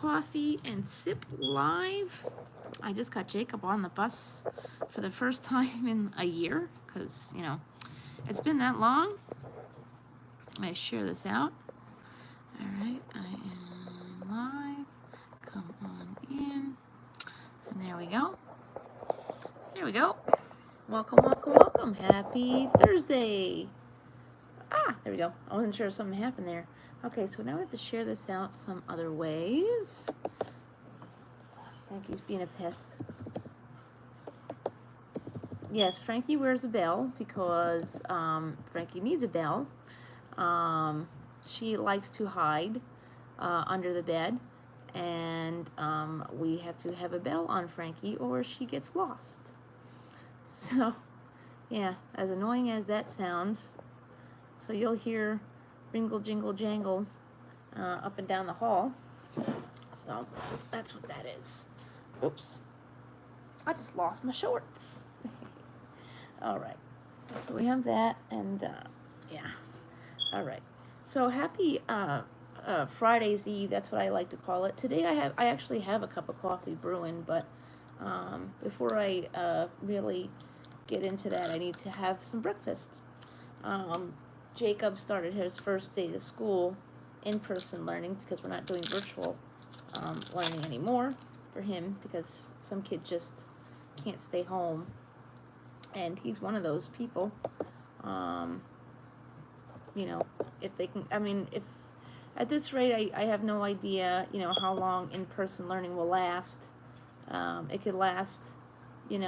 Coffee and Sip live. I just got Jacob on the bus for the first time in a year because, it's been that long. I share this out. All right, I am live. Come on in. And there we go. There we go. Welcome, welcome, welcome. Happy Thursday. There we go. I wasn't sure if something happened there. Okay, so now we have to share this out some other ways. Frankie's being a pest. Yes, Frankie wears a bell because Frankie needs a bell. She likes to hide under the bed, and we have to have a bell on Frankie or she gets lost. So, yeah, as annoying as that sounds, so you'll hear ringle, jingle, jangle up and down the hall. So that's what that is. Oops. I just lost my shorts. All right. So we have that, and yeah. All right. So happy Friday's Eve. That's what I like to call it. Today I actually have a cup of coffee brewing, but before I really get into that, I need to have some breakfast. Jacob started his first day of school in-person learning because we're not doing virtual learning anymore for him because some kids just can't stay home, and he's one of those people. If they can, if at this rate, I have no idea, how long in-person learning will last. It could last, it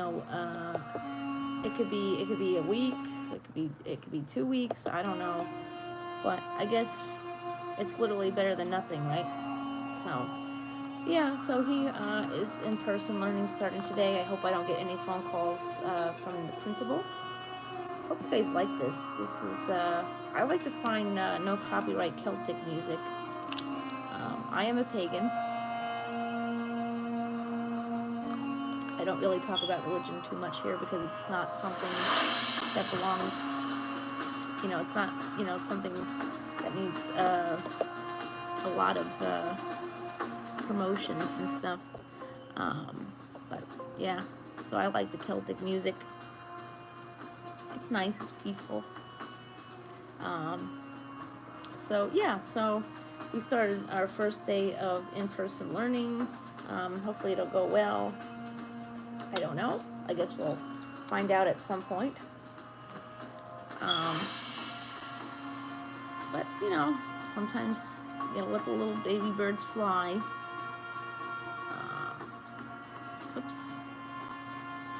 could be a week, it could be 2 weeks, I don't know, but I guess it's literally better than nothing, right? So yeah, so he is in-person learning starting today. I hope I don't get any phone calls from the principal. Hope you guys like this. This is I like to find no copyright Celtic music. I am a pagan. I don't really talk about religion too much here because it's not something that belongs, it's not, something that needs a lot of promotions and stuff. But yeah, so I like the Celtic music. It's nice, it's peaceful. So yeah, so we started our first day of in-person learning. Hopefully it'll go well. I don't know. I guess we'll find out at some point. But sometimes let the little baby birds fly. Oops.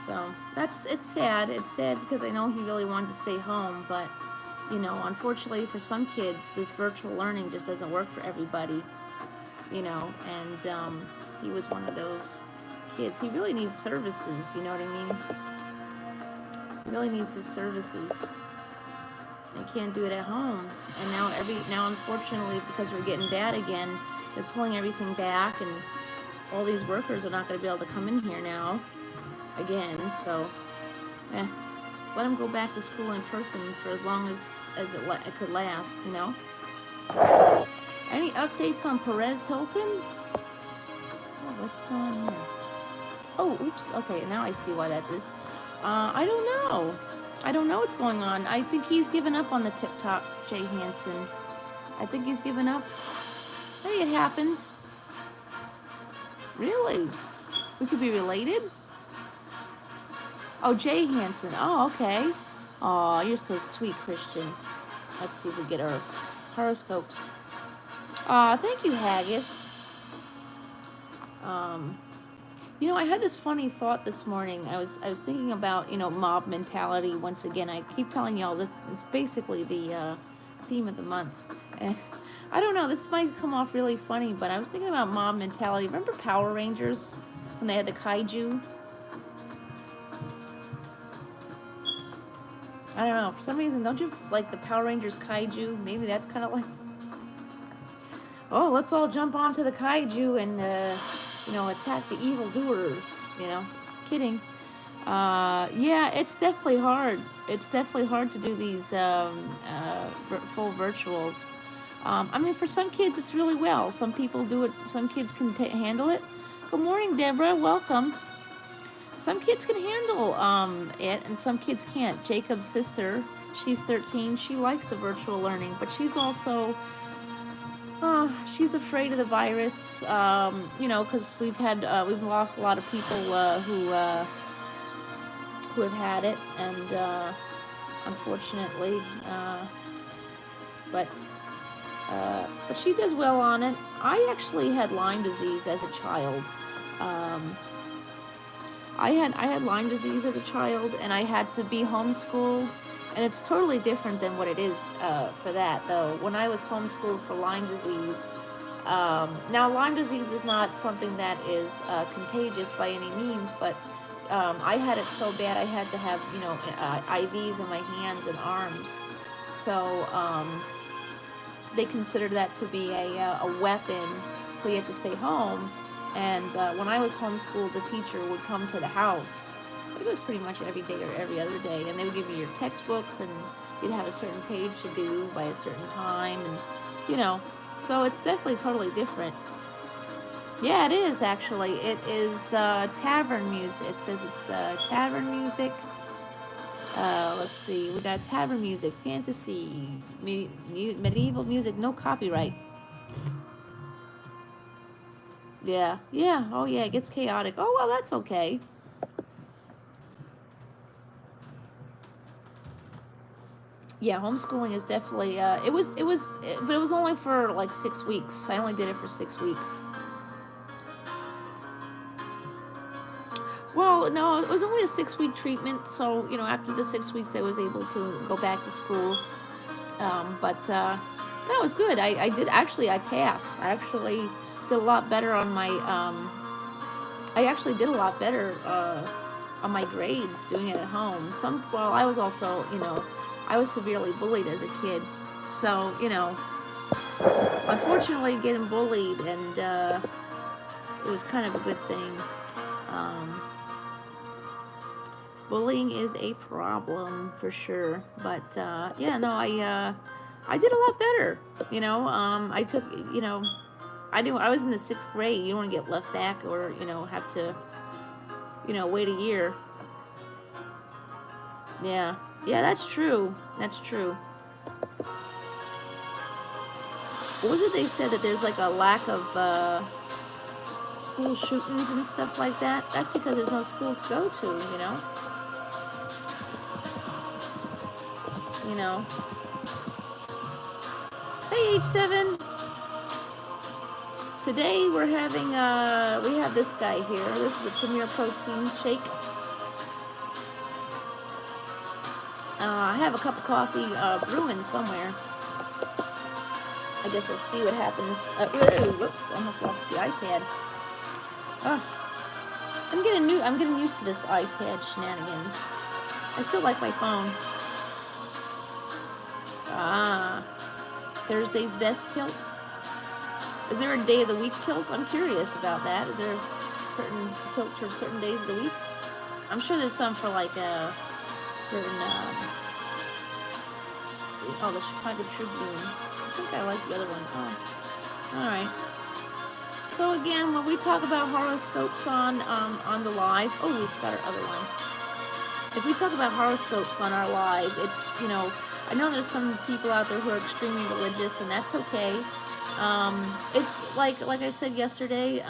So it's sad. It's sad because I know he really wanted to stay home, but unfortunately for some kids, this virtual learning just doesn't work for everybody. And he was one of those kids. He really needs services, you know what I mean? He really needs his services. I can't do it at home. And now unfortunately, because we're getting bad again, they're pulling everything back, and all these workers are not going to be able to come in here now again. So let them go back to school in person for as long as it could last, Any updates on Perez Hilton? Oh, what's going on here? Oh, oops. Okay, now I see why that is. I don't know. I don't know what's going on. I think he's given up on the TikTok, Jay Hansen. I think he's given up. Hey, it happens. Really? We could be related? Oh, Jay Hansen. Oh, okay. Oh, you're so sweet, Christian. Let's see if we get our horoscopes. Thank you, Haggis. I had this funny thought this morning. I was thinking about, mob mentality once again. I keep telling y'all this. It's basically the theme of the month. And I don't know, this might come off really funny, but I was thinking about mob mentality. Remember Power Rangers when they had the kaiju? I don't know, for some reason, don't you like the Power Rangers kaiju? Maybe that's kind of like, oh, let's all jump onto the kaiju and, attack the evildoers, Kidding. Yeah, it's definitely hard. It's definitely hard to do these full virtuals. I mean, for some kids, it's really well. Some people do it. Some kids can handle it. Good morning, Deborah. Welcome. Some kids can handle it, and some kids can't. Jacob's sister, she's 13. She likes the virtual learning, but she's also she's afraid of the virus. You know, because we've lost a lot of people who have had it, and unfortunately, but she does well on it. I actually had Lyme disease as a child. I had Lyme disease as a child, and I had to be homeschooled, and it's totally different than what it is for that, though. When I was homeschooled for Lyme disease, now Lyme disease is not something that is contagious by any means, but I had it so bad I had to have, you know, IVs in my hands and arms, so they considered that to be a weapon, so you had to stay home. And when I was homeschooled, the teacher would come to the house. It was pretty much every day or every other day, and they would give you your textbooks, and you'd have a certain page to do by a certain time, and you know, so it's definitely totally different. Yeah, it is actually. It is tavern music. It says it's tavern music. Let's see. We got tavern music, fantasy, medieval music, no copyright. Yeah, yeah, oh yeah, it gets chaotic. Oh, well, that's okay. Yeah, homeschooling is definitely, but it was only for like 6 weeks. I only did it for 6 weeks. Well, no, it was only a 6-week treatment, so, you know, after the 6 weeks, I was able to go back to school. But that was good. I passed. I actually did a lot better on my, on my grades doing it at home. I was also, you know, I was severely bullied as a kid. So, you know, unfortunately getting bullied, and it was kind of a good thing. Bullying is a problem for sure. But, yeah, no, I did a lot better. You know, I took, you know, I was in the 6th grade. You don't want to get left back or, you know, have to, you know, wait a year. Yeah. Yeah, that's true. That's true. What was it they said, that there's like a lack of school shootings and stuff like that? That's because there's no school to go to, you know? You know. Hey, H7. Today we're having, we have this guy here. This is a Premier Protein shake. I have a cup of coffee brewing somewhere. I guess we'll see what happens. Whoops, almost lost the iPad. I'm getting used to this iPad shenanigans. I still like my phone. Thursday's best kilt. Is there a day of the week kilt? I'm curious about that. Is there certain kilts for certain days of the week? I'm sure there's some for like a certain, let's see. Oh, the Chicago Tribune. I think I like the other one. Oh, all right. So again, when we talk about horoscopes on the live, oh, we've got our other one. If we talk about horoscopes on our live, it's, you know, I know there's some people out there who are extremely religious, and that's okay. It's like I said yesterday,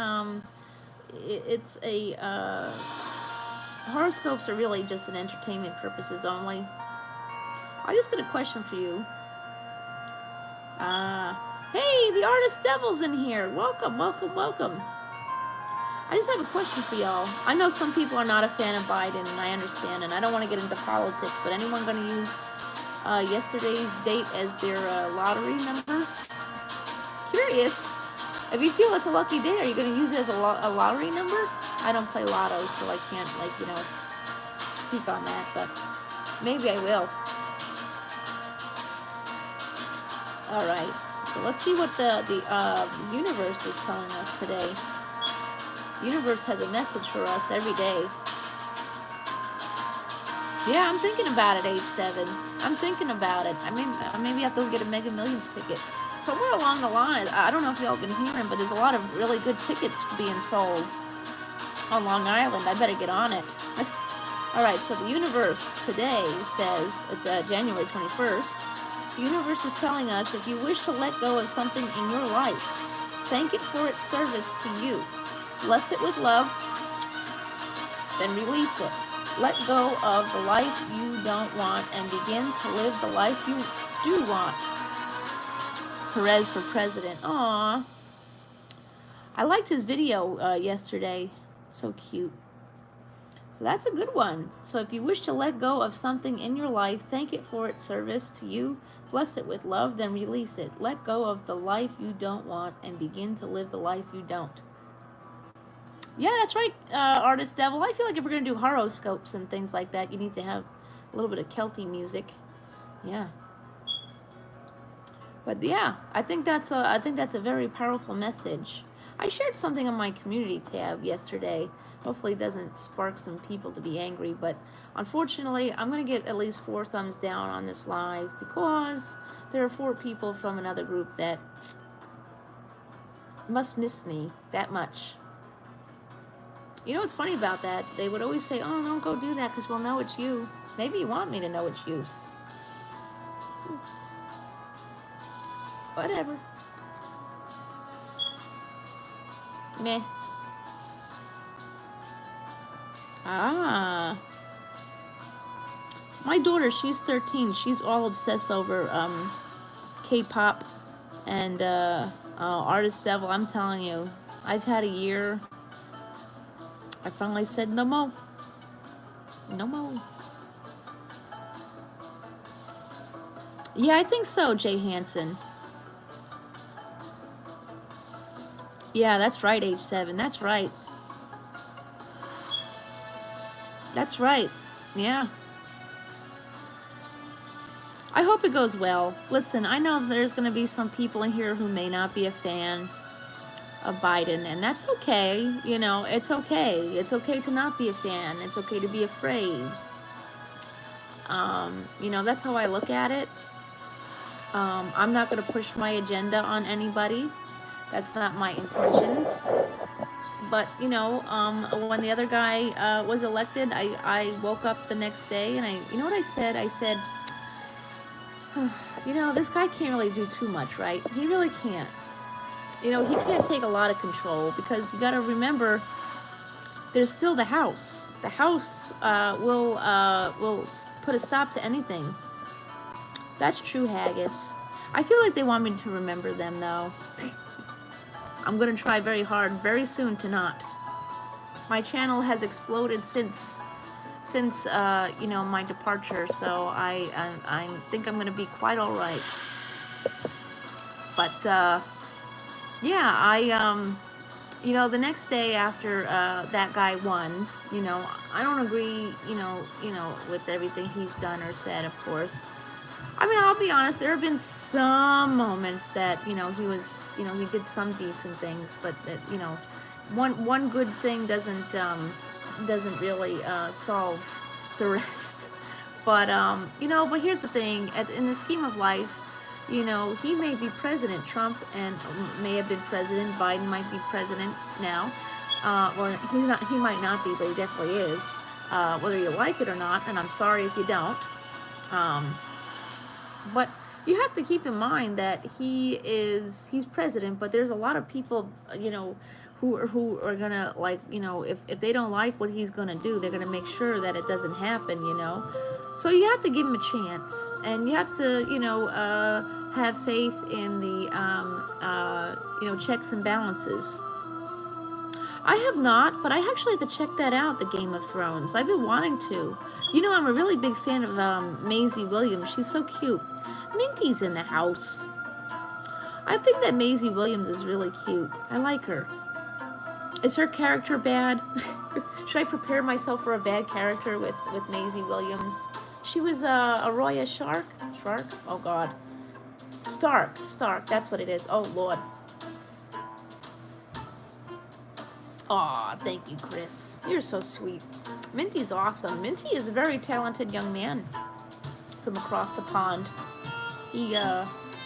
it's a, horoscopes are really just an entertainment purposes only. I just got a question for you. Hey, the Artist Devil's in here. Welcome, welcome, welcome. I just have a question for y'all. I know some people are not a fan of Biden, and I understand, and I don't want to get into politics, but anyone going to use yesterday's date as their lottery numbers? Curious. If you feel it's a lucky day, are you going to use it as a lottery number? I don't play lotto, so I can't, like, you know, speak on that, but maybe I will. All right, so let's see what the universe is telling us today. The universe has a message for us every day. Yeah, I'm thinking about it, H7. I'm thinking about it. I mean, maybe I have to get a Mega Millions ticket. somewhere along the line, I don't know if y'all been hearing, but there's a lot of really good tickets being sold on Long Island. I better get on it. All right, so the universe today says, it's January 21st. The universe is telling us, if you wish to let go of something in your life, thank it for its service to you. Bless it with love, then release it. Let go of the life you don't want and begin to live the life you do want. Perez for president. Aww. I liked his video yesterday. So cute. So that's a good one. So if you wish to let go of something in your life, thank it for its service to you. Bless it with love, then release it. Let go of the life you don't want and begin to live the life you don't. Yeah, that's right, Artist Devil. I feel like if we're going to do horoscopes and things like that, you need to have a little bit of Celtic music. Yeah. But yeah, I think that's a very powerful message. I shared something on my community tab yesterday. Hopefully it doesn't spark some people to be angry, but unfortunately, I'm going to get at least 4 thumbs down on this live because there are 4 people from another group that must miss me that much. You know what's funny about that? They would always say, oh, don't go do that because we'll know it's you. Maybe you want me to know it's you. Whatever. Meh. Ah. My daughter, she's 13. She's all obsessed over K-pop and Artist Devil. I'm telling you, I've had a year. I finally said no more. No more. Yeah, I think so, Jay Hansen. Yeah, that's right, age 7. That's right. That's right. Yeah. I hope it goes well. Listen, I know there's going to be some people in here who may not be a fan of Biden, and that's okay. You know, it's okay. It's okay to not be a fan. It's okay to be afraid. You know, that's how I look at it. I'm not going to push my agenda on anybody. That's not my intentions. But, you know, when the other guy was elected, I woke up the next day and you know what I said? I said, you know, this guy can't really do too much, right? He really can't. You know, he can't take a lot of control because you got to remember, there's still the House. The House will put a stop to anything. That's true, Haggis. I feel like they want me to remember them, though. I'm going to try very hard very soon to not. My channel has exploded since you know, my departure, so I think I'm going to be quite all right. But yeah, you know, the next day after that guy won, you know, I don't agree, you know, with everything he's done or said, of course. I mean, I'll be honest, there have been some moments that, you know, he was, you know, he did some decent things, but that, you know, one good thing doesn't really solve the rest. But you know, but here's the thing, in the scheme of life, you know, he may be president, Trump, and may have been president, Biden might be president now, well, he might not be, but he definitely is, whether you like it or not, and I'm sorry if you don't. But you have to keep in mind that he's president, but there's a lot of people, you know, who are gonna, like, you know, if they don't like what he's gonna do, they're gonna make sure that it doesn't happen, you know. So you have to give him a chance, and you have to, you know, have faith in the, you know, checks and balances. I have not, but I actually have to check that out, the Game of Thrones. I've been wanting to. You know, I'm a really big fan of Maisie Williams. She's so cute. Minty's in the house. I think that Maisie Williams is really cute. I like her. Is her character bad? Should I prepare myself for a bad character with Maisie Williams? She was Arroya Stark? Oh, God. Stark. That's what it is. Oh, Lord. Aw, thank you, Chris. You're so sweet. Minty's awesome. Minty is a very talented young man from across the pond. He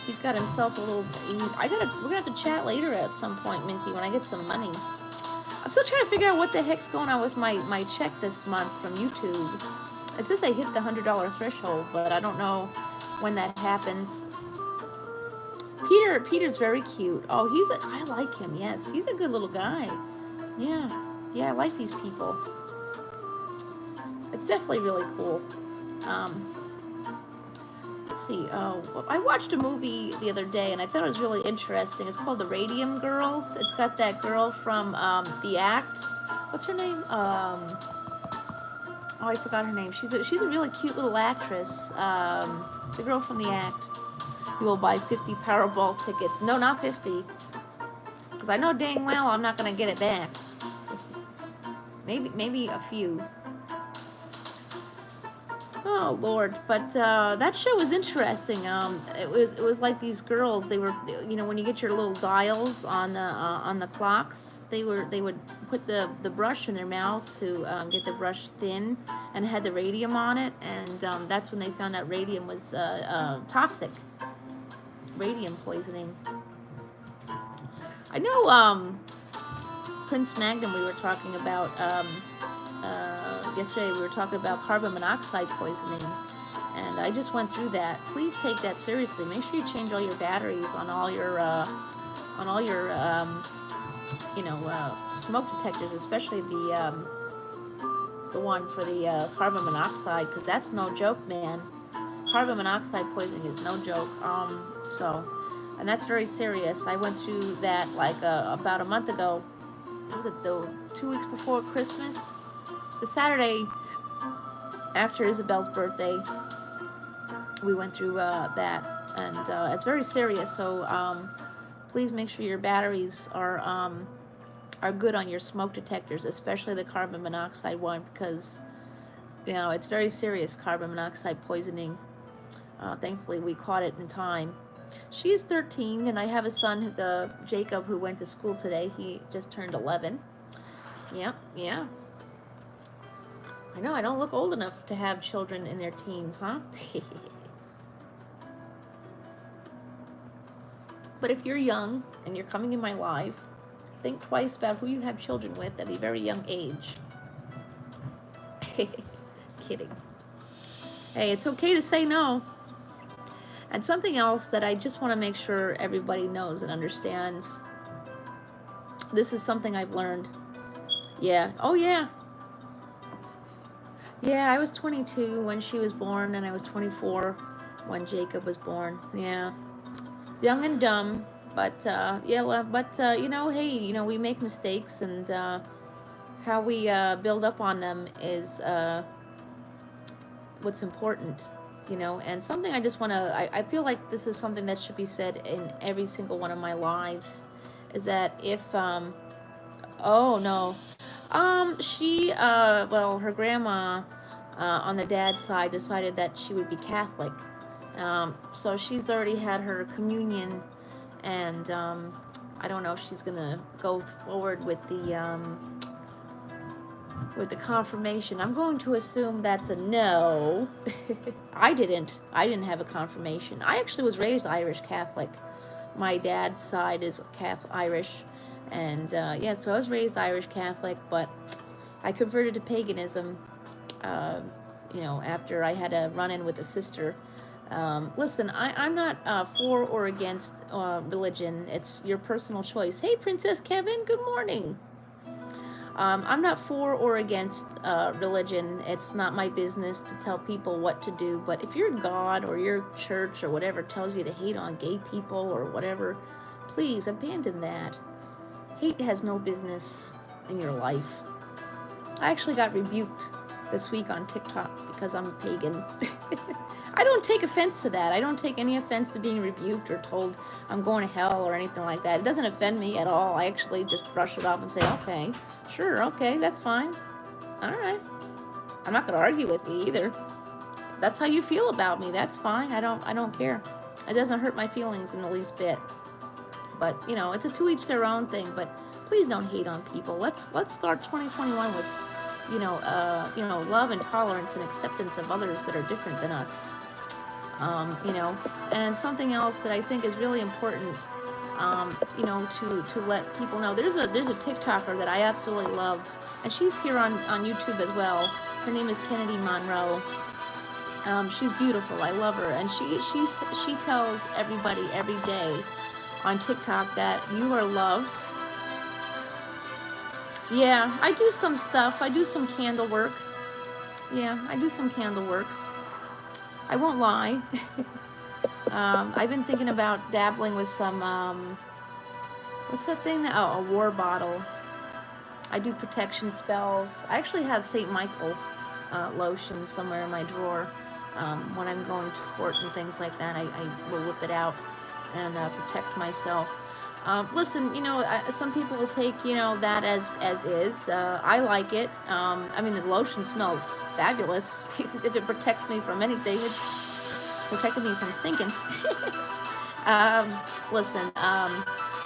He's got himself a little. We're gonna have to chat later at some point, Minty, when I get some money. I'm still trying to figure out what the heck's going on with my check this month from YouTube. It says I hit the $100 threshold, but I don't know when that happens. Peter's very cute. Oh, I like him. Yes, he's a good little guy. Yeah, I like these people. It's definitely really cool. Let's see. Oh, I watched a movie the other day, and I thought it was really interesting. It's called The Radium Girls. It's got that girl from The Act. What's her name? Oh, I forgot her name. She's a really cute little actress. The girl from The Act. You will buy 50 Powerball tickets. No, not 50. Because I know dang well I'm not going to get it back. Maybe a few. Oh Lord, but that show was interesting. It was like these girls. They were, you know, when you get your little dials on the clocks, they would put the brush in their mouth to get the brush thin, and it had the radium on it, and that's when they found out radium was toxic. Radium poisoning. I know Prince Magnum, we were talking about yesterday. We were talking about carbon monoxide poisoning, and I just went through that. Please take that seriously. Make sure you change all your batteries on all your smoke detectors, especially the one for the carbon monoxide, because that's no joke, man. Carbon monoxide poisoning is no joke. And that's very serious. I went through that like about a month ago. Was it 2 weeks before Christmas? The Saturday after Isabel's birthday, we went through that, and it's very serious. So please make sure your batteries are good on your smoke detectors, especially the carbon monoxide one, because you know it's very serious. Carbon monoxide poisoning. Thankfully, we caught it in time. She is 13, and I have a son, Jacob, who went to school today. He just turned 11. Yeah. I know, I don't look old enough to have children in their teens, huh? But if you're young and you're coming in my live, think twice about who you have children with at a very young age. Kidding. Hey, it's okay to say no. And something else that I just want to make sure everybody knows and understands. This is something I've learned. Yeah. Oh, yeah. Yeah, I was 22 when she was born, and I was 24 when Jacob was born. Yeah. Young and dumb, but, you know, hey, you know, we make mistakes, and how we build up on them is what's important. You know, and something I just want to, I feel like this is something that should be said in every single one of my lives, is that if, oh no, her grandma, on the dad's side decided that she would be Catholic, so she's already had her communion, and, I don't know if she's gonna go forward with the confirmation. I'm going to assume that's a no. I didn't have a confirmation. I actually was raised Irish Catholic. My dad's side is Irish, and yeah, so I was raised Irish Catholic, but I converted to paganism, you know, after I had a run-in with a sister. Listen, I'm not for or against religion. It's your personal choice. Hey, Princess Kevin, good morning. I'm not for or against religion. It's not my business to tell people what to do. But if your God or your church or whatever tells you to hate on gay people or whatever, please abandon that. Hate has no business in your life. I actually got rebuked this week on TikTok because I'm a pagan. I don't take offense to that. I don't take any offense to being rebuked or told I'm going to hell or anything like that. It doesn't offend me at all. I actually just brush it off and say, okay, sure, okay, that's fine. All right. I'm not going to argue with you either. That's how you feel about me. That's fine. I don't care. It doesn't hurt my feelings in the least bit. But, you know, it's a to each their own thing. But please don't hate on people. Let's start 2021 with, love and tolerance and acceptance of others that are different than us. You know, and something else that I think is really important, you know, to let people know. There's a TikToker that I absolutely love, and she's here on YouTube as well. Her name is Kennedy Monroe. She's beautiful. I love her, and she tells everybody every day on TikTok that you are loved. Yeah, I do some stuff. I do some candle work. Yeah, I do some candle work. I won't lie. I've been thinking about dabbling with some, what's that thing? Oh, a war bottle. I do protection spells. I actually have St. Michael lotion somewhere in my drawer. When I'm going to court and things like that, I will whip it out and protect myself. Listen, you know, some people will take, you know, that as is. I like it. I mean, the lotion smells fabulous. If it protects me from anything, it's protected me from stinking. Listen,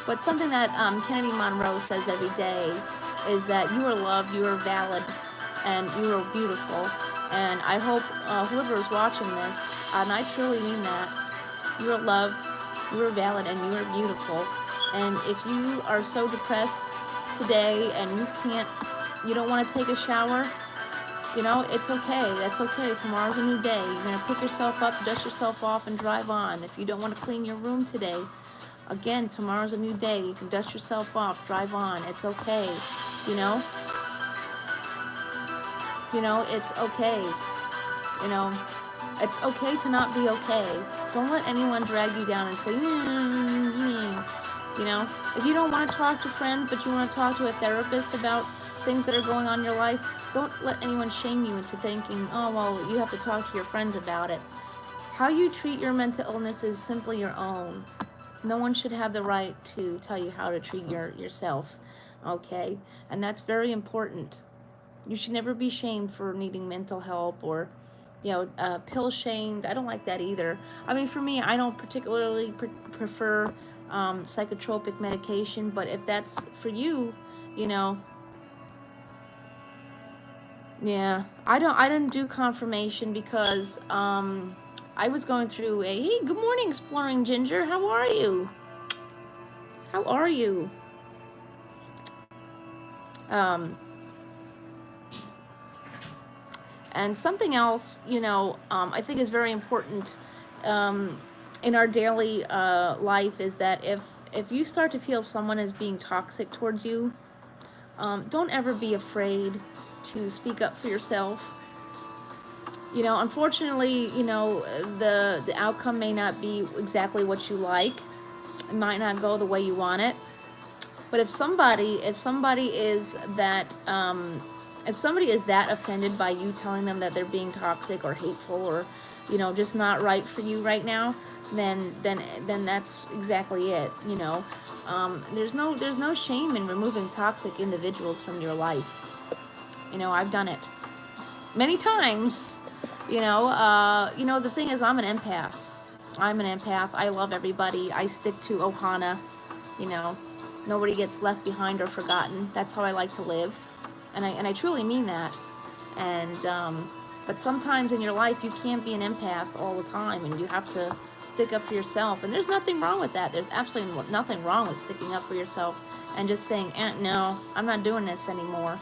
but something that Kennedy Monroe says every day is that you are loved, you are valid, and you are beautiful. And I hope whoever is watching this, and I truly mean that, you are loved, you are valid, and you are beautiful. And if you are so depressed today and you don't want to take a shower, you know, it's okay. That's okay. Tomorrow's a new day. You're going to pick yourself up, dust yourself off, and drive on. If you don't want to clean your room today, again, tomorrow's a new day. You can dust yourself off, drive on. It's okay. You know? You know, it's okay. You know, it's okay to not be okay. Don't let anyone drag you down and say, you know, if you don't want to talk to friends, but you want to talk to a therapist about things that are going on in your life, don't let anyone shame you into thinking, oh, well, you have to talk to your friends about it. How you treat your mental illness is simply your own. No one should have the right to tell you how to treat yourself, okay? And that's very important. You should never be shamed for needing mental help or, you know, pill shamed. I don't like that either. I mean, for me, I don't particularly prefer psychotropic medication, but if that's for you, you know, yeah, I didn't do confirmation because I was going through a, hey, good morning, Exploring Ginger, how are you? How are you? And something else, you know, I think is very important in our daily life is that if you start to feel someone is being toxic towards you, don't ever be afraid to speak up for yourself. You know, unfortunately, you know, the outcome may not be exactly what you like. It might not go the way you want it. But if somebody is that if somebody is that offended by you telling them that they're being toxic or hateful or, you know, just not right for you right now, then that's exactly it. You know, there's no shame in removing toxic individuals from your life. You know, I've done it many times. You know, the thing is, I'm an empath. I'm an empath. I love everybody. I stick to Ohana. You know, nobody gets left behind or forgotten. That's how I like to live. And I truly mean that. And but sometimes in your life you can't be an empath all the time, and you have to stick up for yourself. And there's nothing wrong with that. There's absolutely nothing wrong with sticking up for yourself and just saying, no, I'm not doing this anymore.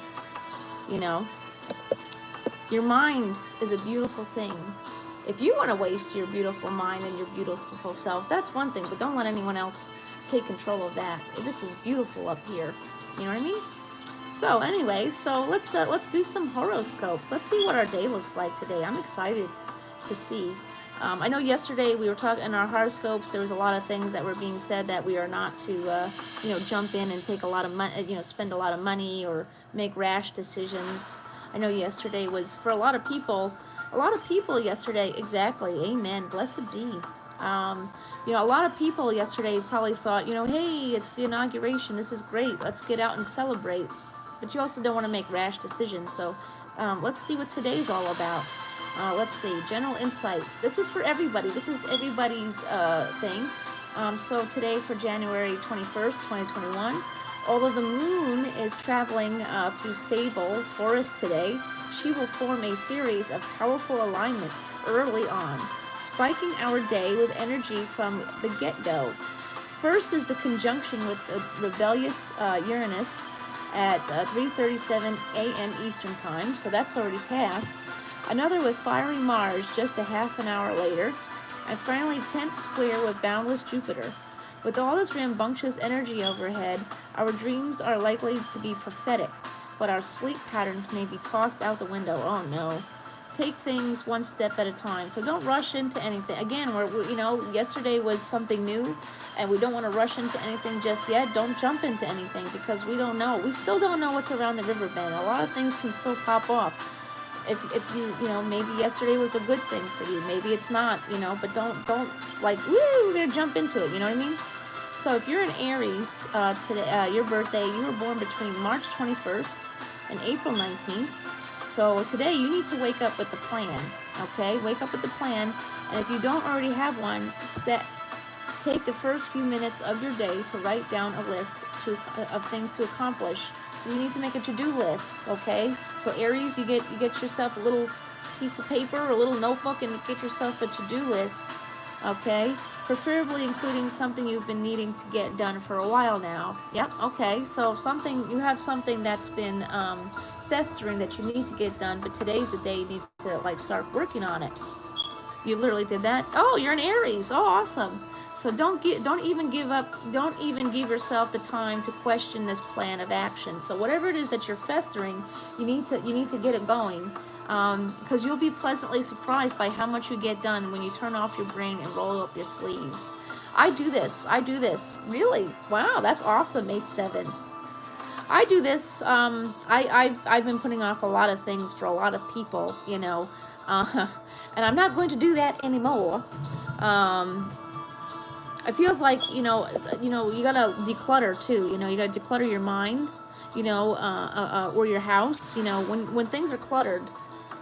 You know, your mind is a beautiful thing. If you want to waste your beautiful mind and your beautiful self, that's one thing, but don't let anyone else take control of that. This is beautiful up here. You know what I mean? So anyway, so let's do some horoscopes. Let's see what our day looks like today. I'm excited to see. I know yesterday we were talking in our horoscopes. There was a lot of things that were being said that we are not to, you know, jump in and take a lot of money, you know, spend a lot of money or make rash decisions. I know yesterday was for a lot of people yesterday. Exactly. Amen. Blessed be. You know, a lot of people yesterday probably thought, you know, hey, it's the inauguration. This is great. Let's get out and celebrate. But you also don't want to make rash decisions. So let's see what today's all about. Let's see. General insight. This is for everybody. This is everybody's thing. So today for January 21st, 2021, although the moon is traveling through stable Taurus today, she will form a series of powerful alignments early on. spiking our day with energy from the get-go. First is the conjunction with the rebellious Uranus at 3:37 a.m. Eastern Time, so that's already passed. Another with fiery Mars just a half an hour later, and finally 10th square with boundless Jupiter. With all this rambunctious energy overhead, our dreams are likely to be prophetic, but our sleep patterns may be tossed out the window. Oh no. Take things one step at a time. So don't rush into anything. Again, yesterday was something new, and we don't want to rush into anything just yet. Don't jump into anything because we don't know. We still don't know what's around the river bend. A lot of things can still pop off. If maybe yesterday was a good thing for you. Maybe it's not, but don't like, woo, we're going to jump into it. You know what I mean? So if you're in Aries today, your birthday, you were born between March 21st and April 19th. So today you need to wake up with the plan, okay? Wake up with the plan, and if you don't already have one, take the first few minutes of your day to write down a list of things to accomplish. So you need to make a to-do list, okay? So Aries, you get yourself a little piece of paper or a little notebook and get yourself a to-do list, okay? Preferably including something you've been needing to get done for a while now. Yep, okay. So you have something that's been festering that you need to get done, but today's the day you need to start working on it. You literally did that. Oh, you're an Aries. Oh, awesome. So don't even give up. Don't even give yourself the time to question this plan of action. So whatever it is that you're festering, you need to get it going, because you'll be pleasantly surprised by how much you get done when you turn off your brain and roll up your sleeves. I do this. Really? Wow, that's awesome. H7. I do this. I've been putting off a lot of things for a lot of people, and I'm not going to do that anymore. It feels like you gotta declutter too. You gotta declutter your mind, or your house. When things are cluttered,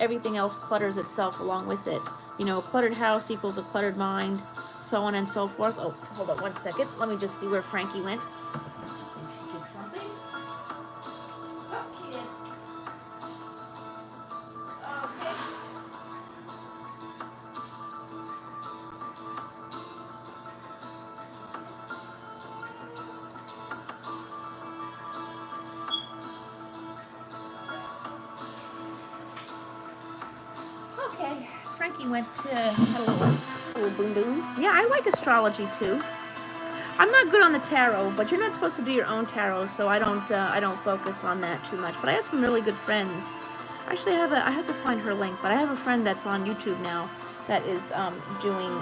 everything else clutters itself along with it. A cluttered house equals a cluttered mind, so on and so forth. Oh, hold on one second. Let me just see where Frankie went. Okay, Frankie went to a little boom boom. Yeah, I like astrology too. I'm not good on the tarot, but you're not supposed to do your own tarot, so I don't focus on that too much. But I have some really good friends. Actually, I have to find her link, but I have a friend that's on YouTube now that is doing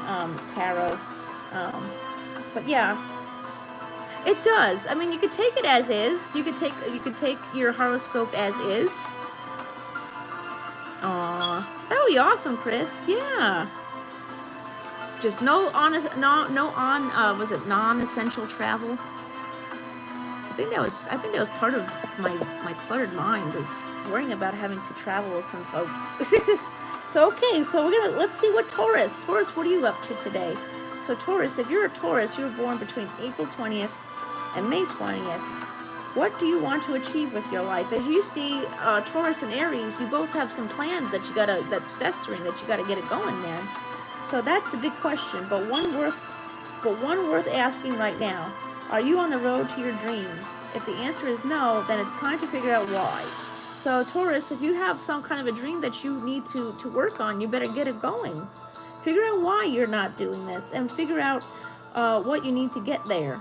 tarot. But yeah, it does. I mean, you could take it as is. You could take your horoscope as is. Aw, that would be awesome, Chris. Yeah. Just was it non-essential travel? I think that was part of my cluttered mind, was worrying about having to travel with some folks. So okay, so let's see what Taurus, what are you up to today? So Taurus, if you're a Taurus, you were born between April 20th and May 20th. What do you want to achieve with your life? As you see, Taurus and Aries, you both have some plans that's festering, that you gotta get it going, man. So that's the big question, but one worth asking right now. Are you on the road to your dreams? If the answer is no, then it's time to figure out why. So Taurus, if you have some kind of a dream that you need to work on, you better get it going. Figure out why you're not doing this, and figure out what you need to get there.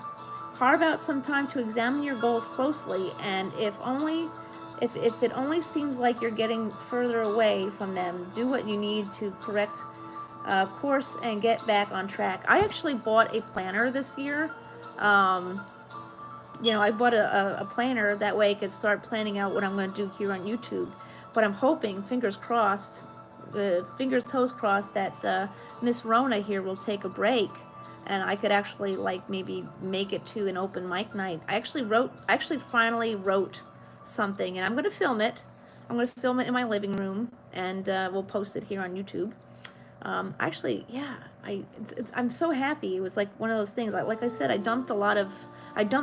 Carve out some time to examine your goals closely, and if it only seems like you're getting further away from them, do what you need to correct course and get back on track. I actually bought a planner this year. I bought a planner, that way I could start planning out what I'm going to do here on YouTube. But I'm hoping, fingers toes crossed, that Miss Rona here will take a break, and I could actually maybe make it to an open mic night. I actually finally wrote something, and I'm going to film it. I'm going to film it in my living room, and we'll post it here on YouTube. I'm so happy. It was like one of those things. Like I said, I dumped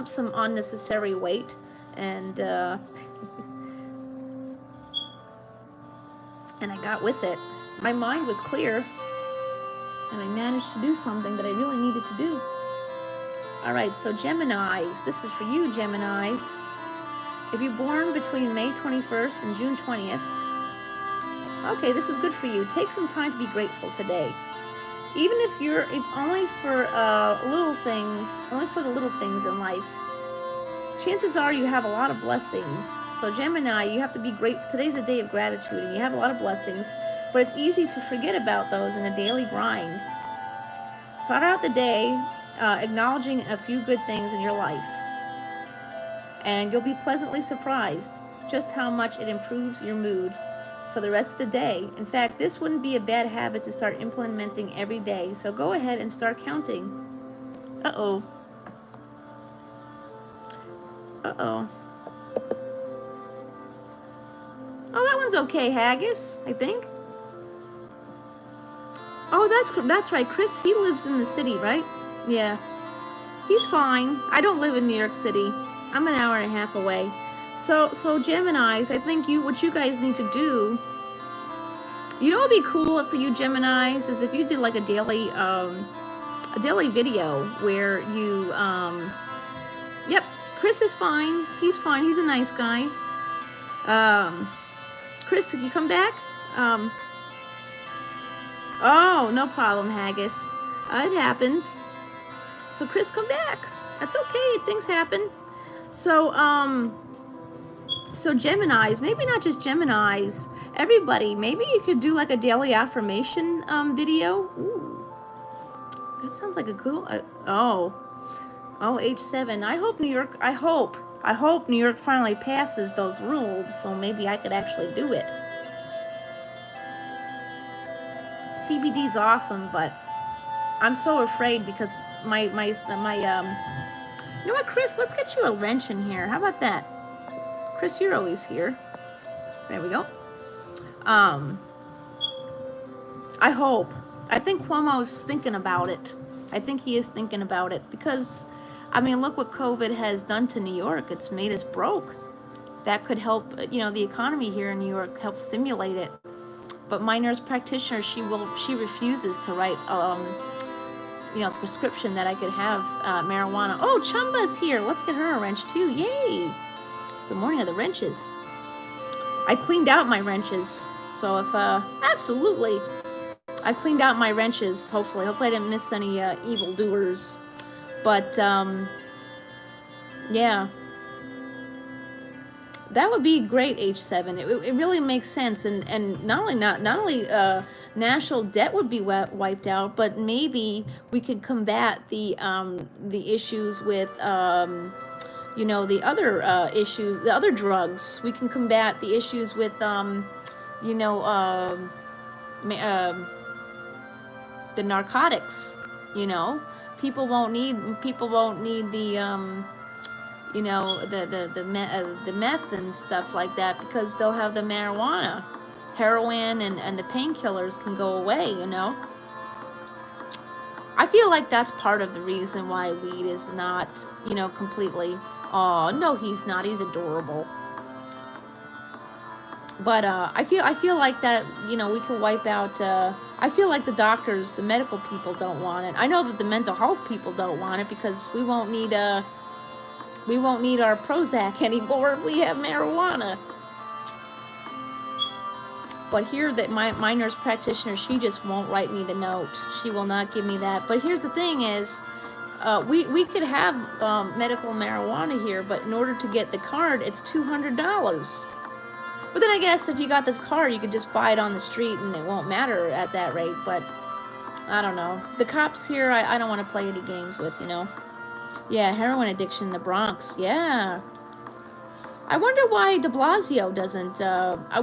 some unnecessary weight, and and I got with it. My mind was clear. and I managed to do something that I really needed to do. All right, so Geminis, this is for you, Geminis. If you're born between May 21st and June 20th, okay, this is good for you. Take some time to be grateful today. Even if only for little things, only for the little things in life, chances are you have a lot of blessings. So Gemini, you have to be grateful. Today's a day of gratitude, and you have a lot of blessings, but it's easy to forget about those in the daily grind. Start out the day acknowledging a few good things in your life, and you'll be pleasantly surprised just how much it improves your mood for the rest of the day. In fact, this wouldn't be a bad habit to start implementing every day, so go ahead and start counting. Uh-oh. Uh-oh. Oh, that one's okay, Haggis, I think. Oh, that's right. Chris, he lives in the city, right? Yeah. He's fine. I don't live in New York City. I'm an hour and a half away. So Geminis, I think what you guys need to do, you know what would be cool for you Geminis is if you did like a daily video where you yep, Chris is fine. He's fine. He's a nice guy. Chris, can you come back? Oh, no problem, Haggis. It happens. So Chris, come back. That's okay. Things happen. So Geminis, maybe not just Geminis, everybody, maybe you could do like a daily affirmation video. Ooh, that sounds like a cool, H7. I hope New York finally passes those rules, so maybe I could actually do it. CBD's awesome, but I'm so afraid because my you know what, Chris, let's get you a wrench in here. How about that? Chris, you're always here. There we go. I think Cuomo's thinking about it. I think he is thinking about it because, I mean, look what COVID has done to New York. It's made us broke. That could help, the economy here in New York, help stimulate it. But my nurse practitioner, she refuses to write, the prescription that I could have marijuana. Oh, Chumba's here. Let's get her a wrench too. Yay! It's the morning of the wrenches. I cleaned out my wrenches. So if, absolutely. I cleaned out my wrenches, hopefully. Hopefully I didn't miss any evildoers. But, yeah. That would be great, H7. It really makes sense, and not only national debt would be wiped out, but maybe we could combat the issues with the other issues, the other drugs. We can combat the issues with the narcotics. People won't need the meth and stuff like that because they'll have the marijuana. Heroin and the painkillers can go away, I feel like that's part of the reason why weed is not, completely, oh, no, he's not, he's adorable. But I feel like that, we could wipe out, I feel like the doctors, the medical people don't want it. I know that the mental health people don't want it because we won't need our Prozac anymore if we have marijuana. But here, that my nurse practitioner, she just won't write me the note. She will not give me that. But here's the thing is, we could have medical marijuana here, but in order to get the card, it's $200. But then I guess if you got this card, you could just buy it on the street and it won't matter at that rate. But I don't know. The cops here, I don't want to play any games with, Yeah, heroin addiction in the Bronx. Yeah. I wonder why de Blasio doesn't,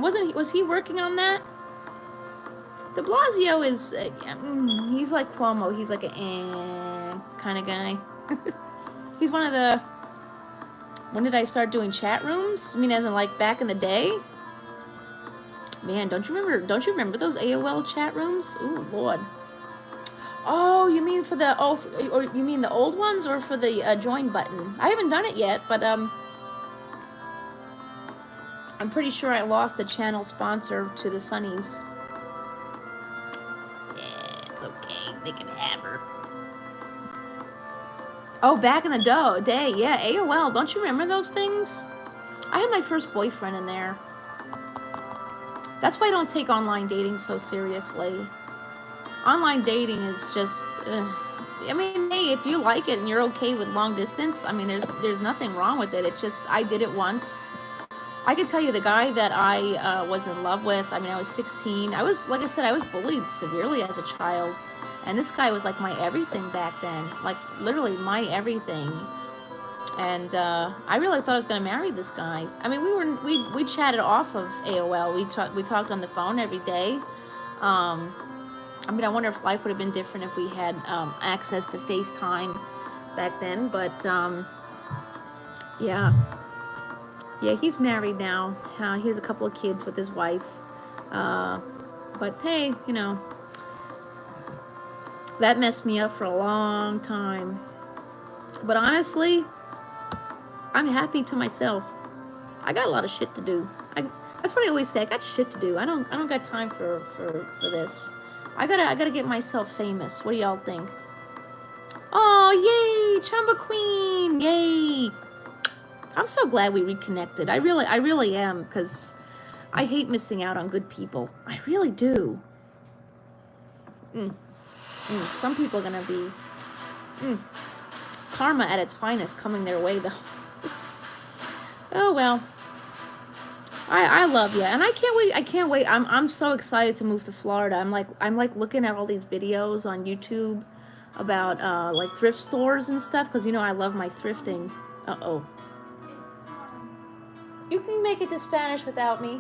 was he working on that? De Blasio is, he's like Cuomo. He's like a kind of guy. He's one of the, when did I start doing chat rooms? I mean, as in like back in the day? Man, don't you remember those AOL chat rooms? Ooh, Lord. Oh, you mean for the, or you mean the old ones or for the join button? I haven't done it yet, but I'm pretty sure I lost the channel sponsor to the Sunnies. Yeah, it's okay. They can have her. Oh, back in the day, yeah, AOL. Don't you remember those things? I had my first boyfriend in there. That's why I don't take online dating so seriously. Online dating is just, I mean, hey, if you like it and you're okay with long distance, I mean, there's nothing wrong with it. It's just, I did it once. I can tell you the guy that I was in love with, I mean, I was 16. I was, like I said, I was bullied severely as a child. And this guy was like my everything back then. Like, literally my everything. And I really thought I was going to marry this guy. I mean, we chatted off of AOL. We talked on the phone every day. I mean, I wonder if life would have been different if we had access to FaceTime back then. But yeah, he's married now. He has a couple of kids with his wife. But hey, you know, that messed me up for a long time. But honestly, I'm happy to myself. I got a lot of shit to do. That's what I always say. I got shit to do. I don't got time for this. I gotta get myself famous. What do y'all think? Oh, yay, Chumba Queen, yay! I'm so glad we reconnected. I really am, because I hate missing out on good people. I really do. Some people are gonna be karma at its finest coming their way, though. Oh well. I love you, and I can't wait. I'm so excited to move to Florida. I'm like looking at all these videos on YouTube about like thrift stores and stuff, because you know I love my thrifting. You can make it to Spanish without me.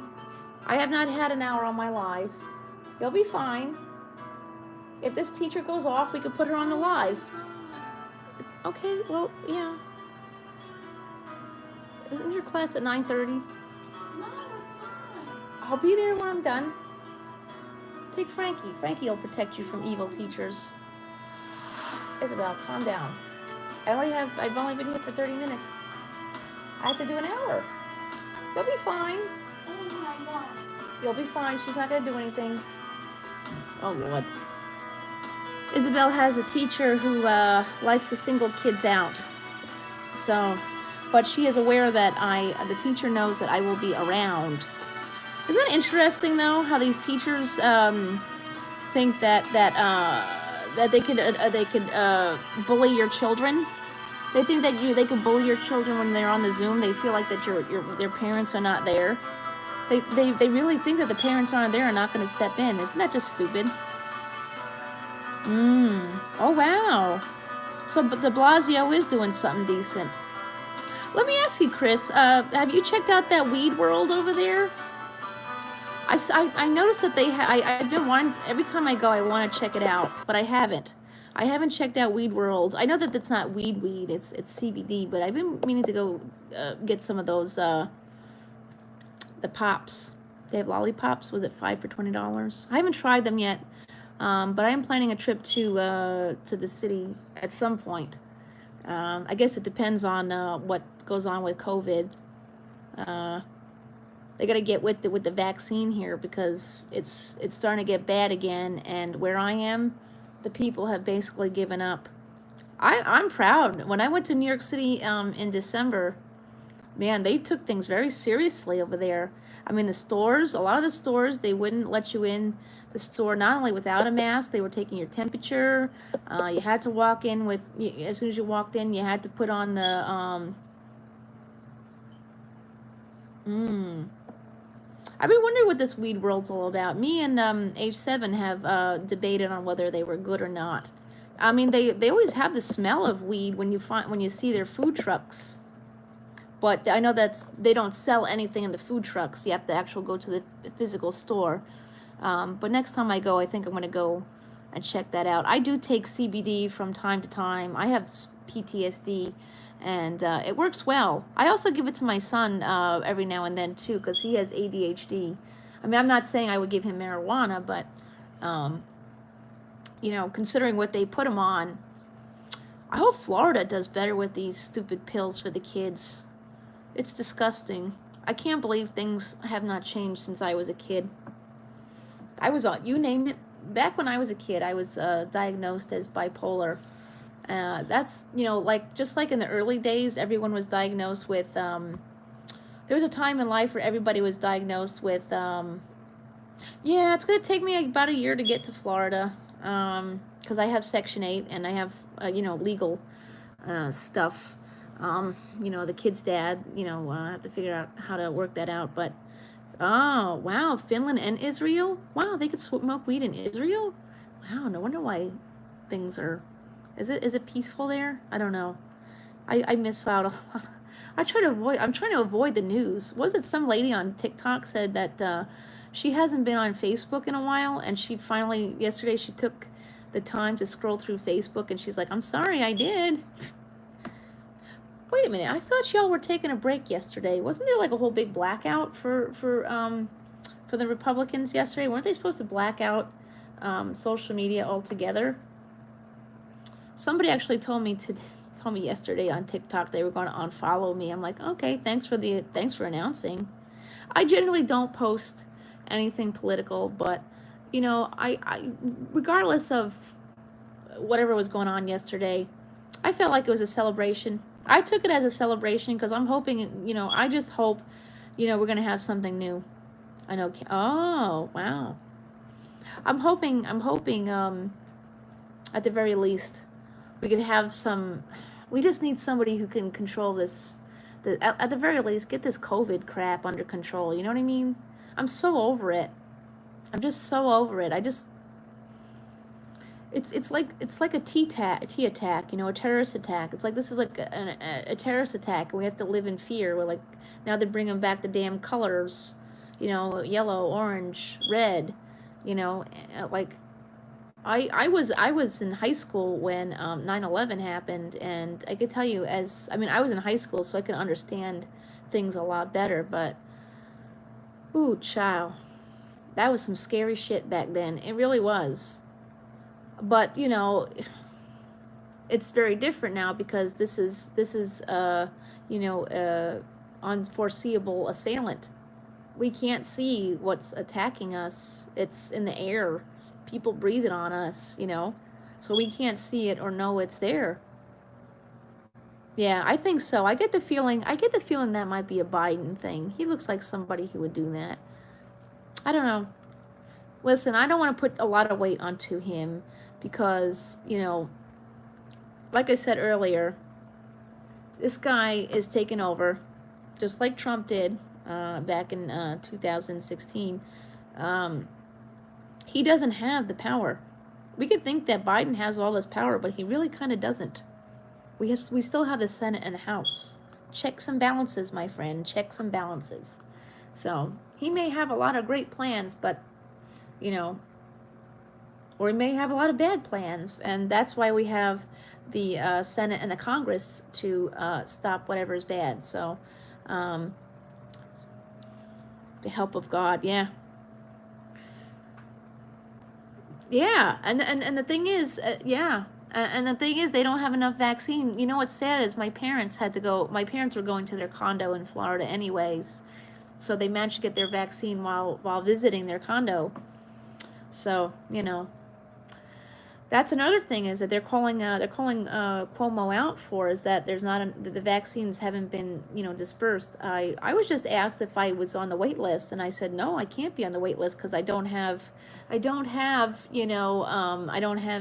I have not had an hour on my live. You'll be fine. If this teacher goes off, we could put her on the live. Okay, well, yeah. Isn't your class at 9:30? No, it's not. I'll be there when I'm done. Take Frankie. Frankie will protect you from evil teachers. Isabel, calm down. I've only been here for 30 minutes. I have to do an hour. You'll be fine. Oh my God. You'll be fine. She's not going to do anything. Oh, Lord. Isabel has a teacher who likes to single kids out. So, but she is aware that the teacher knows that I will be around. Isn't that interesting, though, how these teachers think that they could bully your children? They think that they could bully your children when they're on the Zoom. They feel like that their parents are not there. They really think that the parents aren't there and not going to step in. Isn't that just stupid? Oh, wow. So, but de Blasio is doing something decent. Let me ask you, Chris, have you checked out that Weed World over there? I noticed that I've been wanting, every time I go, I want to check it out, but I haven't. I haven't checked out Weed World. I know that it's not weed, it's CBD, but I've been meaning to go get some of those, the pops. They have lollipops. Was it 5 for $20? I haven't tried them yet. But I am planning a trip to the city at some point. I guess it depends on what goes on with COVID. They got to get with the vaccine here, because it's starting to get bad again. And where I am, the people have basically given up. I'm proud. When I went to New York City in December, man, they took things very seriously over there. I mean, a lot of the stores, they wouldn't let you in the store not only without a mask, they were taking your temperature. You had to walk in with, as soon as you walked in, you had to put on the, I've been wondering what this Weed World's all about. Me and H7 have debated on whether they were good or not. I mean, they always have the smell of weed when you see their food trucks. But I know that they don't sell anything in the food trucks. You have to actually go to the physical store. But next time I go, I think I'm going to go and check that out. I do take CBD from time to time. I have PTSD, and it works well. I also give it to my son every now and then, too, because he has ADHD. I mean, I'm not saying I would give him marijuana, but, you know, considering what they put him on, I hope Florida does better with these stupid pills for the kids. It's disgusting. I can't believe things have not changed since I was a kid. I was on, you name it, back when I was a kid, I was diagnosed as bipolar. That's, like, just like in the early days, everyone was diagnosed with, there was a time in life where everybody was diagnosed with, yeah, it's going to take me about a year to get to Florida, because I have Section 8 and I have, legal stuff. The kid's dad, I have to figure out how to work that out. But, oh, wow, Finland and Israel? Wow, they could smoke weed in Israel? Wow, no wonder why things are, is it peaceful there? I don't know. I miss out a lot. I'm trying to avoid the news. Was it some lady on TikTok said that she hasn't been on Facebook in a while, and she finally, yesterday, she took the time to scroll through Facebook, and she's like, I'm sorry, I did. Wait a minute, I thought y'all were taking a break yesterday. Wasn't there like a whole big blackout for the Republicans yesterday? Weren't they supposed to black out social media altogether? Somebody actually told me yesterday on TikTok they were going to unfollow me. I'm like, okay, thanks for announcing. I generally don't post anything political, but I regardless of whatever was going on yesterday, I felt like it was a celebration. I took it as a celebration because I'm hoping, I just hope, we're going to have something new. I know. Oh, wow. I'm hoping, at the very least, we could have we just need somebody who can control this, at the very least, get this COVID crap under control. You know what I mean? I'm so over it. I'm just so over it. It's like a T attack, a terrorist attack. It's like this is like a terrorist attack, and we have to live in fear. We're like, now they're bringing back the damn colors, yellow, orange, red, like I was in high school when 9/11 happened, and I could tell you, I was in high school, so I can understand things a lot better. But ooh, child, that was some scary shit back then. It really was. But it's very different now because this is unforeseeable assailant. We can't see what's attacking us. It's in the air. People breathe it on us, so we can't see it or know it's there. Yeah, I think so. I get the feeling that might be a Biden thing. He looks like somebody who would do that. I don't know. Listen, I don't want to put a lot of weight onto him because, like I said earlier, this guy is taking over, just like Trump did back in 2016. He doesn't have the power. We could think that Biden has all this power, but he really kind of doesn't. We still have the Senate and the House. Checks and balances, my friend. Checks and balances. So he may have a lot of great plans, but or he may have a lot of bad plans, and that's why we have the Senate and the Congress to stop whatever is bad. So, the help of God, yeah. Yeah, and the thing is, and the thing is, they don't have enough vaccine. What's sad is my parents were going to their condo in Florida anyways, so they managed to get their vaccine while visiting their condo. So, that's another thing is that they're calling Cuomo out for, is that there's not the vaccines haven't been dispersed. I was just asked if I was on the wait list, and I said no, I can't be on the wait list because I don't have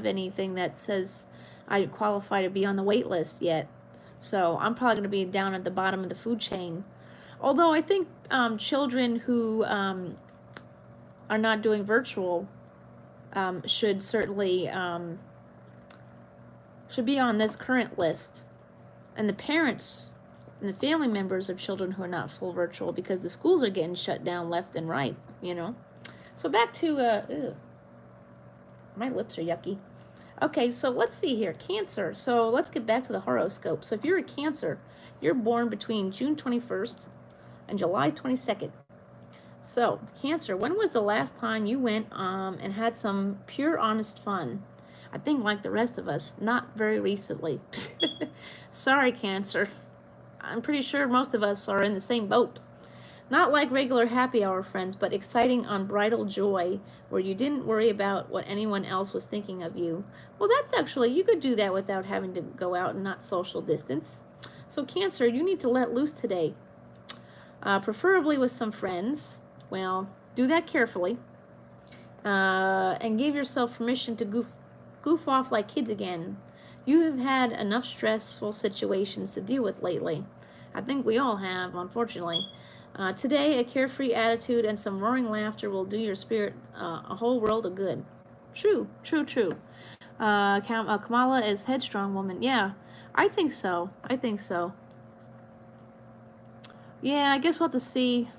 anything that says I qualify to be on the wait list yet. So I'm probably going to be down at the bottom of the food chain. Although I think children who are not doing virtual should certainly should be on this current list, and the parents and the family members of children who are not full virtual, because the schools are getting shut down left and right. So back to my lips are yucky. Okay, so let's see here. Cancer. So let's get back to the horoscope. So if you're a Cancer, you're born between June 21st and July 22nd. So, Cancer, when was the last time you went and had some pure, honest fun? I think like the rest of us, not very recently. Sorry, Cancer. I'm pretty sure most of us are in the same boat. Not like regular happy hour friends, but exciting unbridled joy where you didn't worry about what anyone else was thinking of you. Well, that's actually, you could do that without having to go out and not social distance. So, Cancer, you need to let loose today, preferably with some friends. Well, do that carefully, and give yourself permission to goof off like kids again. You have had enough stressful situations to deal with lately. I think we all have, unfortunately. Today, a carefree attitude and some roaring laughter will do your spirit a whole world of good. True, true, true. Kamala is headstrong woman. Yeah, I think so. I think so. Yeah, I guess we'll have to see.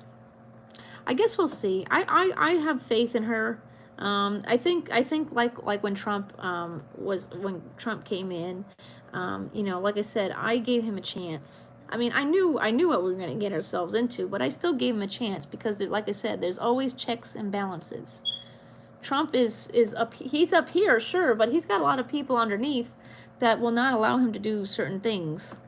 I guess we'll see. I have faith in her. I think like when Trump when Trump came in, you know, like I said, I gave him a chance. I mean, I knew what we were going to get ourselves into, but I still gave him a chance because, like I said, there's always checks and balances. Trump is up. He's up here, sure, but he's got a lot of people underneath that will not allow him to do certain things.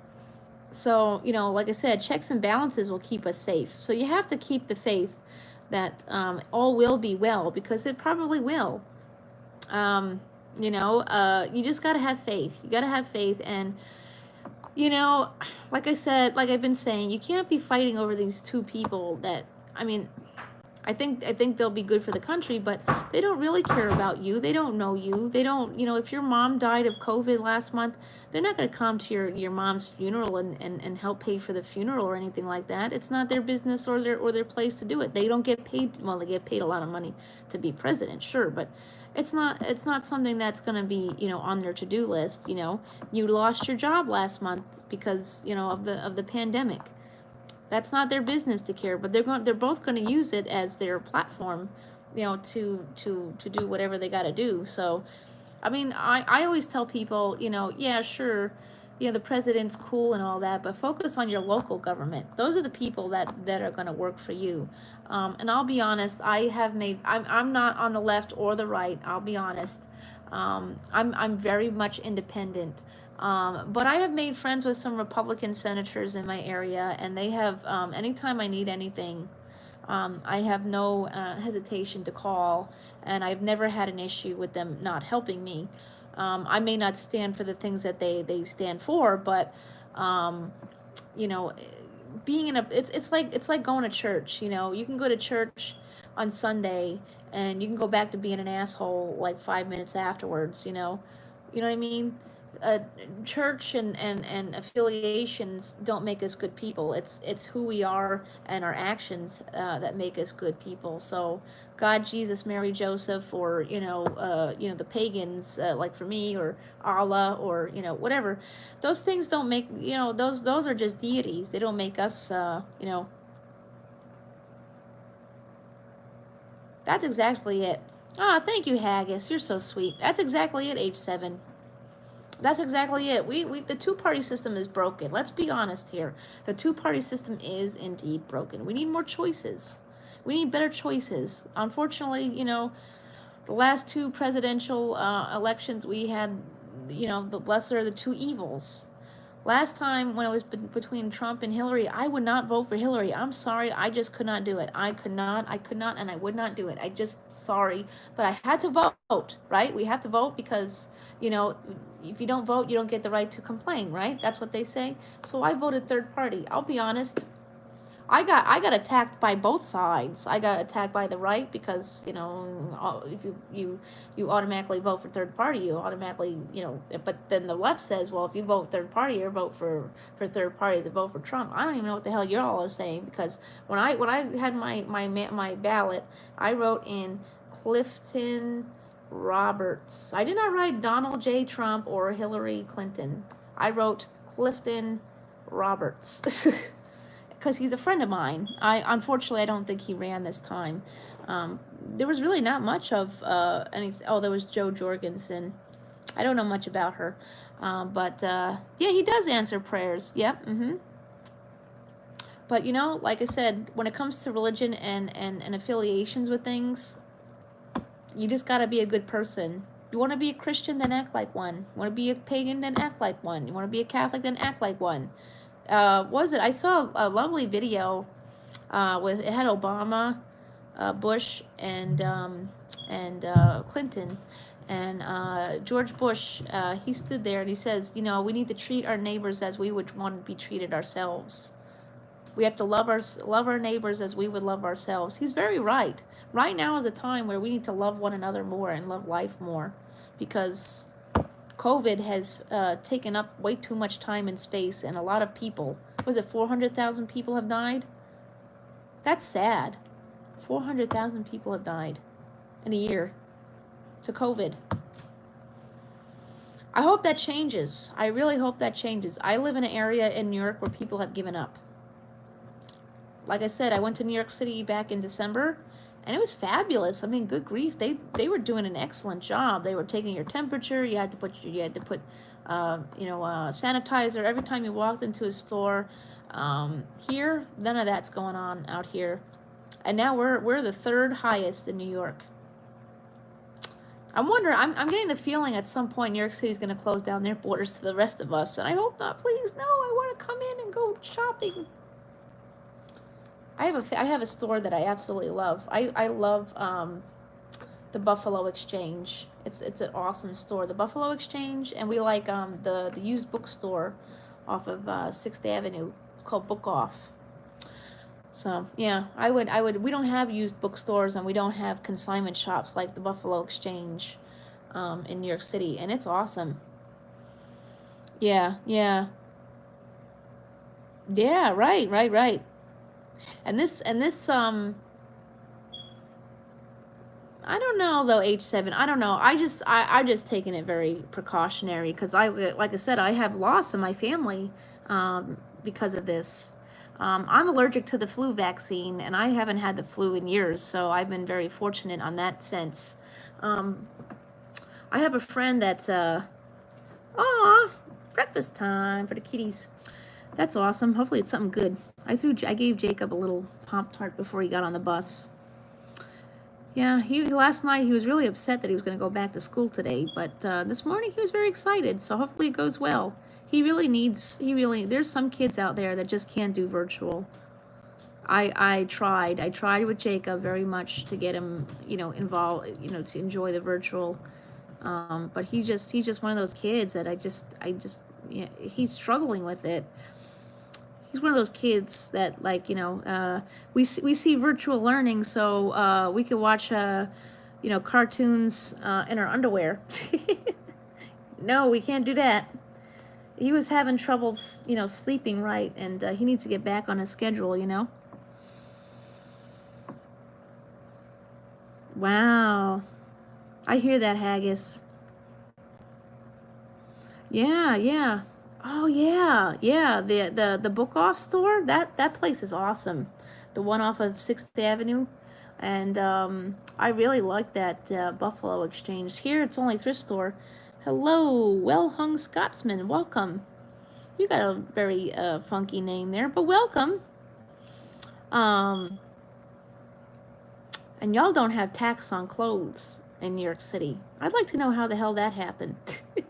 So, you know, like I said, checks and balances will keep us safe. So you have to keep the faith that all will be well, because it probably will. You know, you just got to have faith. You got to have faith. And, you know, like I said, like I've been saying, you can't be fighting over these two people that, I mean, I think they'll be good for the country, but they don't really care about you. They don't know you. They don't, you know, if your mom died of COVID last month, they're not going to come to your mom's funeral and help pay for the funeral or anything like that. It's not their business or their place to do it. They don't get paid. Well, they get paid a lot of money to be president, sure, but it's not something that's going to be, you know, on their to-do list. You know, you lost your job last month because, you know, of the pandemic. That's not their business to care, but they're both going to use it as their platform, you know, to do whatever they got to do. So, I mean, I always tell people, you know, yeah, sure, you know, the president's cool and all that, but focus on your local government. Those are the people that are going to work for you. And I'll be honest, I'm not on the left or the right. I'll be honest. I'm very much independent. But I have made friends with some Republican senators in my area, and they have, anytime I need anything, I have no hesitation to call, and I've never had an issue with them not helping me. I may not stand for the things that they stand for, but, you know, being in it's like going to church. You know, you can go to church on Sunday and you can go back to being an asshole like 5 minutes afterwards. You know what I mean. uh, Church and affiliations don't make us good people. It's who we are and our actions that make us good people. So God, Jesus, Mary, Joseph, or the pagans, like for me, or Allah, or whatever. Those things don't make, those are just deities. They don't make us. That's exactly it. Ah, thank you, Haggis. You're so sweet. That's exactly it, H7. That's exactly it. We the two-party system is broken. Let's be honest here. The two-party system is indeed broken. We need more choices. We need better choices. Unfortunately, the last two presidential elections we had, the lesser of the two evils. Last time when it was between Trump and Hillary, I would not vote for Hillary. I'm sorry, I just could not do it. I could not, and I would not do it. I just, sorry, but I had to vote, right? We have to vote because, if you don't vote, you don't get the right to complain, right? That's what they say. So I voted third party. I'll be honest, I got attacked by both sides. I got attacked by the right because if you automatically vote for third party, you automatically But then the left says, well, if you vote third party, you vote for third parties to vote for Trump. I don't even know what the hell you all are saying, because when I had my ballot, I wrote in Clifton Roberts. I did not write Donald J. Trump or Hillary Clinton. I wrote Clifton Roberts. Because he's a friend of mine. Unfortunately, I don't think he ran this time. There was really not much of anything. Oh, there was Jo Jorgensen. I don't know much about her, but yeah, he does answer prayers. Yep. But like I said, when it comes to religion and affiliations with things, you just gotta be a good person. You want to be a Christian, then act like one. You want to be a pagan, then act like one. You want to be a Catholic, then act like one. I saw a lovely video with it had Obama, Bush, and Clinton. And George Bush, he stood there and he says, you know, we need to treat our neighbors as we would want to be treated ourselves. We have to love our neighbors as we would love ourselves. He's very right. Right now is a time where we need to love one another more and love life more, because COVID has taken up way too much time and space, and a lot of people. Was it 400,000 people have died? That's sad. 400,000 people have died in a year to COVID. I hope that changes. I really hope that changes. I live in an area in New York where people have given up. Like I said, I went to New York City back in December, and it was fabulous. I mean, good grief, they were doing an excellent job. They were taking your temperature. You had to put sanitizer every time you walked into a store. Here, none of that's going on out here, and now we're the third highest in New York. I'm wondering. I'm getting the feeling at some point New York City is going to close down their borders to the rest of us, and I hope not. Please, no. I want to come in and go shopping. I have a store that I absolutely love. I love the Buffalo Exchange. It's an awesome store, the Buffalo Exchange, and we like the used bookstore off of 6th Avenue. It's called Book Off. So yeah, I would. We don't have used bookstores, and we don't have consignment shops like the Buffalo Exchange in New York City, and it's awesome. Yeah, yeah, yeah. Right. And this I don't know though, H7. I don't know. I just taken it very precautionary, because like I said, I have loss in my family because of this. I'm allergic to the flu vaccine, and I haven't had the flu in years, so I've been very fortunate on that sense. I have a friend that's breakfast time for the kitties. That's awesome. Hopefully it's something good. I gave Jacob a little Pop-Tart before he got on the bus. Yeah, last night he was really upset that he was going to go back to school today, but this morning he was very excited, so hopefully it goes well. There's some kids out there that just can't do virtual. I tried with Jacob very much to get him, involved, to enjoy the virtual. But he's just one of those kids that he's struggling with it. He's one of those kids that, like, we see virtual learning, so we could watch cartoons in our underwear. No, we can't do that. He was having trouble, sleeping right, and he needs to get back on his schedule, Wow. I hear that, Haggis. Yeah. Oh yeah. The Book Off store, that place is awesome. The one off of 6th Avenue, and I really like that Buffalo Exchange. Here it's only thrift store. Hello, Well Hung Scotsman, welcome. You got a very funky name there, but welcome. And y'all don't have tax on clothes in New York City. I'd like to know how the hell that happened. We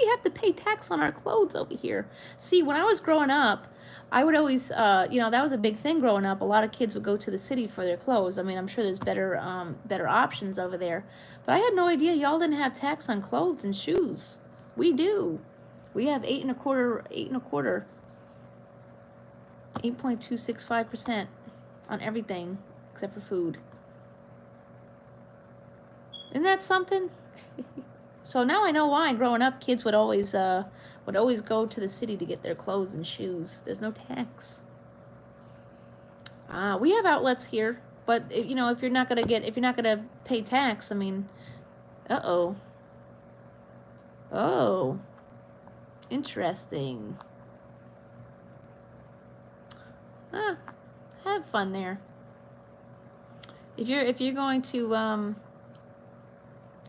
have to pay tax on our clothes over here. See, when I was growing up, I would always, that was a big thing growing up. A lot of kids would go to the city for their clothes. I mean, I'm sure there's better options over there. But I had no idea y'all didn't have tax on clothes and shoes. We do. We have 8.265% on everything except for food. Isn't that something? So now I know why growing up kids would always go to the city to get their clothes and shoes. There's no tax. We have outlets here, but if you're not gonna pay tax, I mean, oh, interesting. Have fun there. If you're going to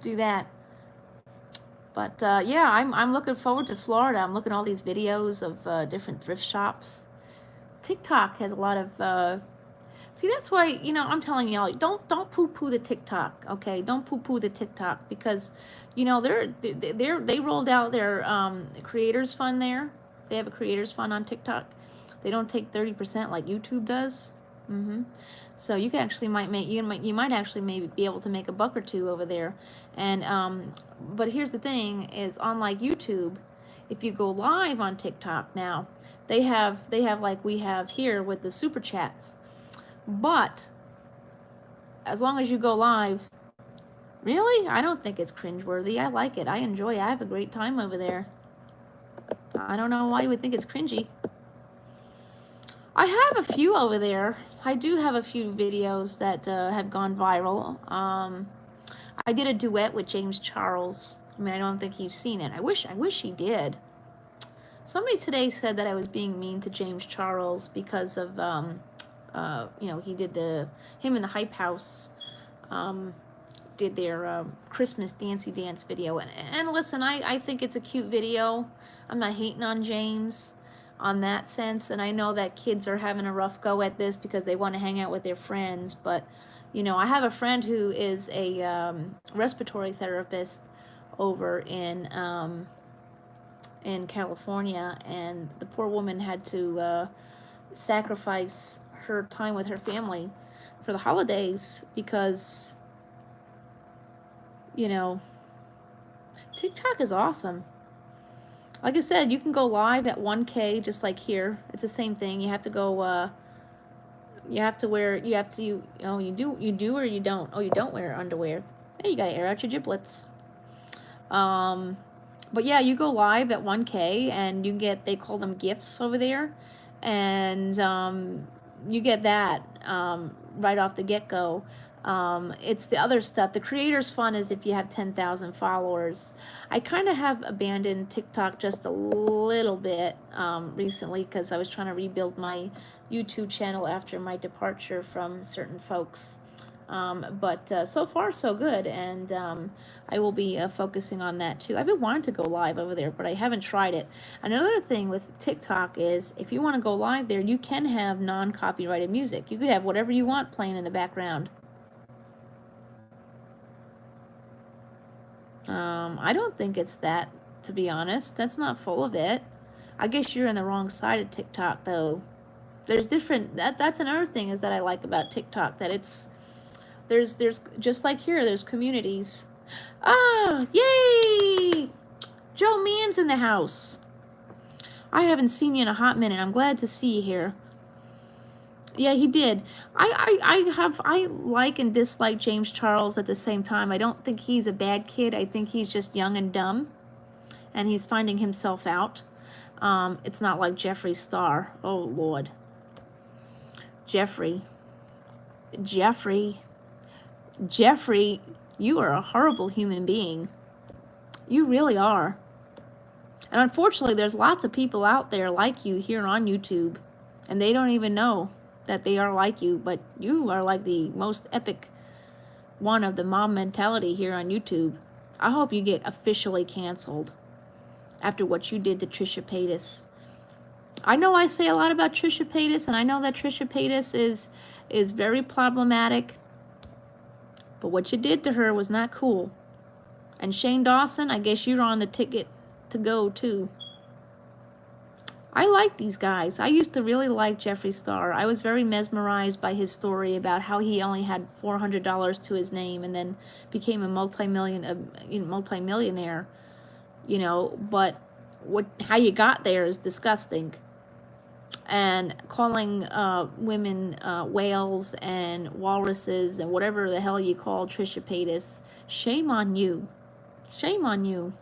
do that. But yeah, I'm looking forward to Florida. I'm looking at all these videos of different thrift shops. TikTok has a lot of see, that's why, I'm telling y'all, don't poo-poo the TikTok, okay? Don't poo-poo the TikTok, because they rolled out their creators fund there. They have a creators fund on TikTok. They don't take 30% like YouTube does. So you could actually you might actually maybe be able to make a buck or two over there. And but here's the thing: is unlike YouTube, if you go live on TikTok now, they have like we have here with the super chats. But as long as you go live, really, I don't think it's cringeworthy. I like it. I enjoy it. I have a great time over there. I don't know why you would think it's cringy. I have a few over there. I do have a few videos that have gone viral. I did a duet with James Charles. I mean, I don't think he's seen it. I wish he did. Somebody today said that I was being mean to James Charles because of, you know, he did him and the Hype House did their Christmas Dancey Dance video. And listen, I think it's a cute video. I'm not hating on James on that sense, and I know that kids are having a rough go at this because they want to hang out with their friends, but you know, I have a friend who is a respiratory therapist over in California, and the poor woman had to sacrifice her time with her family for the holidays because, you know, TikTok is awesome. Like I said, you can go live at 1K just like here. It's the same thing. You have to go you have to wear you know, you do or you don't. Oh, you don't wear underwear. Hey, you got to air out your giblets. But yeah, you go live at 1K and you get, they call them gifts over there, and you get that right off the get-go. It's the other stuff. The creators fun is if you have 10,000 followers. I kind of have abandoned TikTok just a little bit recently because I was trying to rebuild my YouTube channel after my departure from certain folks. But so far so good, and I will be focusing on that too. I've been wanting to go live over there, but I haven't tried it. Another thing with TikTok is if you want to go live there, you can have non-copyrighted music. You could have whatever you want playing in the background. I don't think it's that, to be honest. That's not full of it. I guess you're on the wrong side of TikTok, though. There's different, that's another thing is that I like about TikTok, that it's, there's just like here, there's communities. Ah, yay! Joe Mann's in the house. I haven't seen you in a hot minute. I'm glad to see you here. Yeah, he did. I like and dislike James Charles at the same time. I don't think he's a bad kid. I think he's just young and dumb, and he's finding himself out. It's not like Jeffree Star. Oh, Lord. Jeffree, you are a horrible human being. You really are. And unfortunately, there's lots of people out there like you here on YouTube, and they don't even know that they are like you, but you are like the most epic one of the mob mentality here on YouTube. I hope you get officially canceled after what you did to Trisha Paytas. I know I say a lot about Trisha Paytas, and I know that Trisha Paytas is very problematic, but what you did to her was not cool. And Shane Dawson, I guess you're on the ticket to go too. I like these guys. I used to really like Jeffree Star. I was very mesmerized by his story about how he only had $400 to his name and then became a multi-millionaire. You know, but how you got there is disgusting. And calling women whales and walruses and whatever the hell you call Trisha Paytas, shame on you. Shame on you.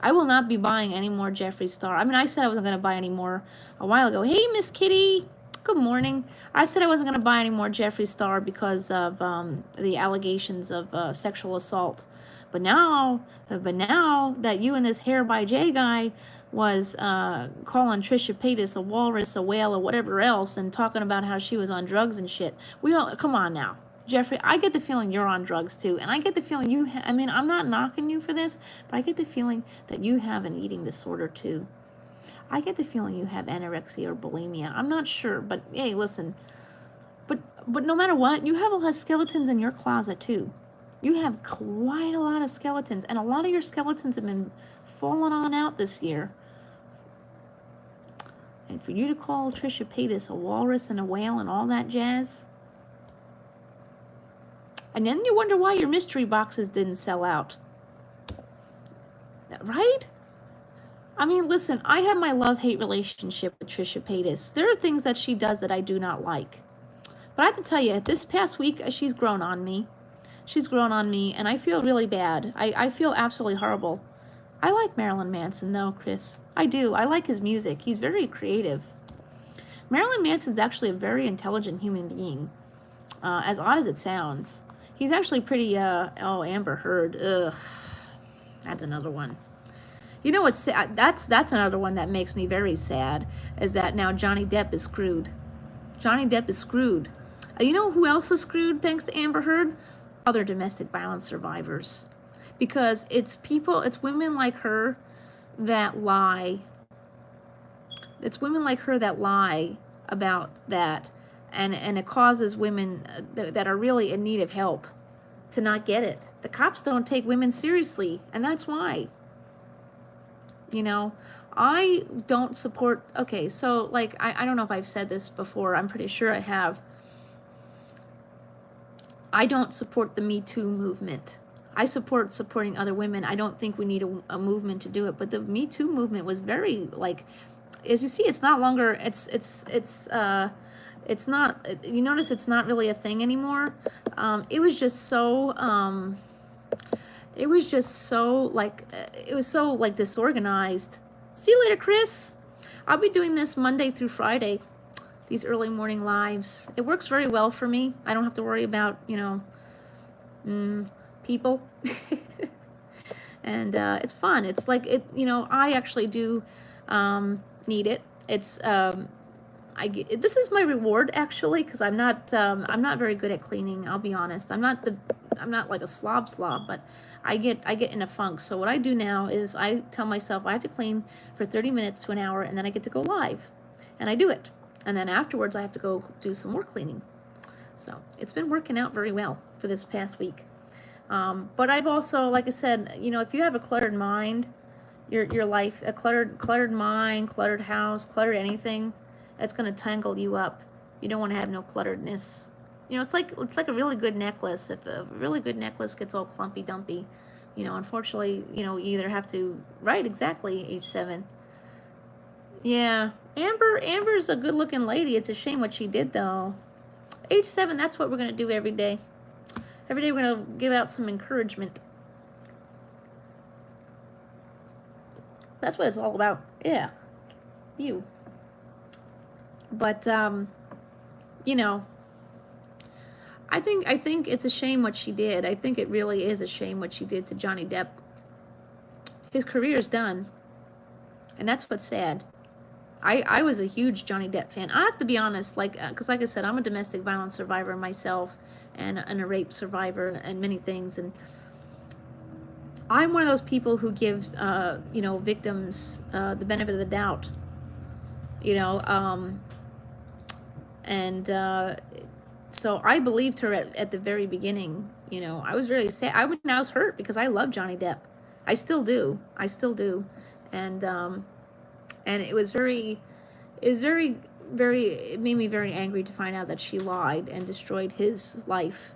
I will not be buying any more Jeffree Star. I mean, I said I wasn't going to buy any more a while ago. Hey, Miss Kitty. Good morning. I said I wasn't going to buy any more Jeffree Star because of the allegations of sexual assault. But now that you and this Hair by Jay guy was calling Trisha Paytas a walrus, a whale, or whatever else, and talking about how she was on drugs and shit, come on now. Jeffree, I get the feeling you're on drugs too, and I get the feeling I mean, I'm not knocking you for this, but I get the feeling that you have an eating disorder too. I get the feeling you have anorexia or bulimia. I'm not sure, but hey, listen. But no matter what, you have a lot of skeletons in your closet too. You have quite a lot of skeletons, and a lot of your skeletons have been falling on out this year. And for you to call Trisha Paytas a walrus and a whale and all that jazz. And then you wonder why your mystery boxes didn't sell out. Right? I mean, listen, I have my love-hate relationship with Trisha Paytas. There are things that she does that I do not like. But I have to tell you, this past week, she's grown on me. She's grown on me, and I feel really bad. I feel absolutely horrible. I like Marilyn Manson, though, Chris. I do. I like his music. He's very creative. Marilyn Manson's actually a very intelligent human being, as odd as it sounds. He's actually pretty, oh, Amber Heard. Ugh. That's another one. You know what's sad? That's another one that makes me very sad, is that now Johnny Depp is screwed. Johnny Depp is screwed. You know who else is screwed thanks to Amber Heard? Other domestic violence survivors. Because it's women like her that lie. It's women like her that lie about that, and it causes women that are really in need of help to not get it. The cops don't take women seriously, and that's why. You know, I don't support, okay, so like, I don't know if I've said this before, I'm pretty sure I have. I don't support the Me Too movement. I support supporting other women. I don't think we need a movement to do it, but the Me Too movement was very, like, as you see, it's not longer, it's not, you notice it's not really a thing anymore. It was just so, it was so like disorganized. See you later, Chris. I'll be doing this Monday through Friday, these early morning lives. It works very well for me. I don't have to worry about, you know, people. And it's fun. It's like, you know, I actually do need it. It's this is my reward, actually, because I'm not very good at cleaning. I'll be honest. I'm not like a slob, but I get in a funk. So what I do now is I tell myself I have to clean for 30 minutes to an hour, and then I get to go live, and I do it. And then afterwards I have to go do some more cleaning. So it's been working out very well for this past week. But I've also, like I said, you know, if you have a cluttered mind, your life, a cluttered mind, cluttered house, cluttered anything, it's going to tangle you up. You don't want to have no clutteredness. You know, it's like a really good necklace. If a really good necklace gets all clumpy dumpy, you know, unfortunately, you know, you either have to, right, exactly, age 7. Yeah, Amber's a good looking lady. It's a shame what she did, though. Age 7, that's what we're going to do every day. Every day we're going to give out some encouragement. That's what it's all about. Yeah. You. But, you know, I think it's a shame what she did. I think it really is a shame what she did to Johnny Depp. His career is done. And that's what's sad. I was a huge Johnny Depp fan. I have to be honest, like, because like I said, I'm a domestic violence survivor myself, and a rape survivor, and many things. And I'm one of those people who gives, you know, victims the benefit of the doubt. You know, and so I believed her at the very beginning. You know, I was very sad. I was hurt because I love Johnny Depp. I still do. And it was very, it made me very angry to find out that she lied and destroyed his life.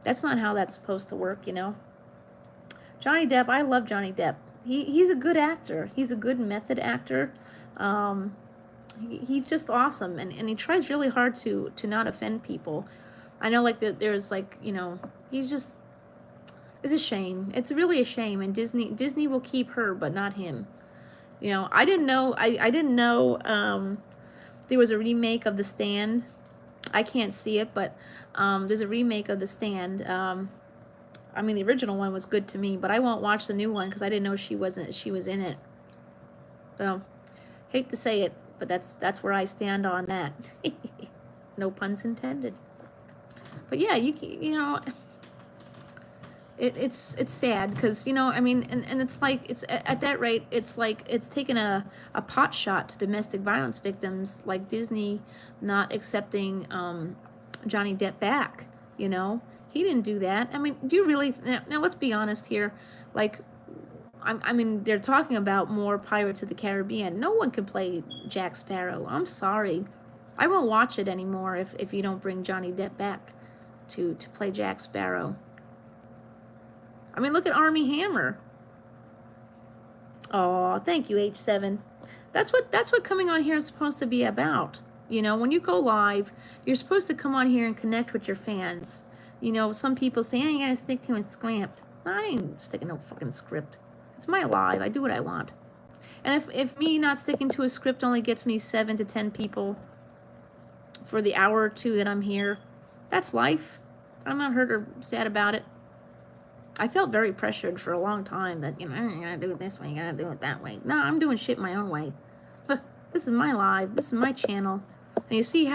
That's not how that's supposed to work, you know. Johnny Depp, I love Johnny Depp. He's a good actor. He's a good method actor. He's just awesome, and he tries really hard to not offend people. I know, like, there's, like, you know, he's just, it's a shame. It's really a shame, and Disney will keep her, but not him. You know, I didn't know there was a remake of The Stand. I can't see it, but there's a remake of The Stand. I mean, the original one was good to me, but I won't watch the new one because I didn't know she was in it. So, hate to say it, but that's where I stand on that. No puns intended. But yeah, you know, it's sad because, you know, I mean, and it's like, it's at that rate, it's like it's taken a pot shot to domestic violence victims, like Disney not accepting Johnny Depp back. You know, he didn't do that. I mean, do you really, now let's be honest here, like, I mean, they're talking about more Pirates of the Caribbean. No one can play Jack Sparrow. I'm sorry. I won't watch it anymore if you don't bring Johnny Depp back to play Jack Sparrow. I mean, look at Armie Hammer. Oh, thank you, H7. That's what coming on here is supposed to be about. You know, when you go live, you're supposed to come on here and connect with your fans. You know, some people say, you gotta stick to a script. I ain't sticking no fucking script. It's my live. I do what I want. And if me not sticking to a script only gets me 7 to 10 people for the hour or two that I'm here, that's life. I'm not hurt or sad about it. I felt very pressured for a long time that, you know, you gotta do it this way, you gotta do it that way. No, I'm doing shit my own way. This is my live. This is my channel. And you see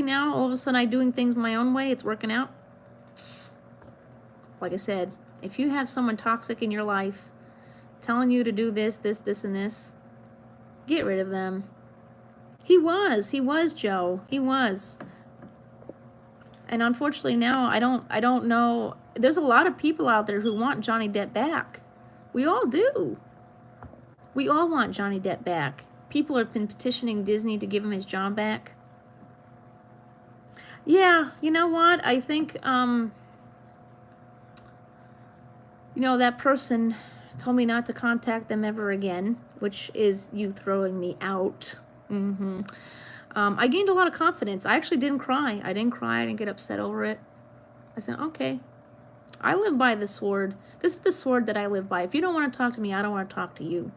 now, all of a sudden I'm doing things my own way. It's working out. Like I said, if you have someone toxic in your life telling you to do this, and this, get rid of them. He was Joe. He was. And unfortunately now I don't know. There's a lot of people out there who want Johnny Depp back. We all do. We all want Johnny Depp back. People have been petitioning Disney to give him his job back. Yeah, you know what? I think, you know, that person told me not to contact them ever again, which is you throwing me out. I gained a lot of confidence. I actually didn't cry. I didn't get upset over it. I said, okay, I live by the sword. This is the sword that I live by. If you don't want to talk to me, I don't want to talk to you.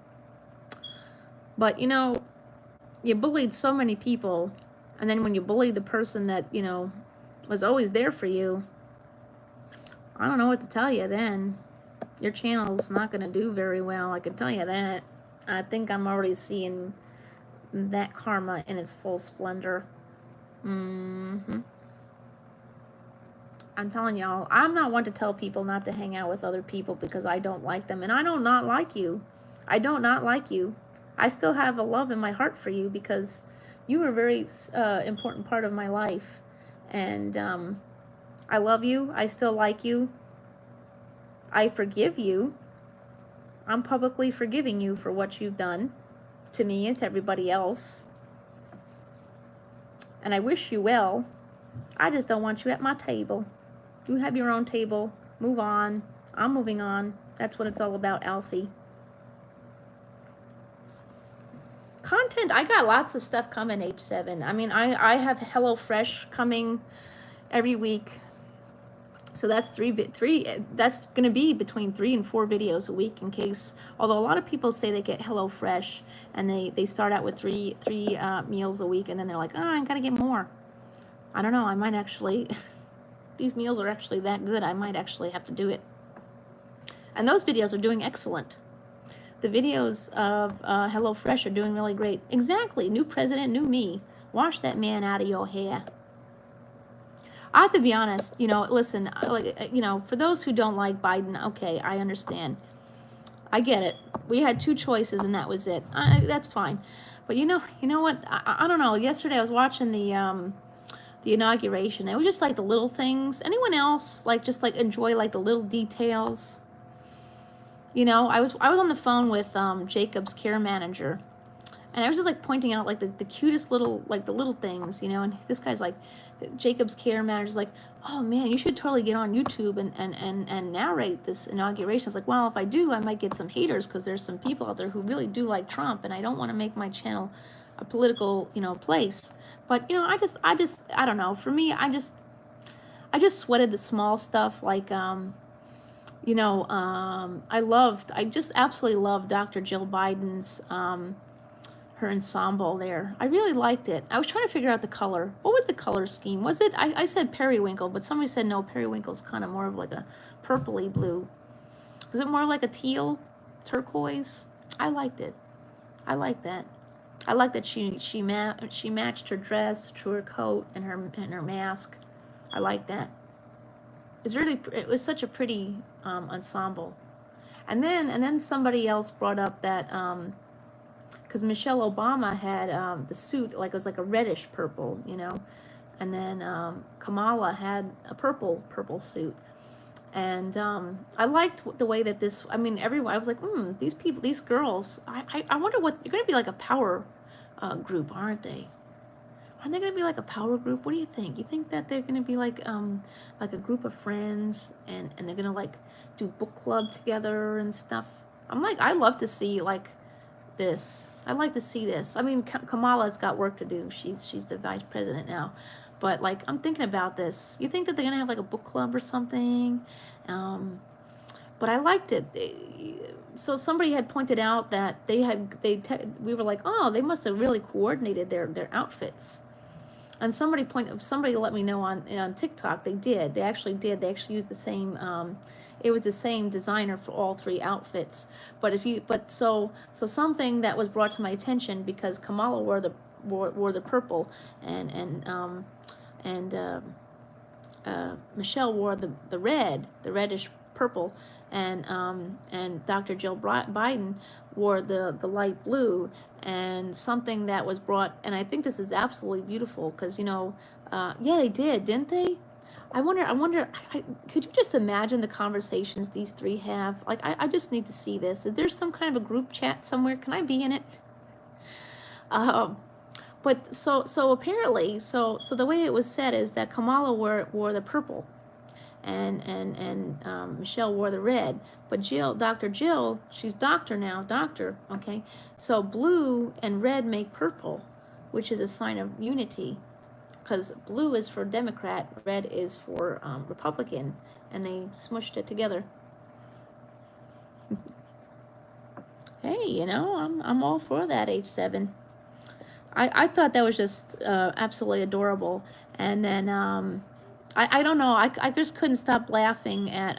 But, you know, you bullied so many people, and then when you bullied the person that, you know, was always there for you, I don't know what to tell you then. Your channel's not going to do very well, I can tell you that. I think I'm already seeing that karma in its full splendor. I'm telling y'all, I'm not one to tell people not to hang out with other people because I don't like them. And I don't not like you. I don't not like you. I still have a love in my heart for you because you are a very important part of my life. And I love you. I still like you. I forgive you. I'm publicly forgiving you for what you've done to me and to everybody else. And I wish you well. I just don't want you at my table. You have your own table. Move on. I'm moving on. That's what it's all about, Alfie. Content, I got lots of stuff coming, H7. I mean, I have HelloFresh coming every week. So that's that's going to be between 3 and 4 videos a week in case, although a lot of people say they get HelloFresh and they start out with three meals a week and then they're like, oh, I got to get more. I don't know. I might actually, these meals are actually that good. I might actually have to do it. And those videos are doing excellent. The videos of HelloFresh are doing really great. Exactly. New president, new me. Wash that man out of your hair. I have to be honest, you know, listen, like, you know, for those who don't like Biden, okay, I understand. I get it. We had 2 choices and that was it. That's fine. But you know what? I don't know. Yesterday I was watching the inauguration. It was just like the little things. Anyone else just enjoy like the little details? You know, I was on the phone with Jacob's care manager, and I was just like pointing out like the cutest little the little things, you know. And this guy's like, Jacob's care manager's like, oh man, you should totally get on YouTube and narrate this inauguration. I was like, well, if I do, I might get some haters because there's some people out there who really do like Trump, and I don't want to make my channel a political, you know, place. But you know, I don't know. For me, I just sweated the small stuff like you know, I just absolutely loved Dr. Jill Biden's, her ensemble there. I really liked it. I was trying to figure out the color. What was the color scheme? Was it, I said periwinkle, but somebody said no, periwinkle's kind of more of like a purpley blue. Was it more like a teal, turquoise? I liked it. I like that. I like that she matched her dress to her coat and her mask. I like that. It was such a pretty ensemble. And then somebody else brought up that because Michelle Obama had the suit, it was like a reddish purple, you know, and then Kamala had a purple suit, And I liked the way that this. I mean, everyone. I was like, these people, these girls. I wonder what they're going to be like a power group, aren't they? Aren't they going to be like a power group? What do you think? You think that they're going to be like a group of friends, and they're going to like do book club together and stuff? I'm like, I love to see like this. I'd like to see this. I mean, Kamala's got work to do. She's the vice president now. But like, I'm thinking about this. You think that they're gonna have like a book club or something? But I liked it. So somebody had pointed out that we were like, oh, they must have really coordinated their outfits. And somebody let me know on TikTok they did. They actually did. They actually used the same. It was the same designer for all three outfits. But so something that was brought to my attention, because Kamala wore the purple, and Michelle wore the reddish purple, and Dr. Jill Biden wore the light blue. And something that was brought, and I think this is absolutely beautiful, because yeah, they did, didn't they? I wonder, could you just imagine the conversations these three have? Like, I just need to see this. Is there some kind of a group chat somewhere? Can I be in it? But so apparently, so the way it was said is that Kamala wore the purple, and Michelle wore the red. But Dr. Jill, she's doctor now, okay? So blue and red make purple, which is a sign of unity, because blue is for Democrat, red is for Republican, and they smushed it together. Hey, I'm all for that, H7. I thought that was just absolutely adorable. And then I don't know, I just couldn't stop laughing at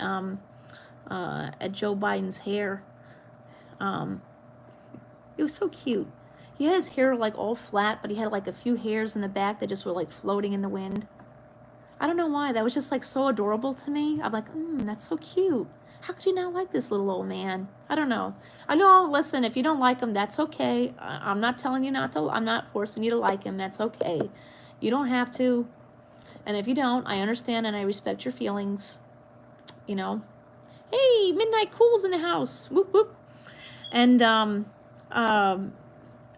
Joe Biden's hair. It was so cute. He had his hair like all flat, but he had like a few hairs in the back that just were like floating in the wind. I don't know why. That was just like so adorable to me. I'm like, that's so cute. How could you not like this little old man? I don't know. I know, listen, if you don't like him, that's okay. I'm not telling you not to, I'm not forcing you to like him. That's okay. You don't have to. And if you don't, I understand and I respect your feelings. Hey, Midnight Cool's in the house. Whoop, whoop. And I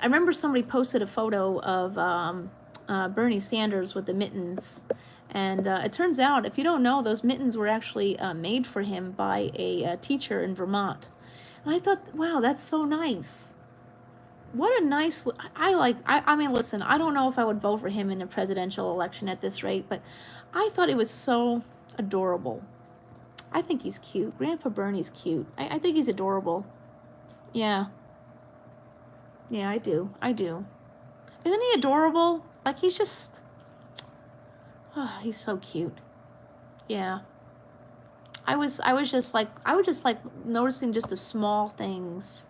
remember somebody posted a photo of Bernie Sanders with the mittens. And it turns out, if you don't know, those mittens were actually made for him by a teacher in Vermont. And I thought, wow, that's so nice. What a nice, I mean, listen, I don't know if I would vote for him in a presidential election at this rate, but I thought it was so adorable. I think he's cute. Grandpa Bernie's cute. I think he's adorable. Yeah. Yeah, I do. Isn't he adorable? Like, he's just... Oh, he's so cute. Yeah. I was just like noticing just the small things,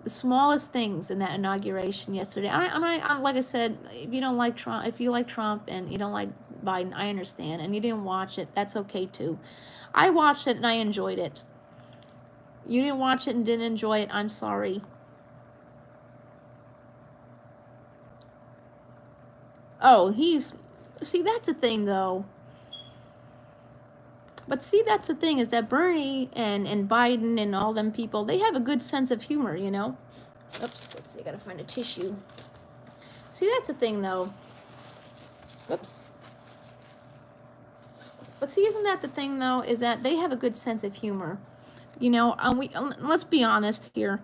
the smallest things in that inauguration yesterday. I like I said, if you don't like Trump, if you like Trump and you don't like Biden, I understand. And you didn't watch it, that's okay too. I watched it and I enjoyed it. You didn't watch it and didn't enjoy it, I'm sorry. Oh, see, that's the thing, though. But see, that's the thing, is that Bernie and Biden and all them people, they have a good sense of humor, Oops, let's see, I gotta find a tissue. See, that's the thing, though. Whoops. But see, isn't that the thing, though, is that they have a good sense of humor. Let's be honest here.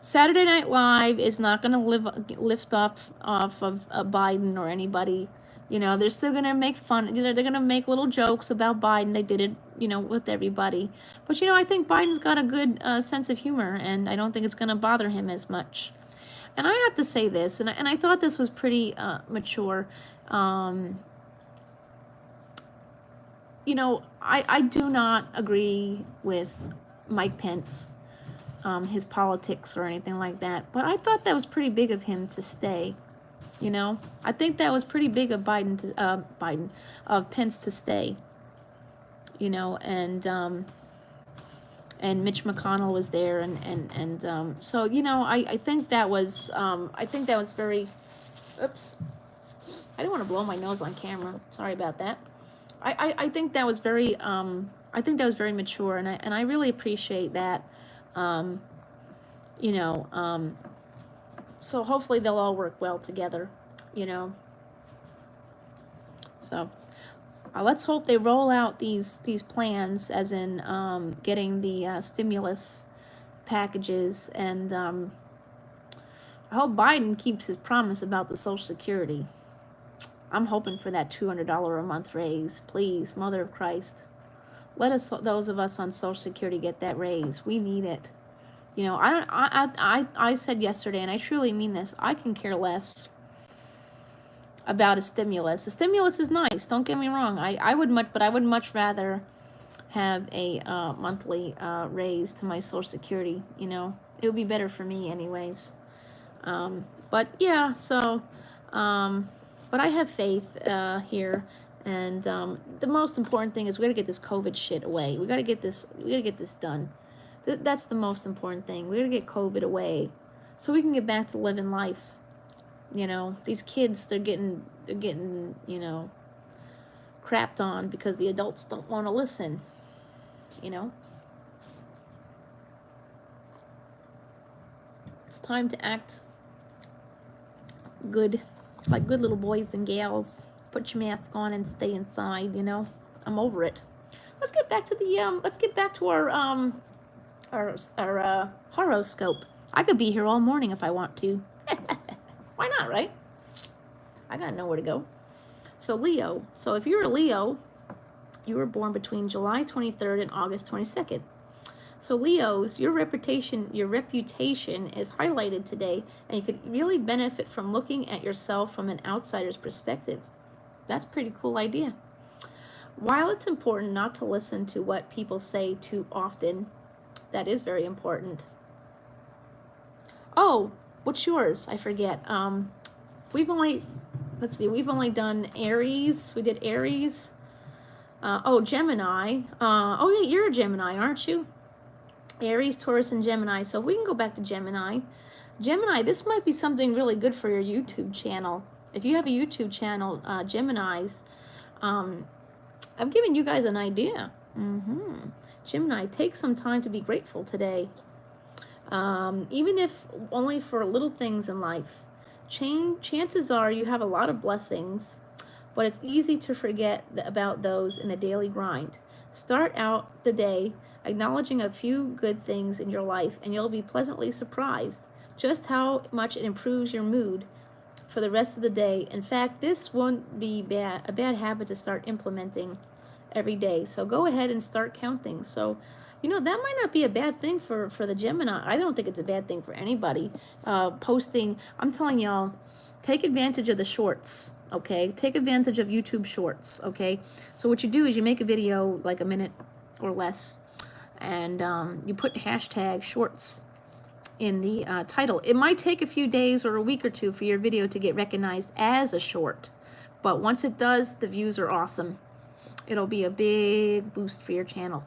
Saturday Night Live is not going to lift off of Biden or anybody. They're still going to make fun. They're going to make little jokes about Biden. They did it, with everybody. But, I think Biden's got a good sense of humor, and I don't think it's going to bother him as much. And I have to say this, and I thought this was pretty mature. I do not agree with Mike Pence, his politics or anything like that. But I thought that was pretty big of him to stay. I think that was pretty big of of Pence to stay. And Mitch McConnell was there, and so I think that was very. Oops, I didn't want to blow my nose on camera. Sorry about that. I think that was very I think that was very mature, and I really appreciate that. Um, you know, so hopefully they'll all work well together, you know. So let's hope they roll out these plans, as in getting the stimulus packages, and I hope Biden keeps his promise about the Social Security. I'm hoping for that $200 a month raise. Please, Mother of Christ, let us, those of us on Social Security, get that raise. We need it. You know, I said yesterday, and I truly mean this, I can care less about a stimulus. A stimulus is nice, don't get me wrong. I would much rather have a monthly raise to my Social Security. You know, it would be better for me anyways. But yeah, so, but I have faith here, and the most important thing is we got to get this COVID shit away. We got to get this done. That's the most important thing. We got to get COVID away, so we can get back to living life. You know, these kids, they're getting, you know, crapped on because the adults don't want to listen. You know, it's time to act good, like good little boys and gals. Put your mask on and stay inside. You know, I'm over it. Let's get back to the let's get back to our horoscope. I could be here all morning if I want to. Why not, right? I got nowhere to go. So Leo. So if you're a Leo, you were born between July 23rd and August 22nd. So Leos, your reputation is highlighted today, and you could really benefit from looking at yourself from an outsider's perspective. That's a pretty cool idea. While it's important not to listen to what people say too often, that is very important. Oh, what's yours? I forget. We've only done Aries. We did Aries. Oh, Gemini. Oh yeah, you're a Gemini, aren't you? Aries, Taurus, and Gemini. So we can go back to Gemini. Gemini, this might be something really good for your YouTube channel. If you have a YouTube channel, Geminis, I'm giving you guys an idea. Gemini, take some time to be grateful today. Even if only for little things in life. Chances are you have a lot of blessings, but it's easy to forget about those in the daily grind. Start out the day acknowledging a few good things in your life, and you'll be pleasantly surprised just how much it improves your mood for the rest of the day. In fact, this won't be a bad habit to start implementing every day. So go ahead and start counting. So, you know, that might not be a bad thing for the Gemini. I don't think it's a bad thing for anybody. Posting, I'm telling y'all, take advantage of the shorts, okay? Take advantage of YouTube shorts, okay? So what you do is you make a video like a minute or less, and you put hashtag shorts in the title. It might take a few days or a week or two for your video to get recognized as a short, but once it does, the views are awesome. It'll be a big boost for your channel.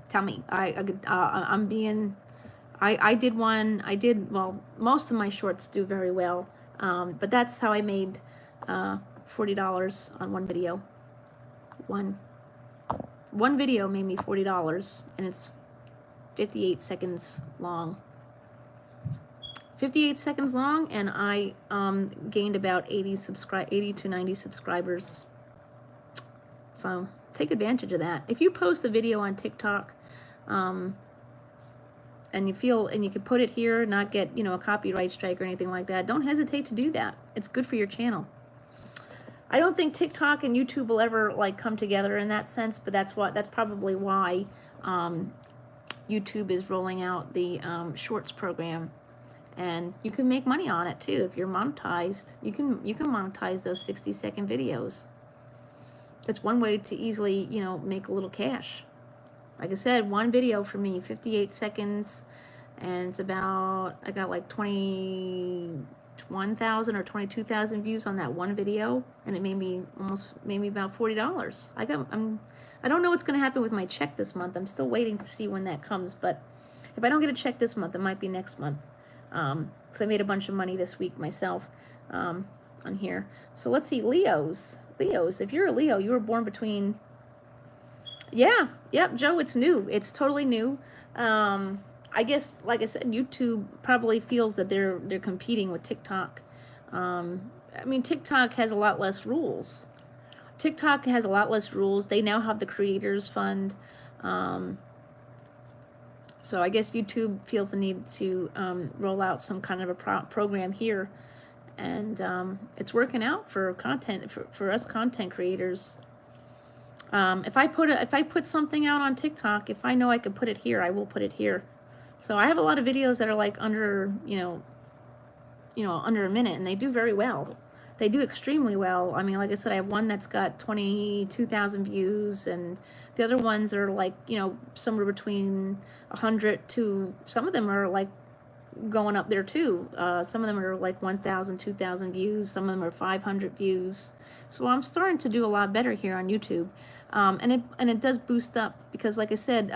Tell me, I did one. Well, most of my shorts do very well, but that's how I made $40 on one video. One video made me $40, and it's 58 seconds long. 58 seconds long, and I gained about 80 to 90 subscribers. So take advantage of that. If you post a video on TikTok, and you can put it here, not get, you know, a copyright strike or anything like that, don't hesitate to do that. It's good for your channel. I don't think TikTok and YouTube will ever like come together in that sense, but that's probably why YouTube is rolling out the Shorts program, and you can make money on it too if you're monetized. You can monetize those 60-second videos. It's one way to easily, you know, make a little cash. Like I said, one video for me, 58 seconds, and it's about, I got like 21,000 or 22,000 views on that one video, and it made me about $40. I don't know what's going to happen with my check this month. I'm still waiting to see when that comes, but if I don't get a check this month, it might be next month, because I made a bunch of money this week myself on here. So let's see, Leos, if you're a Leo, you were born between Yeah, yep, Joe, it's new. It's totally new. I guess, like I said, YouTube probably feels that they're competing with TikTok. I mean, TikTok has a lot less rules. TikTok has a lot less rules. They now have the creators fund. Um, so I guess YouTube feels the need to roll out some kind of a program here, and it's working out for content for us content creators. If I put something out on TikTok, if I know I could put it here, I will put it here. So I have a lot of videos that are like under under a minute, and they do very well. They do extremely well. I mean, like I said, I have one that's got 22,000 views, and the other ones are like somewhere between 100 to, some of them are like going up there too. Some of them are like 1,000, 2,000 views. Some of them are 500 views. So I'm starting to do a lot better here on YouTube, and it does boost up because, like I said,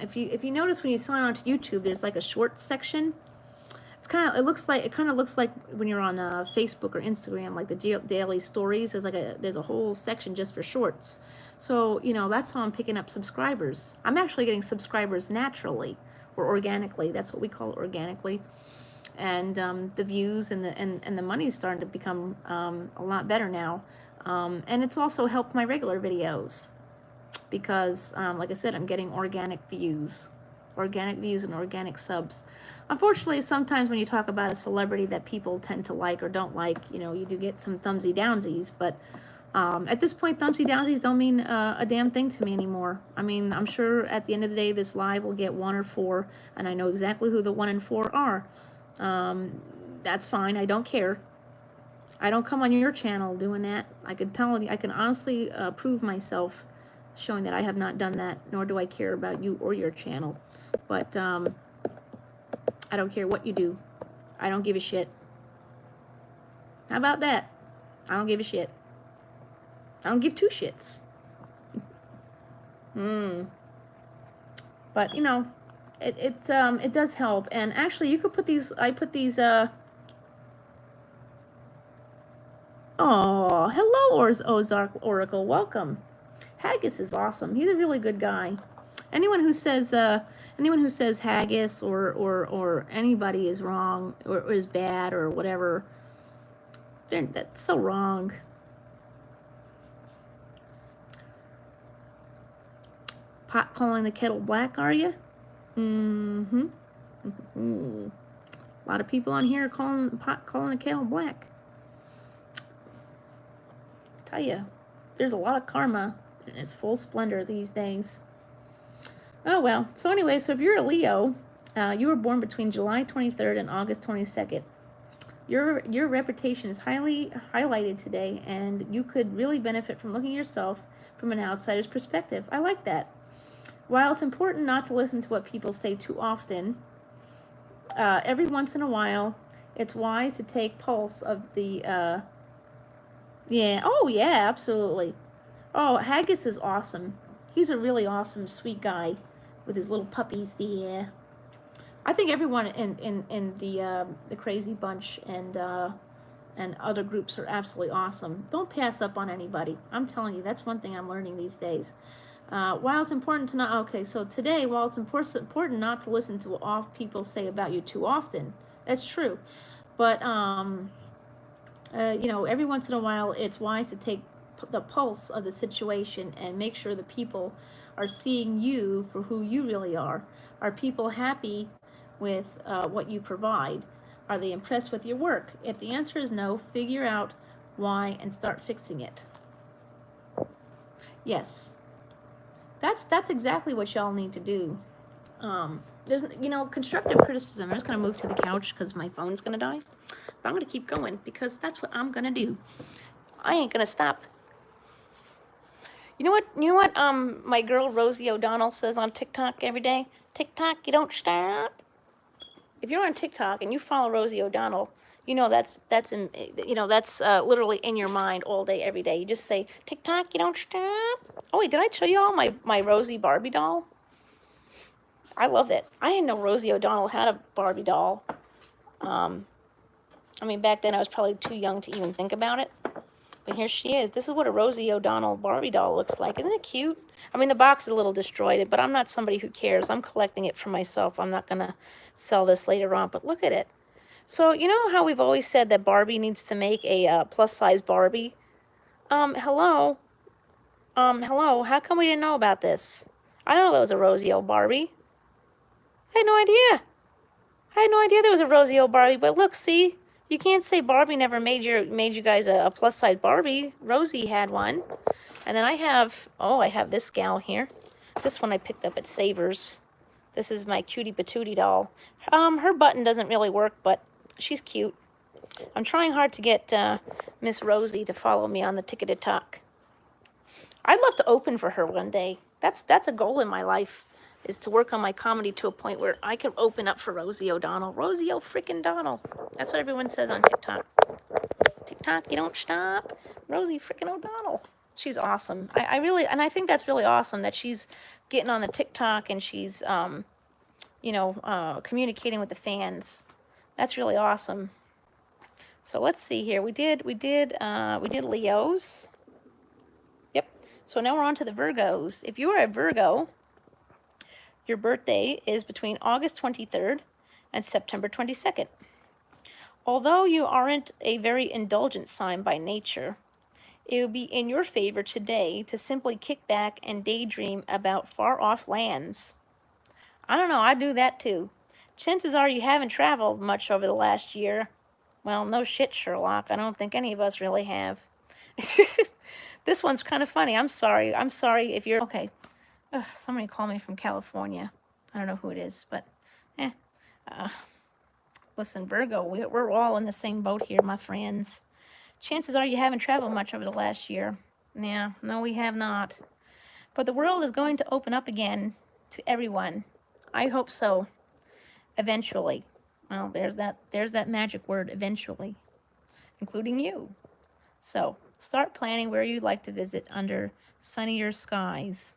if you notice when you sign on to YouTube, there's like a short section. It's it kind of looks like when you're on Facebook or Instagram, like the daily stories. There's a whole section just for shorts. So that's how I'm picking up subscribers. I'm actually getting subscribers naturally or organically. That's what we call it, organically. And the views and the money is starting to become a lot better now. And it's also helped my regular videos because, like I said, I'm getting organic views and organic subs. Unfortunately, sometimes when you talk about a celebrity that people tend to like or don't like, you do get some thumbsy downsies. But at this point, thumbsy downsies don't mean a damn thing to me anymore. I mean, I'm sure at the end of the day, this live will get 1 or 4, and I know exactly who the 1 and 4 are. That's fine. I don't care. I don't come on your channel doing that. I can honestly prove myself showing that I have not done that, nor do I care about you or your channel. But I don't care what you do. I don't give a shit. How about that? I don't give a shit. I don't give 2 shits. But it does help. And actually, you could put these. I put these. Oh, hello, Ozark Oracle. Welcome. Haggis is awesome. He's a really good guy. Anyone who says Haggis or anybody is wrong or is bad or whatever, that's so wrong. Pot calling the kettle black, are you? Mm-hmm. A lot of people on here are calling the kettle black. Tell you, there's a lot of karma in its full splendor these days. Oh well. So anyway, so if you're a Leo, you were born between July 23rd and August 22nd. Your reputation is highly highlighted today, and you could really benefit from looking at yourself from an outsider's perspective. I like that. While it's important not to listen to what people say too often, every once in a while, it's wise to take pulse of the. Yeah. Oh yeah, absolutely. Oh, Haggis is awesome. He's a really awesome, sweet guy with his little puppies. Yeah. I think everyone in the Crazy Bunch and other groups are absolutely awesome. Don't pass up on anybody. I'm telling you, that's one thing I'm learning these days. While it's important to not, okay, so today, while it's important not to listen to what people say about you too often, that's true. But, every once in a while, it's wise to take the pulse of the situation and make sure the people are seeing you for who you really are. Are people happy with what you provide? Are they impressed with your work? If the answer is no, figure out why and start fixing it. Yes. That's exactly what y'all need to do. There's constructive criticism. I'm just gonna move to the couch because my phone's gonna die. But I'm gonna keep going because that's what I'm gonna do. I ain't gonna stop. You know what? My girl Rosie O'Donnell says on TikTok every day. TikTok, you don't stop. If you're on TikTok and you follow Rosie O'Donnell, that's literally in your mind all day, every day. You just say, TikTok, you don't stop. Oh wait, did I show you all my Rosie Barbie doll? I love it. I didn't know Rosie O'Donnell had a Barbie doll. I mean, back then I was probably too young to even think about it. But here she is. This is what a Rosie O'Donnell Barbie doll looks like. Isn't it cute? I mean, the box is a little destroyed, but I'm not somebody who cares. I'm collecting it for myself. I'm not going to sell this later on, but look at it. So, you know how we've always said that Barbie needs to make a plus-size Barbie? Hello? Hello? How come we didn't know about this? I know there was a Rosie O Barbie. I had no idea. I had no idea there was a Rosie O Barbie, but look, see? You can't say Barbie never made you guys a plus-size Barbie. Rosie had one. And then I have this gal here. This one I picked up at Savers. This is my cutie patootie doll. Her button doesn't really work, but she's cute. I'm trying hard to get Miss Rosie to follow me on the Ticketed Talk. I'd love to open for her one day. That's a goal in my life, is to work on my comedy to a point where I could open up for Rosie O'Donnell. Rosie O'Frickin' Donnell. That's what everyone says on TikTok. TikTok, you don't stop. Rosie frickin' O'Donnell. She's awesome. I really, and I think that's really awesome that she's getting on the TikTok and she's, communicating with the fans. That's really awesome. So let's see here. We did Leos. Yep. So now we're on to the Virgos. If you are a Virgo, your birthday is between August 23rd and September 22nd. Although you aren't a very indulgent sign by nature, it would be in your favor today to simply kick back and daydream about far-off lands. I don't know, I do that too. Chances are you haven't traveled much over the last year. Well, no shit, Sherlock. I don't think any of us really have. This one's kind of funny. I'm sorry. I'm sorry if you're... Okay. Ugh, somebody called me from California. I don't know who it is, but... Listen, Virgo, we're all in the same boat here, my friends. Chances are you haven't traveled much over the last year. Yeah, no, we have not. But the world is going to open up again to everyone. I hope so. Eventually. Well, there's that magic word, eventually. Including you. So, start planning where you'd like to visit under sunnier skies.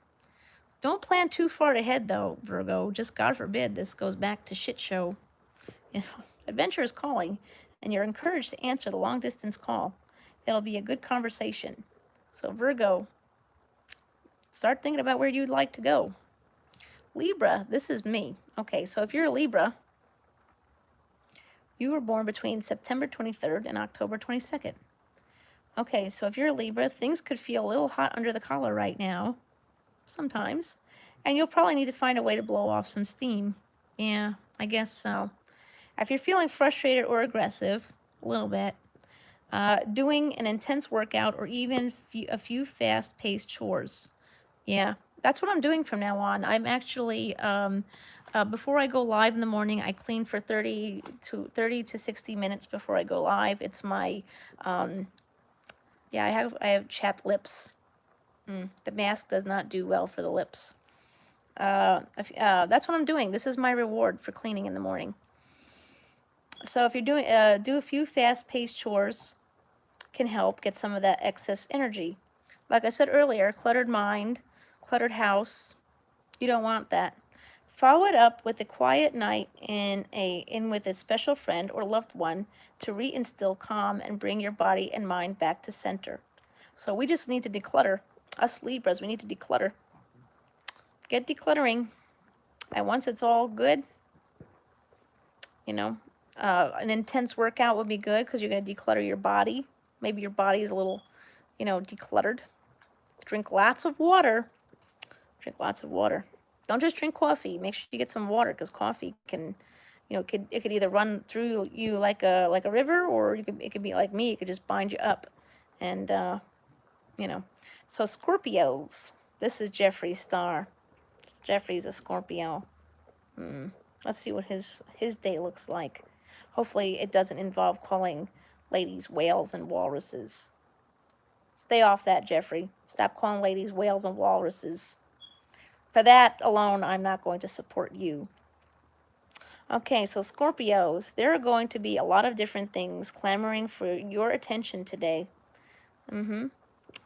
Don't plan too far ahead, though, Virgo. Just God forbid this goes back to shit show. You know, adventure is calling, and you're encouraged to answer the long-distance call. It'll be a good conversation. So, Virgo, start thinking about where you'd like to go. Libra, this is me. Okay, so if you're a Libra, you were born between September 23rd and October 22nd. Okay, so if you're a Libra, things could feel a little hot under the collar right now. Sometimes. And you'll probably need to find a way to blow off some steam. Yeah, I guess so. If you're feeling frustrated or aggressive, a little bit, doing an intense workout or even a few fast-paced chores. Yeah, that's what I'm doing from now on. I'm actually, before I go live in the morning, I clean for 30 to 60 minutes before I go live. It's my, yeah, I have chapped lips. The mask does not do well for the lips. That's what I'm doing. This is my reward for cleaning in the morning. So if you're doing, do a few fast-paced chores can help get some of that excess energy. Like I said earlier, cluttered mind, cluttered house, you don't want that. Follow it up with a quiet night in with a special friend or loved one to reinstill calm and bring your body and mind back to center. So we just need to declutter. Us Libras, we need to declutter. Get decluttering. And once it's all good, you know, an intense workout would be good because you're going to declutter your body. Maybe your body is a little, decluttered. Drink lots of water. Drink lots of water. Don't just drink coffee. Make sure you get some water because coffee can, it could either run through you like a river, or it could be like me. It could just bind you up, and So Scorpios. This is Jeffrey's star. Jeffrey's a Scorpio. Let's see what his day looks like. Hopefully it doesn't involve calling ladies whales and walruses. Stay off that, Jeffrey. Stop calling ladies whales and walruses. For that alone, I'm not going to support you. Okay, so Scorpios, there are going to be a lot of different things clamoring for your attention today.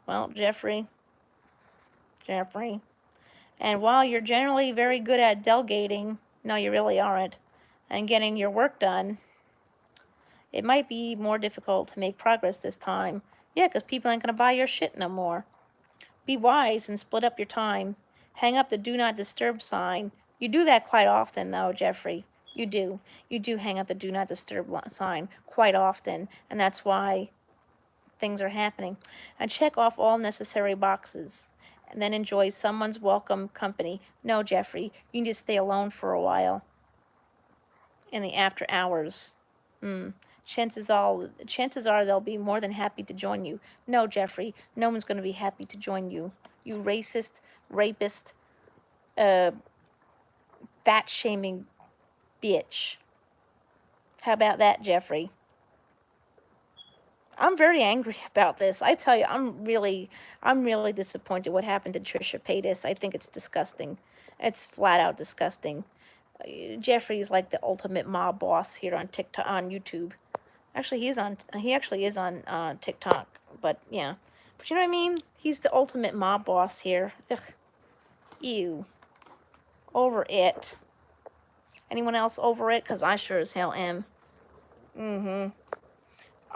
Well, Jeffrey. And while you're generally very good at delegating, no, you really aren't, and getting your work done, it might be more difficult to make progress this time Yeah, because people ain't going to buy your shit no more. Be wise and split up your time. Hang up the do not disturb sign. You do that quite often, though, Jeffrey. You do. You do hang up the do not disturb sign quite often, and that's why things are happening. And check off all necessary boxes. And then enjoy someone's welcome company. No, Jeffrey, you need to stay alone for a while in the after hours. Chances are they'll be more than happy to join you. No, Jeffrey, no one's going to be happy to join you. You racist, rapist, fat shaming bitch. How about that, Jeffrey? I'm very angry about this. I tell you, I'm really disappointed what happened to Trisha Paytas. I think it's disgusting. It's flat out disgusting. Jeffrey is like the ultimate mob boss here on TikTok, on YouTube. Actually, he actually is on TikTok, but yeah. But you know what I mean? He's the ultimate mob boss here. Ugh. Ew. Over it. Anyone else over it? Because I sure as hell am.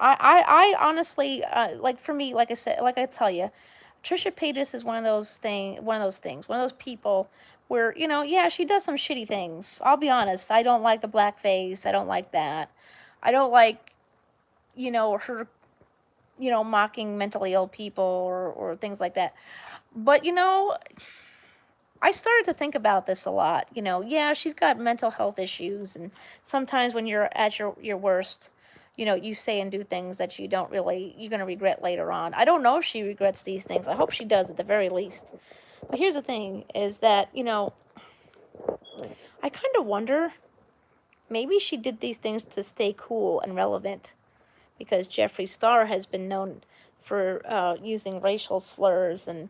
I honestly, like for me, like I said, like I tell you, Trisha Paytas is one of those people where, yeah, she does some shitty things. I'll be honest. I don't like the blackface. I don't like that. I don't like, her, mocking mentally ill people or things like that. But, I started to think about this a lot. Yeah, she's got mental health issues, and sometimes when you're at your worst, you say and do things that you're going to regret later on. I don't know if she regrets these things. I hope she does at the very least. But here's the thing is that, I kind of wonder, maybe she did these things to stay cool and relevant, because Jeffree Star has been known for using racial slurs and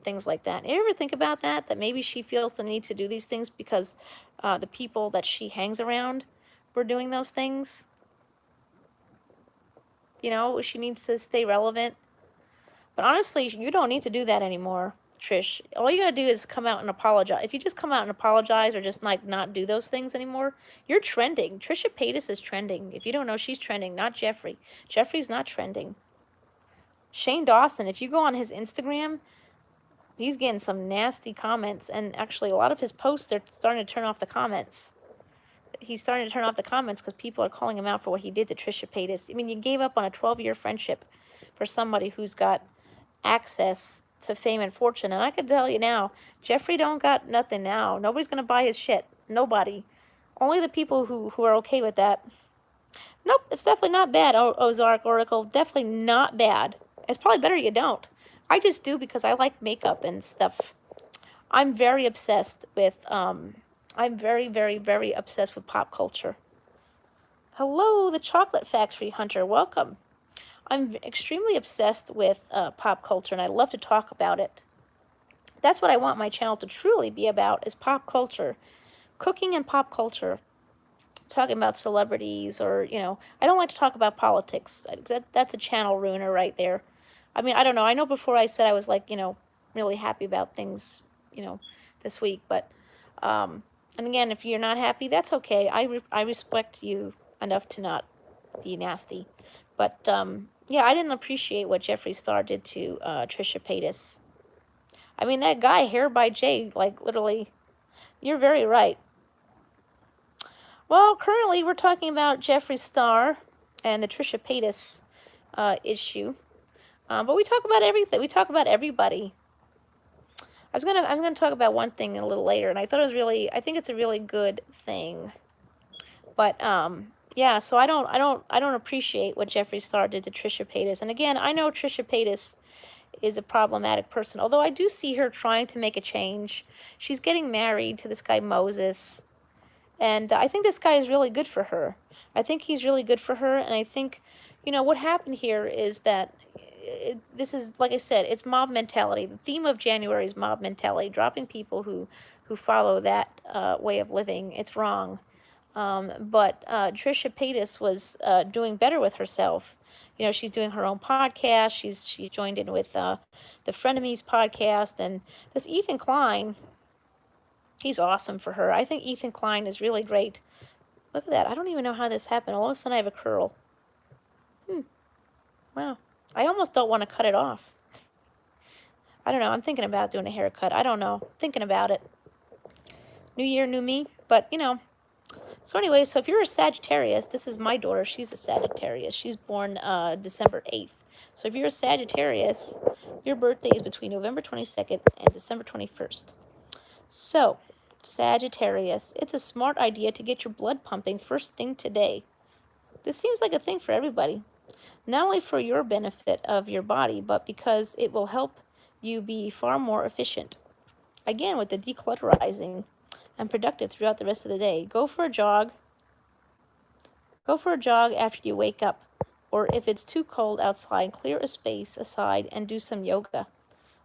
things like that. You ever think about that? That maybe she feels the need to do these things because the people that she hangs around were doing those things? She needs to stay relevant. But honestly, you don't need to do that anymore, Trish. All you gotta do is come out and apologize. If you just come out and apologize or just like not do those things anymore, you're trending. Trisha Paytas is trending. If you don't know, she's trending, not Jeffree. Jeffree's not trending. Shane Dawson, if you go on his Instagram, he's getting some nasty comments, and actually a lot of his posts, they're starting to turn off the comments. He's starting to turn off the comments because people are calling him out for what he did to Trisha Paytas. I mean, you gave up on a 12-year friendship for somebody who's got access to fame and fortune. And I can tell you now, Jeffree don't got nothing now. Nobody's going to buy his shit. Nobody. Only the people who are okay with that. Nope, it's definitely not bad, Ozark Oracle. Definitely not bad. It's probably better you don't. I just do because I like makeup and stuff. I'm very obsessed with, I'm very, very, very obsessed with pop culture. Hello, the Chocolate Factory Hunter. Welcome. I'm extremely obsessed with pop culture, and I love to talk about it. That's what I want my channel to truly be about, is pop culture. Cooking and pop culture. Talking about celebrities, or, I don't like to talk about politics. That's a channel ruiner right there. I mean, I don't know. I know before I said I was like, really happy about things, this week. But, and again, if you're not happy, that's okay. I respect you enough to not be nasty. But, yeah, I didn't appreciate what Jeffree Star did to Trisha Paytas. I mean, that guy, Hair by Jay, like, literally, you're very right. Well, currently we're talking about Jeffree Star and the Trisha Paytas issue. But we talk about everything. We talk about everybody. I was gonna talk about one thing a little later, and I think it's a really good thing. But yeah, so I don't appreciate what Jeffree Star did to Trisha Paytas. And again, I know Trisha Paytas is a problematic person, although I do see her trying to make a change. She's getting married to this guy Moses, and I think this guy is really good for her. I think he's really good for her, and I think, what happened here is that this is, like I said, it's mob mentality. The theme of January is mob mentality, dropping people who follow that way of living. It's wrong. But Trisha Paytas was doing better with herself. She's doing her own podcast. She's joined in with the Frenemies podcast, and this Ethan Klein, he's awesome for her. I think Ethan Klein is really great. Look at that. I don't even know how this happened. All of a sudden I have a curl. Wow. I almost don't want to cut it off. I don't know. I'm thinking about doing a haircut. I don't know. Thinking about it. New year, new me. But, you know. So anyway, so if you're a Sagittarius, this is my daughter. She's a Sagittarius. She's born December 8th. So if you're a Sagittarius, your birthday is between November 22nd and December 21st. So, Sagittarius, it's a smart idea to get your blood pumping first thing today. This seems like a thing for everybody. Not only for your benefit of your body, but because it will help you be far more efficient. Again, with the declutterizing and productive throughout the rest of the day. Go for a jog. Go for a jog after you wake up. Or if it's too cold outside, clear a space aside and do some yoga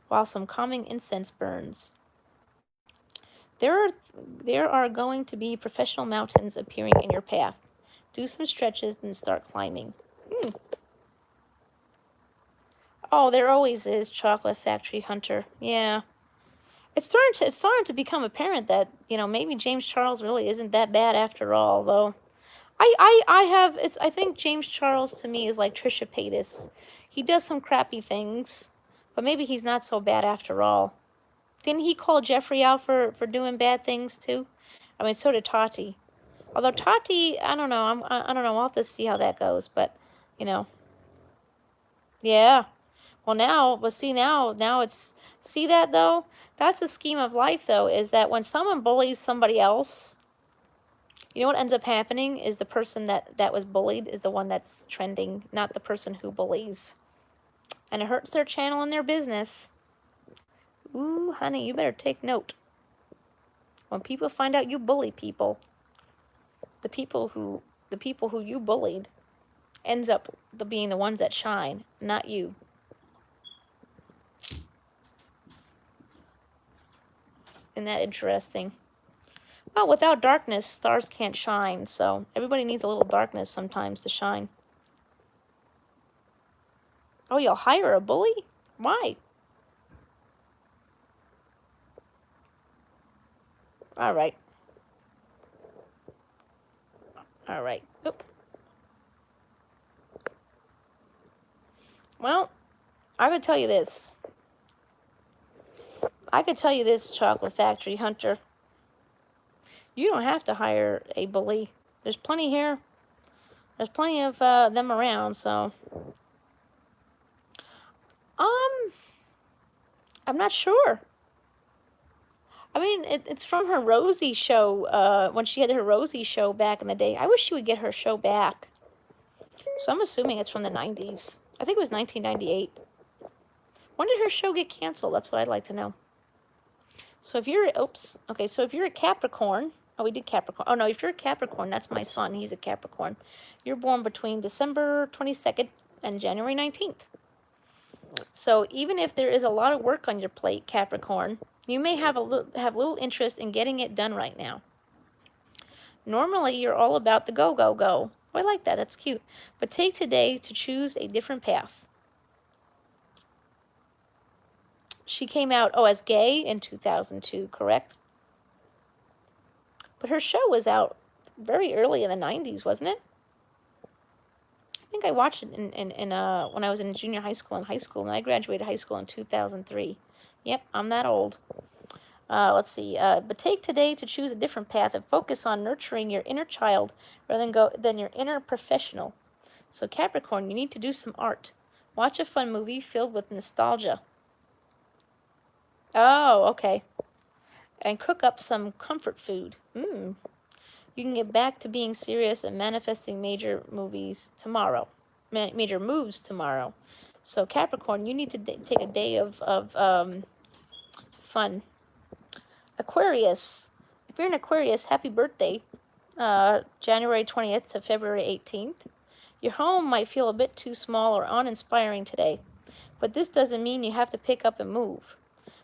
while some calming incense burns. There are going to be professional mountains appearing in your path. Do some stretches, then start climbing. Oh, there always is, Chocolate Factory Hunter. Yeah. It's starting to become apparent that, you know, maybe James Charles really isn't that bad after all, though. I think James Charles to me is like Trisha Paytas. He does some crappy things, but maybe he's not so bad after all. Didn't he call Jeffrey out for doing bad things too? I mean, so did Tati. Although Tati, I don't know. I don't know. We'll have to see how that goes. But, you know, yeah. Well, now it's, see that though? That's the scheme of life though, is that when someone bullies somebody else, you know what ends up happening is the person that was bullied is the one that's trending, not the person who bullies. And it hurts their channel and their business. Ooh, honey, you better take note. When people find out you bully people, the people who you bullied ends up being the ones that shine, not you. Isn't that interesting? Well, without darkness, stars can't shine, so everybody needs a little darkness sometimes to shine. Oh, you'll hire a bully? Why? All right. All right. Oop. Well, I could tell you this. Chocolate Factory Hunter. You don't have to hire a bully. There's plenty here. There's plenty of them around, so. I'm not sure. I mean, it's from her Rosie show, when she had her Rosie show back in the day. I wish she would get her show back. So I'm assuming it's from the 90s. I think it was 1998. When did her show get canceled? That's what I'd like to know. So if you're, so if you're a Capricorn, oh, we did Capricorn. Oh, no, if you're a Capricorn, that's my son. He's a Capricorn. You're born between December 22nd and January 19th. So even if there is a lot of work on your plate, Capricorn, you may have little interest in getting it done right now. Normally, you're all about the go, go, go. Oh, I like that. That's cute. But take today to choose a different path. She came out, as gay in 2002, correct? But her show was out very early in the 90s, wasn't it? I think I watched it when I was in junior high school and high school, and I graduated high school in 2003. Yep, I'm that old. Let's see. But take today to choose a different path and focus on nurturing your inner child rather than your inner professional. So Capricorn, you need to do some art. Watch a fun movie filled with nostalgia. Oh, okay. And cook up some comfort food. You can get back to being serious and manifesting major moves tomorrow. So Capricorn, you need to take a day of fun. Aquarius. If you're an Aquarius, happy birthday. January 20th to February 18th. Your home might feel a bit too small or uninspiring today, but this doesn't mean you have to pick up and move.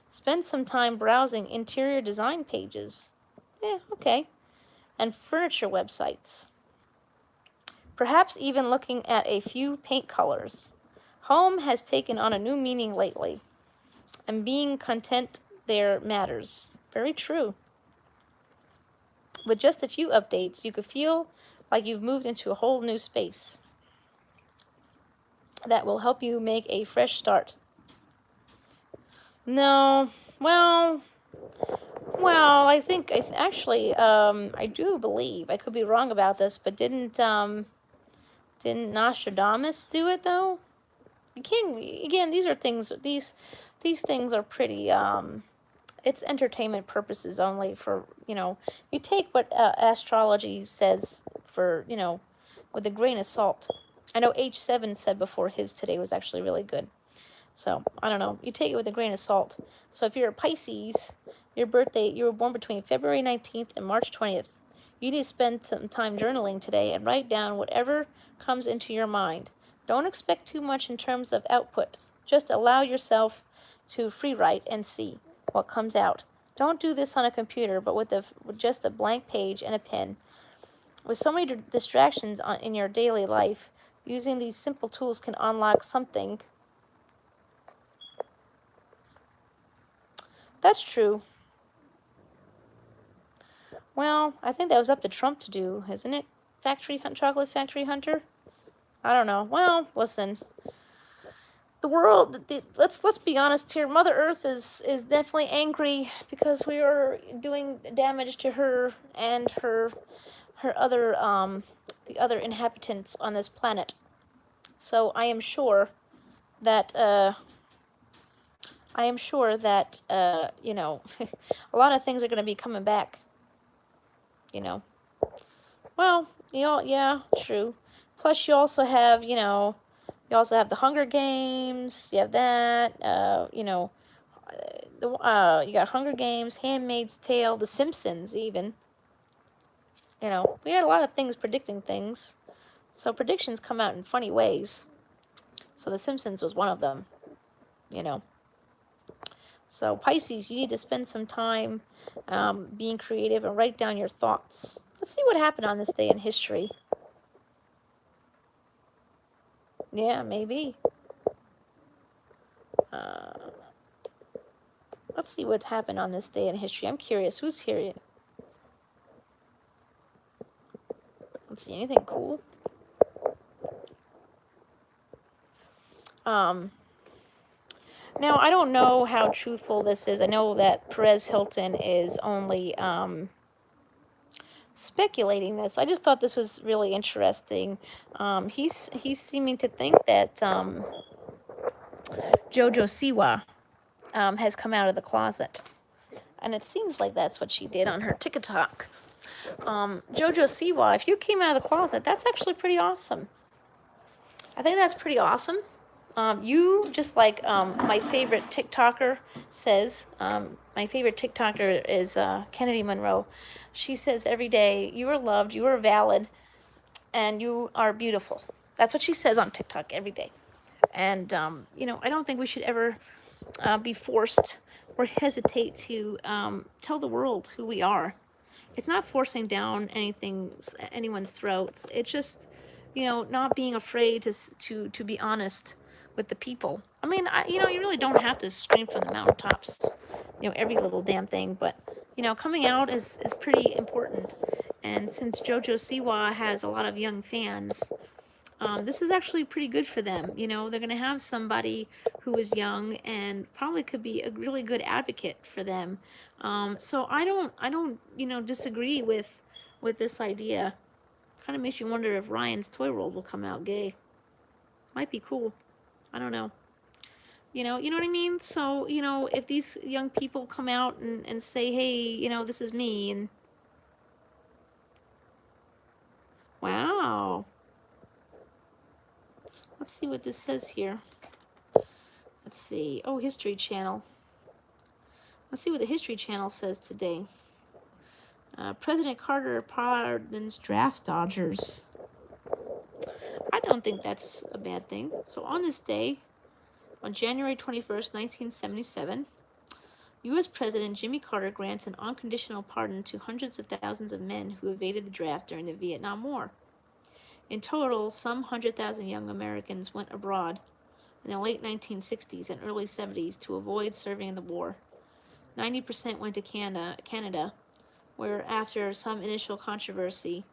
Spend some time browsing interior design pages. Yeah, okay. And furniture websites. Perhaps even looking at a few paint colors. Home has taken on a new meaning lately, and being content there matters. Very true. With just a few updates, you could feel like you've moved into a whole new space. that will help you make a fresh start. No, well, I think actually, I do believe, I could be wrong about this, but didn't Nostradamus do it though? You can't, again, these are things, these things are pretty, it's entertainment purposes only for, you take what astrology says for, with a grain of salt. I know H7 said before his today was actually really good. So, I don't know. You take it with a grain of salt. So, if you're a Pisces, your birthday, you were born between February 19th and March 20th. You need to spend some time journaling today and write down whatever comes into your mind. Don't expect too much in terms of output. Just allow yourself to free write and see what comes out. Don't do this on a computer, but with just a blank page and a pen. With so many distractions in your daily life, using these simple tools can unlock something. That's true. Well, I think that was up to Trump to do, isn't it? Chocolate Factory Hunter? I don't know. Well, listen. The world, let's be honest here. Mother Earth is definitely angry because we are doing damage to her and her other the other inhabitants on this planet. So I am sure that a lot of things are going to be coming back. Well, yeah, true. Plus, you also have the Hunger Games. You have that. You got Hunger Games, Handmaid's Tale, The Simpsons, even. We had a lot of things predicting things. So predictions come out in funny ways. So The Simpsons was one of them. So Pisces, you need to spend some time being creative and write down your thoughts. Let's see what happened on this day in history. Yeah, maybe. Let's see what happened on this day in history. I'm curious. Who's here? Let's see. Anything cool? Now, I don't know how truthful this is. I know that Perez Hilton is only speculating this. I just thought this was really interesting. He's seeming to think that JoJo Siwa has come out of the closet. And it seems like that's what she did on her TikTok. JoJo Siwa, if you came out of the closet, that's actually pretty awesome. I think that's pretty awesome. You, just like my favorite TikToker says, my favorite TikToker is Kennedy Monroe. She says every day, you are loved, you are valid, and you are beautiful. That's what she says on TikTok every day. And, I don't think we should ever be forced or hesitate to tell the world who we are. It's not forcing down anyone's throats. It's just, not being afraid to be honest with the people. I mean, you really don't have to scream from the mountaintops, every little damn thing. But, coming out is pretty important. And since JoJo Siwa has a lot of young fans, this is actually pretty good for them. They're going to have somebody who is young and probably could be a really good advocate for them. So I don't disagree with this idea. Kind of makes you wonder if Ryan's Toy World will come out gay. Might be cool. I don't know. You know what I mean? So, if these young people come out and say, hey, this is me, and wow. Let's see what this says here. Let's see. Oh, History Channel. Let's see what the History Channel says today. President Carter pardons draft dodgers. I don't think that's a bad thing. So on this day, on January 21st, 1977, U.S. President Jimmy Carter grants an unconditional pardon to hundreds of thousands of men who evaded the draft during the Vietnam War. In total, some 100,000 young Americans went abroad in the late 1960s and early 70s to avoid serving in the war. 90% went to Canada, where after some initial controversy,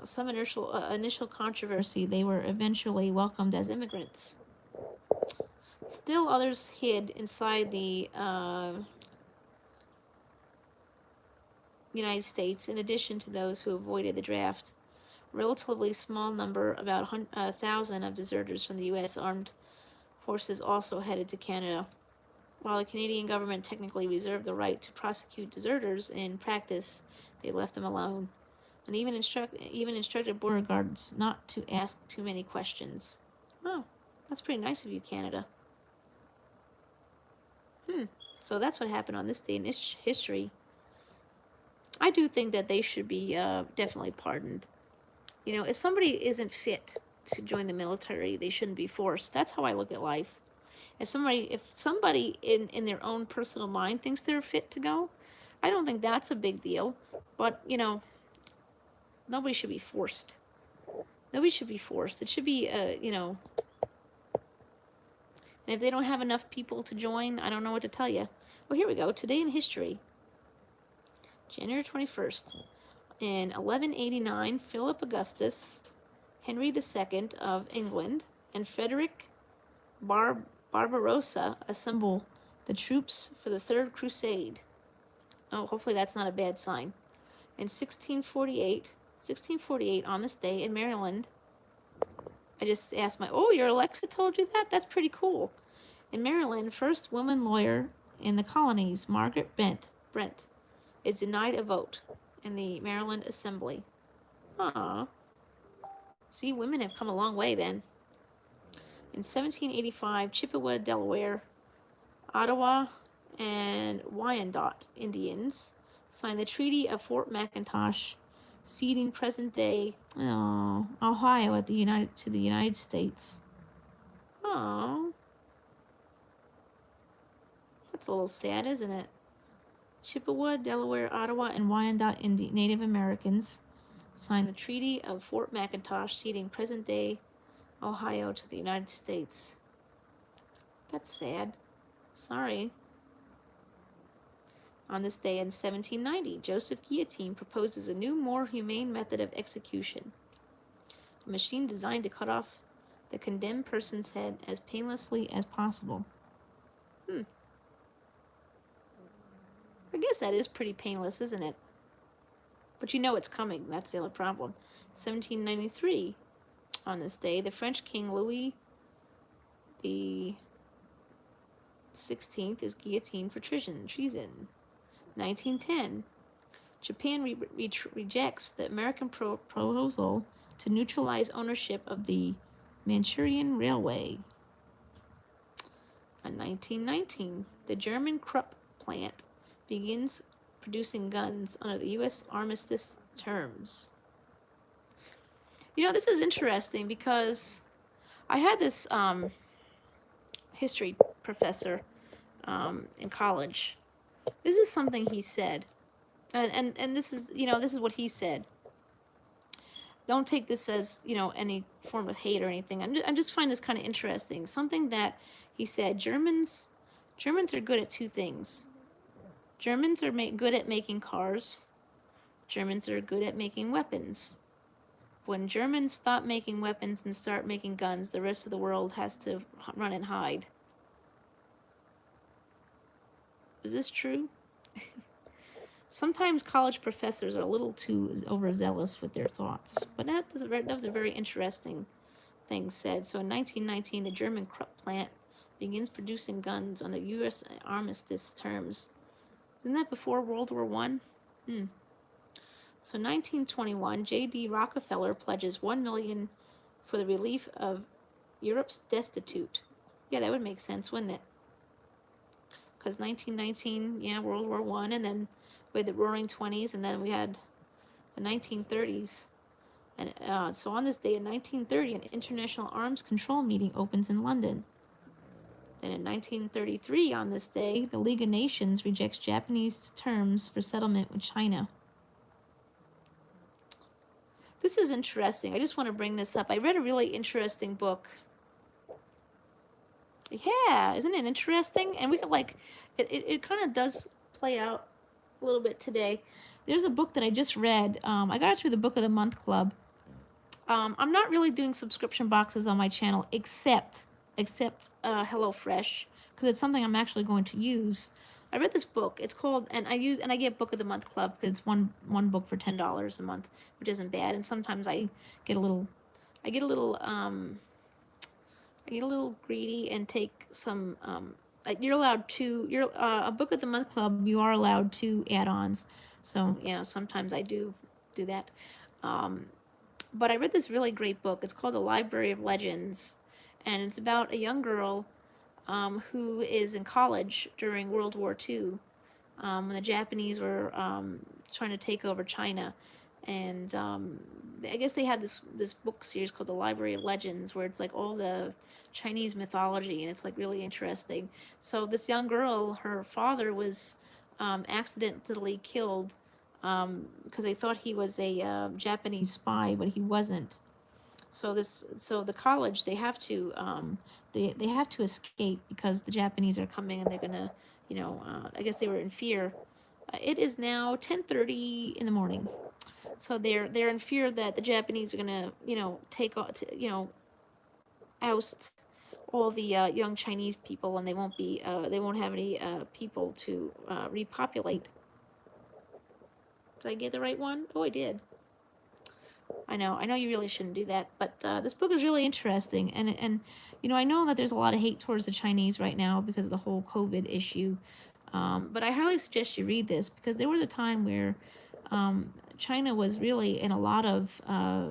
Some initial controversy, they were eventually welcomed as immigrants. Still, others hid inside the United States, in addition to those who avoided the draft. Relatively small number, about 1,000 of deserters from the U.S. armed forces also headed to Canada. While the Canadian government technically reserved the right to prosecute deserters, in practice, they left them alone, and even instructed border guards not to ask too many questions. Oh, that's pretty nice of you, Canada. So that's what happened on this day in history. I do think that they should be definitely pardoned. You know, if somebody isn't fit to join the military, they shouldn't be forced. That's how I look at life. If somebody in their own personal mind thinks they're fit to go, I don't think that's a big deal. But, you know, nobody should be forced. Nobody should be forced. It should be, you know, and if they don't have enough people to join, I don't know what to tell you. Well, here we go. Today in history, January 21st. In 1189, Philip Augustus, Henry II of England, and Frederick Barbarossa assemble the troops for the Third Crusade. Oh, hopefully that's not a bad sign. In 1648, on this day in Maryland, I just asked your Alexa told you that? That's pretty cool. In Maryland, first woman lawyer in the colonies, Margaret Brent, is denied a vote in the Maryland Assembly. Aww. See, women have come a long way then. In 1785, Chippewa, Delaware, Ottawa, and Wyandot Indians signed the Treaty of Fort McIntosh, ceding present-day Ohio to the United States. Oh, that's a little sad, isn't it? Chippewa, Delaware, Ottawa, and Wyandot Native Americans signed the Treaty of Fort McIntosh, ceding present-day Ohio to the United States. That's sad. Sorry. On this day in 1790, Joseph Guillotine proposes a new, more humane method of execution. A machine designed to cut off the condemned person's head as painlessly as possible. I guess that is pretty painless, isn't it? But you know it's coming. That's the other problem. 1793, on this day, the French King Louis the 16th is guillotined for treason. 1910, Japan rejects the American proposal to neutralize ownership of the Manchurian Railway. In 1919, the German Krupp plant begins producing guns under the U.S. armistice terms. You know, this is interesting because I had this history professor in college. This is something he said, and this is what he said. Don't take this as any form of hate or anything. I just find this kind of interesting. Something that he said: Germans are good at two things. Germans are good at making cars. Germans are good at making weapons. When Germans stop making weapons and start making guns, the rest of the world has to run and hide. Is this true? Sometimes college professors are a little too overzealous with their thoughts, but that was a very interesting thing said. So in 1919, the German Krupp plant begins producing guns on the U.S. armistice terms. Isn't that before World War I? So 1921, J.D. Rockefeller pledges $1 million for the relief of Europe's destitute. Yeah, that would make sense, wouldn't it? Because 1919, World War I, and then we had the Roaring '20s, and then we had the 1930s. And so on this day in 1930, an international arms control meeting opens in London. Then in 1933, on this day, the League of Nations rejects Japanese terms for settlement with China. This is interesting. I just want to bring this up. I read a really interesting book. Yeah, isn't it interesting? And we could it kind of does play out a little bit today. there's a book that I just read. I got it through the Book of the Month Club. I'm not really doing subscription boxes on my channel, except HelloFresh, because it's something I'm actually going to use. I read this book. It's called, and I get Book of the Month Club because it's one book for $10 a month, which isn't bad. And sometimes get a little, I get a little I get a little greedy and take some. You're allowed two. You're a Book of the Month Club. You are allowed 2 add-ons. So yeah, sometimes I do that. Um, but I read this really great book. It's called The Library of Legends, and it's about a young girl who is in college during World War II, when the Japanese were trying to take over China. And I guess they had this book series called The Library of Legends, where it's like all the Chinese mythology, and it's like really interesting. So this young girl, her father was accidentally killed because they thought he was a Japanese spy, but he wasn't. So the college, they have to escape because the Japanese are coming, and they're gonna, I guess they were in fear. It is now 10:30 in the morning, so they're in fear that the Japanese are gonna, oust all the young Chinese people, and they won't have any people to repopulate. Did I get the right one? Oh, I did. I know you really shouldn't do that, but this book is really interesting, and I know that there's a lot of hate towards the Chinese right now because of the whole COVID issue, but I highly suggest you read this because there was a time where China was really in a lot of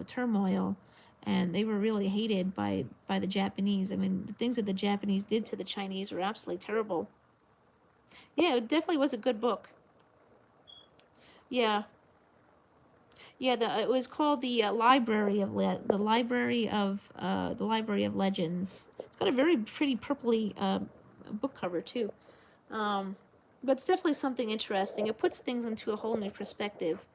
turmoil, and they were really hated by the Japanese. I mean, the things that the Japanese did to the Chinese were absolutely terrible. Yeah, it definitely was a good book. Yeah. Yeah, it was called the Library of Legends. It's got a very pretty purpley book cover too, um, but it's definitely something interesting. It puts things into a whole new perspective.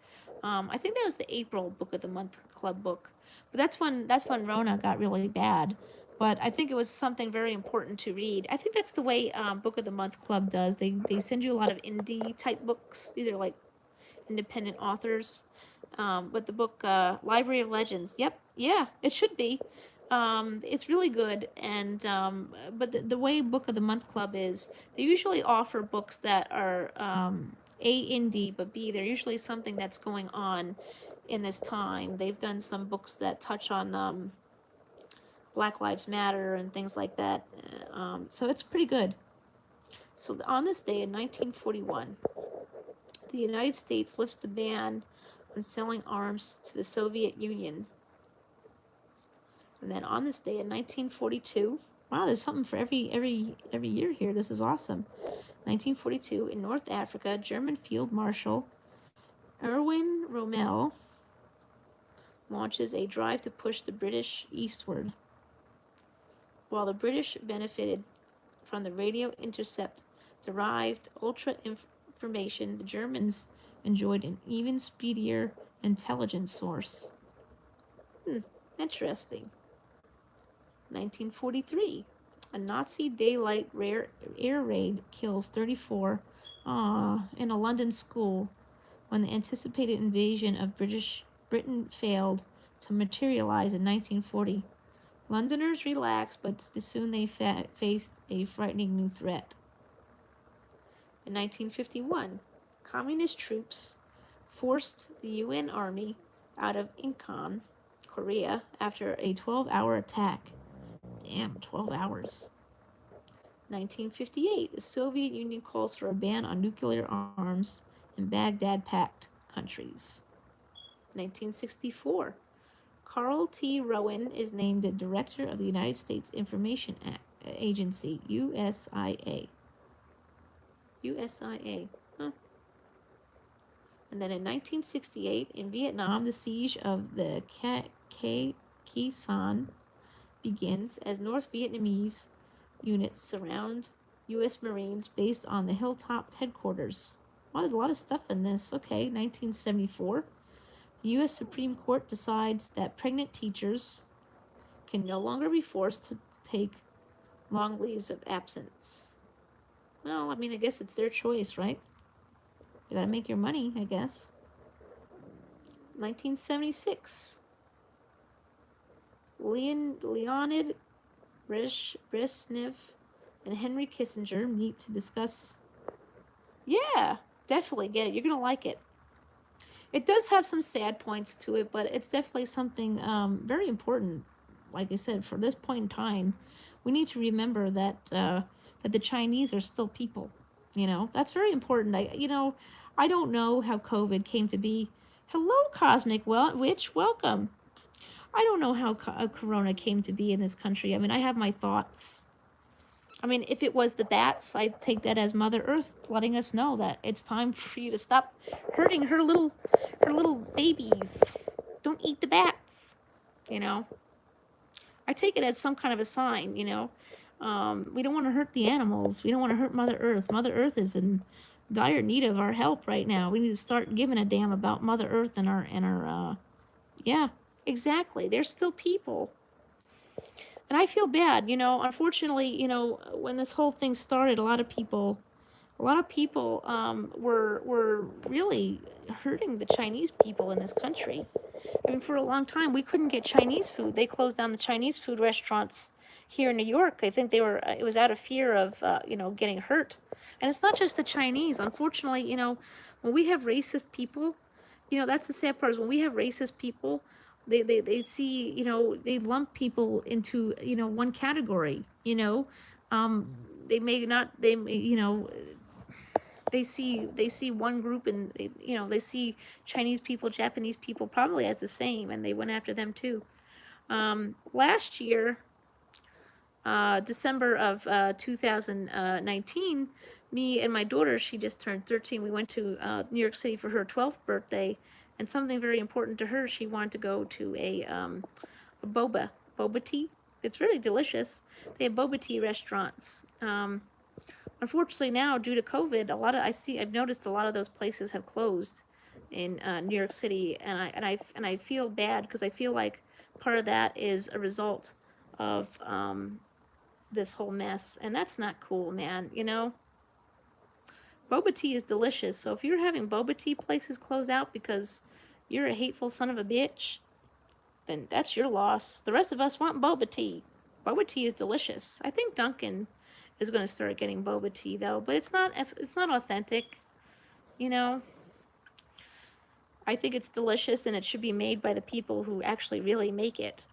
I think that was the April Book of the Month Club book, but that's when Rona got really bad. But I think it was something very important to read. I think that's the way Book of the Month Club does. They send you a lot of indie type books. These are like independent authors. But the book Library of Legends, yep, yeah, it should be. It's really good, and but the way Book of the Month Club is, they usually offer books that are A, indie, but B, they're usually something that's going on in this time. They've done some books that touch on Black Lives Matter and things like that, so it's pretty good. So on this day in 1941, the United States lifts the ban on selling arms to the Soviet Union. And then on this day in 1942, wow, there's something for every year here. This is awesome. 1942, in North Africa, German Field Marshal Erwin Rommel launches a drive to push the British eastward. While the British benefited from the radio intercept derived ultra information, the Germans enjoyed an even speedier intelligence source. Interesting. 1943. A Nazi daylight air raid kills 34 in a London school when the anticipated invasion of Britain failed to materialize in 1940. Londoners relaxed, but soon they faced a frightening new threat. In 1951, communist troops forced the UN Army out of Incheon, Korea, after a 12-hour attack. Damn, 12 hours. 1958, the Soviet Union calls for a ban on nuclear arms in Baghdad Pact countries. 1964, Carl T. Rowan is named the Director of the United States Information Agency, USIA. USIA. Huh. And then in 1968, in Vietnam, the siege of the Khe Sanh begins as North Vietnamese units surround U.S. Marines based on the Hilltop headquarters. Wow, there's a lot of stuff in this. Okay, 1974. The U.S. Supreme Court decides that pregnant teachers can no longer be forced to take long leaves of absence. Well, I mean, I guess it's their choice, right? You gotta make your money, I guess. 1976. Leonid Brezhnev and Henry Kissinger meet to discuss. Yeah, definitely get it. You're going to like it. It does have some sad points to it, but it's definitely something very important. Like I said, for this point in time, we need to remember that that the Chinese are still people. That's very important. I don't know how COVID came to be. Hello, Cosmic Witch. Welcome. I don't know how Corona came to be in this country. I mean, I have my thoughts. I mean, if it was the bats, I'd take that as Mother Earth letting us know that it's time for you to stop hurting her little babies. Don't eat the bats. I take it as some kind of a sign. We don't want to hurt the animals. We don't want to hurt Mother Earth. Mother Earth is in dire need of our help right now. We need to start giving a damn about Mother Earth and our yeah, exactly. They're still people. And I feel bad, unfortunately, when this whole thing started, a lot of people were really hurting the Chinese people in this country. I mean, for a long time, we couldn't get Chinese food. They closed down the Chinese food restaurants here in New York. I think it was out of fear of, getting hurt. And it's not just the Chinese. Unfortunately, when we have racist people, that's the sad part is when we have racist people, they see, they lump people into, one category, they may not, they see one group and they see Chinese people, Japanese people probably as the same, and they went after them too. Last year, December of 2019, me and my daughter, she just turned 13. We went to New York City for her 12th birthday, and something very important to her, she wanted to go to a boba tea. It's really delicious. They have boba tea restaurants. Unfortunately, now due to COVID, I've noticed a lot of those places have closed in New York City, and I feel bad because I feel like part of that is a result of this whole mess, and that's not cool, man. Boba tea is delicious, so if you're having boba tea places close out because you're a hateful son of a bitch, then that's your loss. The rest of us want boba tea. Boba tea is delicious. I think Dunkin' is going to start getting boba tea though, but it's not authentic. I think it's delicious and it should be made by the people who actually really make it.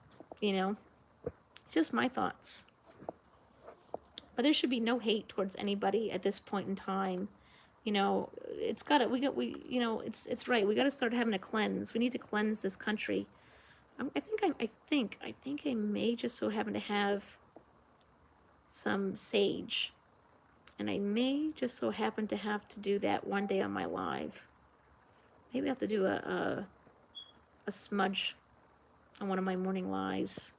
Just my thoughts. But there should be no hate towards anybody at this point in time. It's right. We got to start having a cleanse. We need to cleanse this country. I think I may just so happen to have some sage, and I may just so happen to have to do that one day on my live. Maybe I have to do a smudge on one of my morning lives.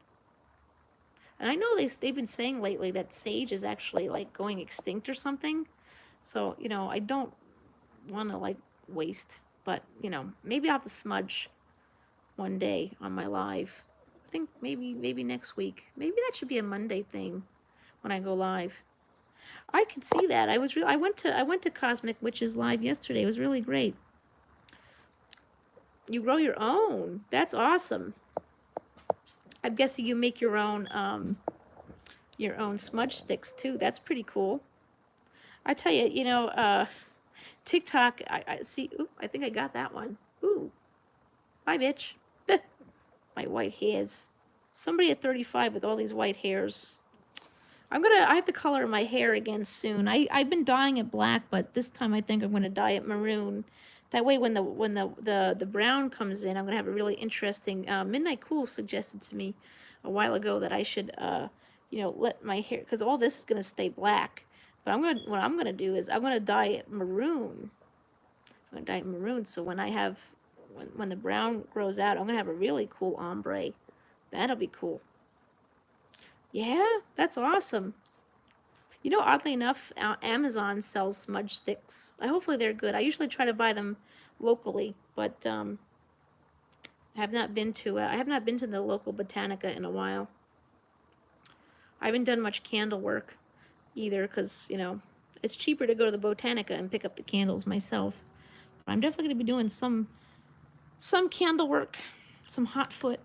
And I know they've been saying lately that sage is actually like going extinct or something. So, I don't want to waste, but maybe I'll have to smudge one day on my live. I think maybe next week. Maybe that should be a Monday thing when I go live. I can see that. I went to Cosmic Witch's live yesterday. It was really great. You grow your own. That's awesome. I'm guessing you make your own smudge sticks too. That's pretty cool. I tell you, TikTok. I see. Ooh, I think I got that one. Ooh, bye, bitch. My white hairs. Somebody at 35 with all these white hairs. I have to color my hair again soon. I've been dyeing it black, but this time I think I'm gonna dye it maroon. That way, when the brown comes in, I'm gonna have a really interesting. Midnight Cool suggested to me a while ago that I should, let my hair, because all this is gonna stay black. But what I'm gonna do is I'm gonna dye it maroon. I'm gonna dye it maroon, so when when the brown grows out, I'm gonna have a really cool ombre. That'll be cool. Yeah, that's awesome. Oddly enough, Amazon sells smudge sticks. Hopefully they're good. I usually try to buy them locally, but I have not been to the local Botanica in a while. I haven't done much candle work either because, it's cheaper to go to the Botanica and pick up the candles myself. But I'm definitely going to be doing some some candle work, some hot foot,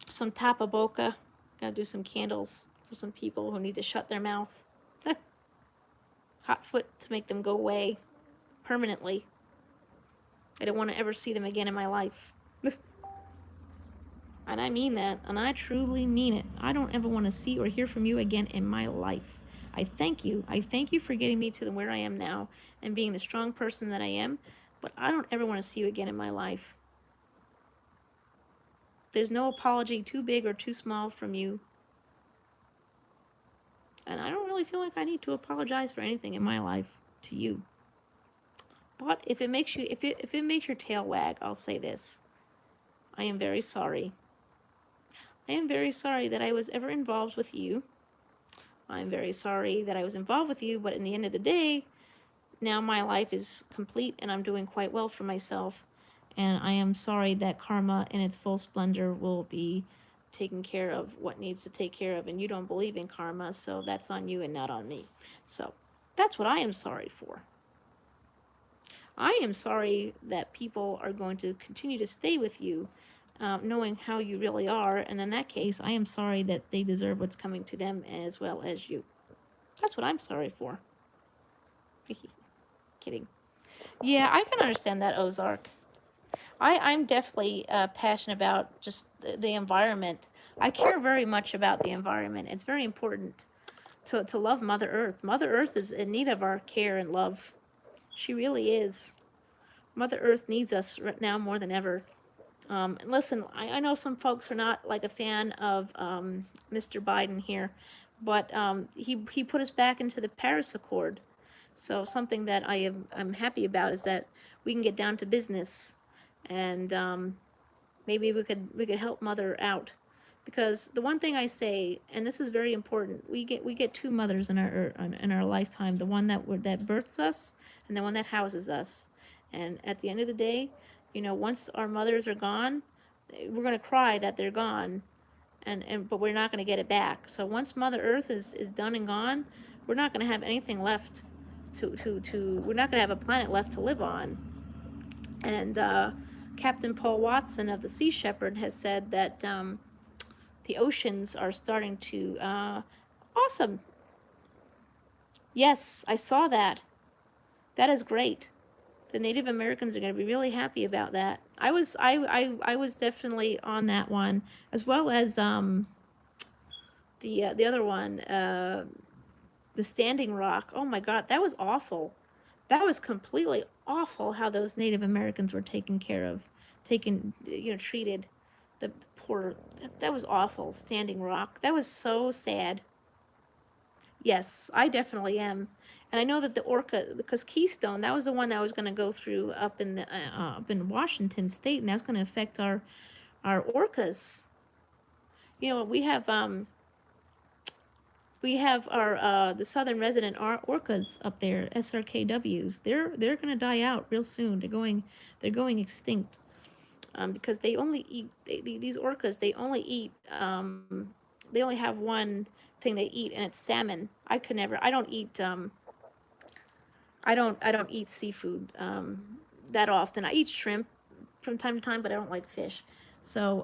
some tapaboca. Gotta do some candles for some people who need to shut their mouth. Hot foot to make them go away permanently. I don't want to ever see them again in my life. And I mean that, and I truly mean it. I don't ever want to see or hear from you again in my life. I thank you. I thank you for getting me to where I am now and being the strong person that I am, but I don't ever want to see you again in my life. There's no apology too big or too small from you. And I don't really feel like I need to apologize for anything in my life to you. But if it makes you, if it makes your tail wag, I'll say this. I am very sorry. I am very sorry that I was ever involved with you. I'm very sorry that I was involved with you, but in the end of the day, now my life is complete and I'm doing quite well for myself. And I am sorry that karma in its full splendor will be taking care of what needs to take care of. And you don't believe in karma, so that's on you and not on me. So that's what I am sorry for. I am sorry that people are going to continue to stay with you, knowing how you really are. And in that case, I am sorry that they deserve what's coming to them as well as you. That's what I'm sorry for. Kidding. Yeah, I can understand that, Ozark. I'm definitely passionate about just the environment. I care very much about the environment. It's very important to love Mother Earth. Mother Earth is in need of our care and love. She really is. Mother Earth needs us right now more than ever. And listen, I know some folks are not like a fan of Mr. Biden here, but he put us back into the Paris Accord. So something that I'm happy about is that we can get down to business, and maybe we could help Mother out, because the one thing I say, and this is very important, we get two mothers in our lifetime: the one that births us, and the one that houses us. And at the end of the day, once our mothers are gone, we're gonna cry that they're gone, but we're not gonna get it back. So once Mother Earth is done and gone, we're not gonna have anything left we're not gonna have a planet left to live on. And Captain Paul Watson of the Sea Shepherd has said that the oceans are starting to awesome. Yes, I saw that. That is great. The Native Americans are going to be really happy about that. I was definitely on that one, as well as the other one, the Standing Rock. Oh my God, that was awful. That was completely awful how those Native Americans were taken care of, treated. The poor, that was awful. Standing Rock. That was so sad. Yes, I definitely am. And I know that the orca, because Keystone, that was the one that was going to go through up in Washington State, and that was going to affect our orcas. We have our the southern resident orcas up there, SRKWs. They're going to die out real soon. They're going extinct. Because they only eat these orcas. They only eat. They only have one thing they eat, and it's salmon. I could never. I don't eat. I don't eat seafood that often. I eat shrimp from time to time, but I don't like fish. So,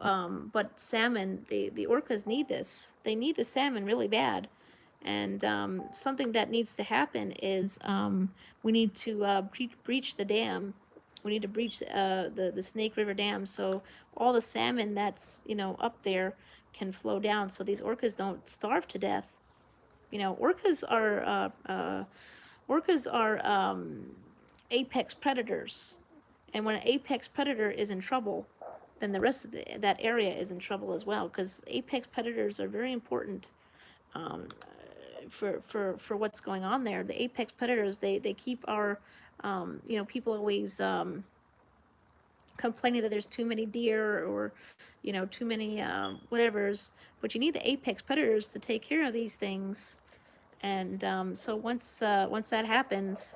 but salmon, the orcas need this. They need the salmon really bad. And something that needs to happen is we need to breach the dam. We need to breach the Snake River Dam, so all the salmon that's up there can flow down, so these orcas don't starve to death. Orcas are apex predators, and when an apex predator is in trouble, then the rest of that area is in trouble as well, because apex predators are very important for what's going on there. The apex predators, they keep our people always complaining that there's too many deer or too many whatevers, but you need the apex predators to take care of these things. And so once that happens,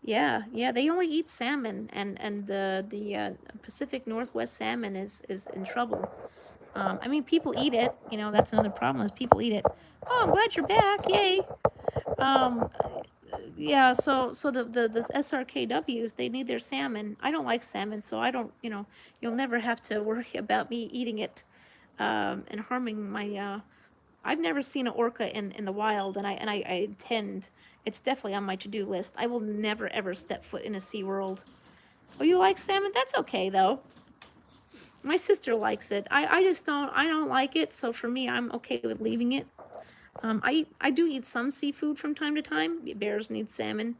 yeah, they only eat salmon, and the Pacific Northwest salmon is in trouble. I mean, people eat it. That's another problem, is people eat it. Oh, I'm glad you're back! Yay! Um, yeah, so the SRKWs, they need their salmon. I don't like salmon, so I don't, you'll never have to worry about me eating it, and harming my. I've never seen an orca in the wild, and I intend. It's definitely on my to-do list. I will never ever step foot in a sea world. Oh, you like salmon? That's okay though. My sister likes it. I just don't. I don't like it. So for me, I'm okay with leaving it. I do eat some seafood from time to time. Bears need salmon.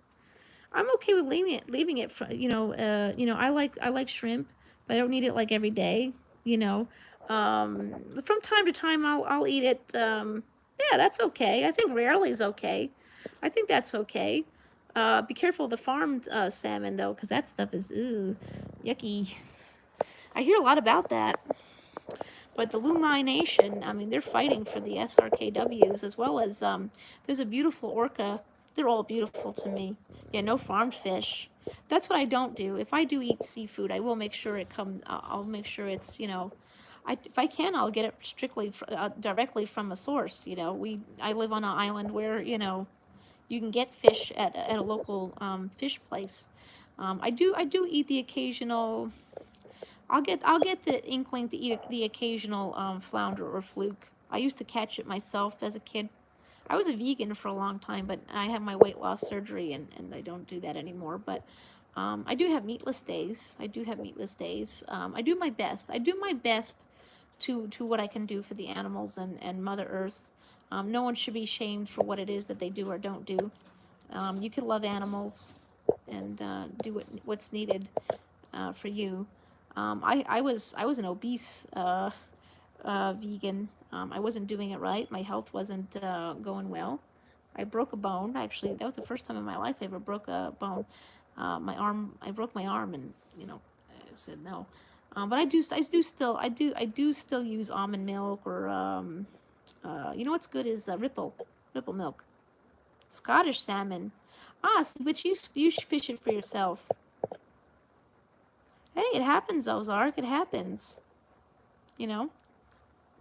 I'm okay with leaving it for, I like shrimp, but I don't eat it like every day, you know. From time to time I'll eat it. Yeah, that's okay. I think rarely is okay. I think that's okay. Be careful of the farmed salmon though, because that stuff is yucky. I hear a lot about that. But the Lumni Nation, I mean, they're fighting for the SRKWs as well as there's a beautiful orca. They're all beautiful to me. Yeah, no farmed fish. That's what I don't do. If I do eat seafood, I will make sure it come. I'll make sure it's if I can, I'll get it strictly directly from a source. I live on an island where you can get fish at a local fish place. I do eat the occasional. I'll get the inkling to eat the occasional flounder or fluke. I used to catch it myself as a kid. I was a vegan for a long time, but I had my weight loss surgery and I don't do that anymore. But I do have meatless days. I do my best. I do my best to what I can do for the animals and Mother Earth. No one should be shamed for what it is that they do or don't do. You can love animals and do what's needed for you. I was an obese vegan. I wasn't doing it right. My health wasn't going well. I broke a bone. Actually, that was the first time in my life I ever broke a bone. My arm. I broke my arm, and I said no. But I do still use almond milk or what's good is Ripple milk, Scottish salmon. See, but you fish it for yourself. Hey, it happens, Ozark. It happens. You know,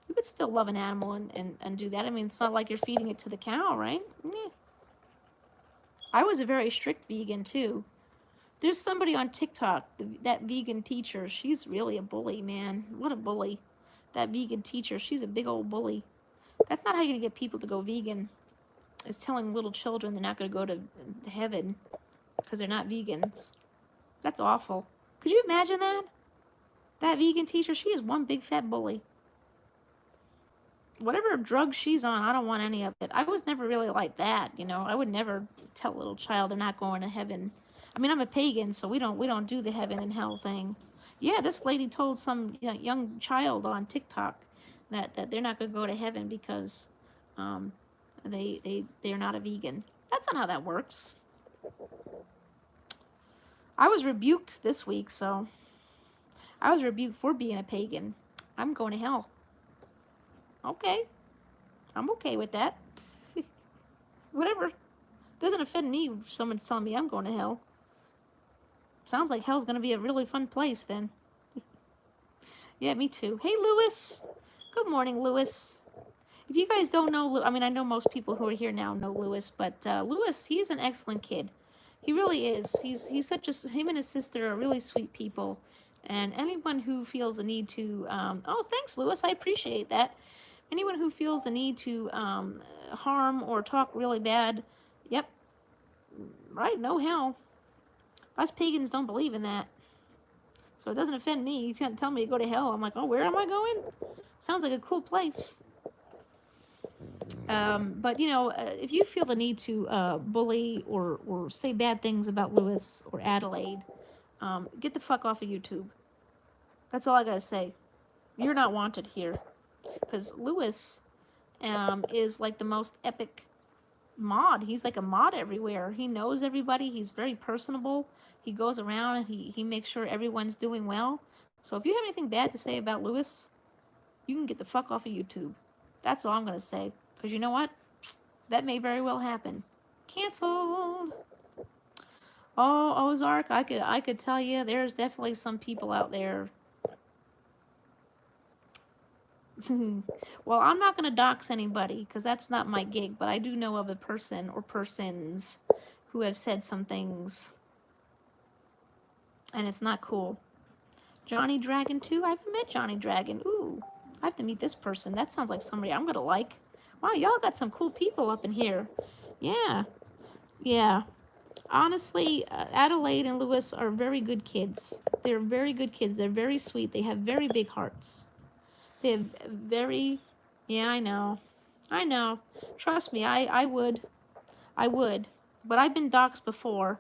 you could still love an animal and do that. I mean, it's not like you're feeding it to the cow, right? Yeah. I was a very strict vegan too. There's somebody on TikTok, that vegan teacher. She's really a bully, man. What a bully. That vegan teacher, she's a big old bully. That's not how you're going to get people to go vegan, is telling little children they're not going to go to heaven because they're not vegans. That's awful. Could you imagine that? That vegan teacher, she is one big fat bully. Whatever drug she's on, I don't want any of it. I was never really like that, I would never tell a little child they're not going to heaven. I mean, I'm a pagan, so we don't do the heaven and hell thing. Yeah, this lady told some young child on TikTok that they're not going to go to heaven because they're not a vegan. That's not how that works. I was rebuked this week, so I was rebuked for being a pagan. I'm going to hell. Okay. I'm okay with that. Whatever. Doesn't offend me if someone's telling me I'm going to hell. Sounds like hell's going to be a really fun place then. Yeah, me too. Hey, Lewis. Good morning, Lewis. If you guys don't know, I mean, I know most people who are here now know Lewis, but Lewis, he's an excellent kid. He really is. He's such a, him and his sister are really sweet people. And anyone who feels the need to, oh, thanks, Lewis. I appreciate that. Anyone who feels the need to harm or talk really bad, yep, right, no hell. Us pagans don't believe in that. So it doesn't offend me. You can't tell me to go to hell. I'm like, oh, where am I going? Sounds like a cool place. But, if you feel the need to bully or say bad things about Lewis or Adelaide, get the fuck off of YouTube. That's all I gotta say. You're not wanted here. Because Lewis is like the most epic mod. He's like a mod everywhere. He knows everybody. He's very personable. He goes around and he makes sure everyone's doing well. So if you have anything bad to say about Lewis, you can get the fuck off of YouTube. That's all I'm going to say. Because you know what? That may very well happen. Canceled. Oh, Ozark, I could tell you there's definitely some people out there. Well, I'm not going to dox anybody because that's not my gig, but I do know of a person or persons who have said some things, and it's not cool. Johnny Dragon too? I haven't met Johnny Dragon. Ooh, I have to meet this person. That sounds like somebody I'm gonna like. Wow, y'all got some cool people up in here. Yeah, yeah. Honestly, Adelaide and Lewis are very good kids. They're very good kids. They're very sweet. They have very big hearts. They have very, yeah, I know. I know. Trust me, I would. I would. But I've been doxxed before.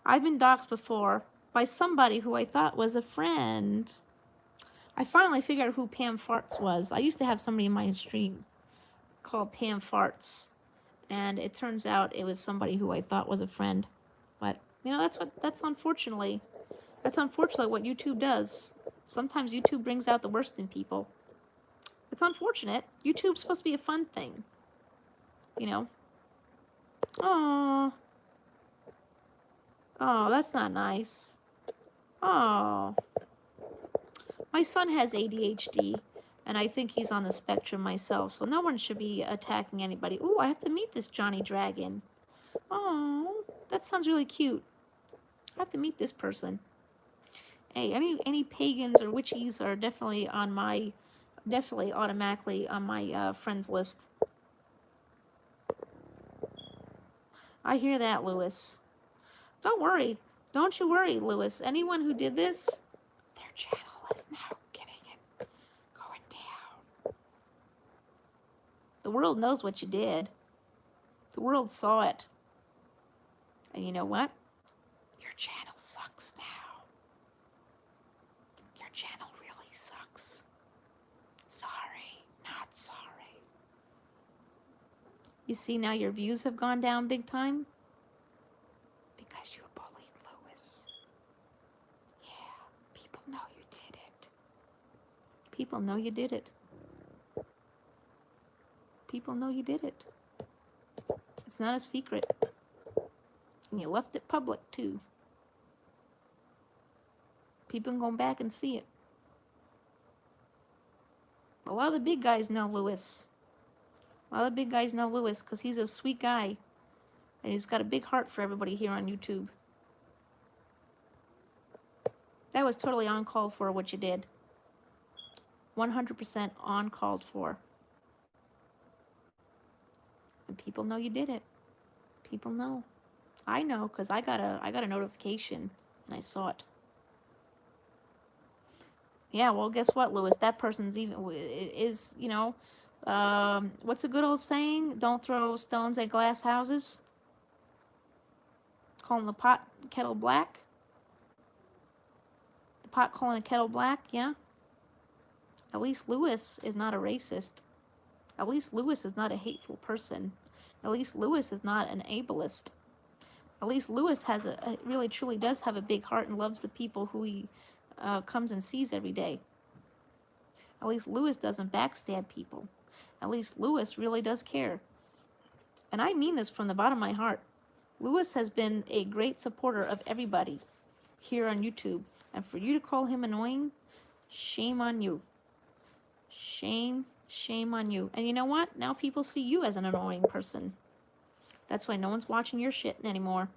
I've been doxxed before by somebody who I thought was a friend. I finally figured out who Pam Farts was. I used to have somebody in my stream called Pam Farts, and it turns out it was somebody who I thought was a friend. But you know, that's unfortunately what YouTube does. Sometimes YouTube brings out the worst in people. It's unfortunate. YouTube's supposed to be a fun thing, you know. Oh, oh, that's not nice. Oh, my son has ADHD, and I think he's on the spectrum myself, so no one should be attacking anybody. Ooh, I have to meet this Johnny Dragon. Oh, that sounds really cute. I have to meet this person. Hey, any pagans or witches are definitely automatically on my friends list. I hear that, Lewis. Don't worry. Don't you worry, Lewis. Anyone who did this, their channel is now going down. The world knows what you did. The world saw it. And you know what? Your channel sucks now. Your channel really sucks. Sorry, not sorry. You see, now your views have gone down big time? Because you bullied Lewis. Yeah, people know you did it. People know you did it. People know you did it. It's not a secret. And you left it public, too. People can go back and see it. A lot of the big guys know Lewis. A lot of the big guys know Lewis because he's a sweet guy. And he's got a big heart for everybody here on YouTube. That was totally uncalled for what you did. 100% uncalled for. And people know you did it. People know. I know because I got a notification and I saw it. Yeah, well, guess what, Lewis? That person's is, you know, what's a good old saying? Don't throw stones at glass houses. Calling the pot kettle black. The pot calling the kettle black, yeah? At least Lewis is not a racist. At least Lewis is not a hateful person. At least Lewis is not an ableist. At least Lewis has really truly does have a big heart and loves the people who he comes and sees every day. At least Lewis doesn't backstab people. At least Lewis really does care. And I mean this from the bottom of my heart. Lewis has been a great supporter of everybody here on YouTube. And for you to call him annoying, shame on you. Shame on you. And you know what? Now people see you as an annoying person. That's why no one's watching your shit anymore.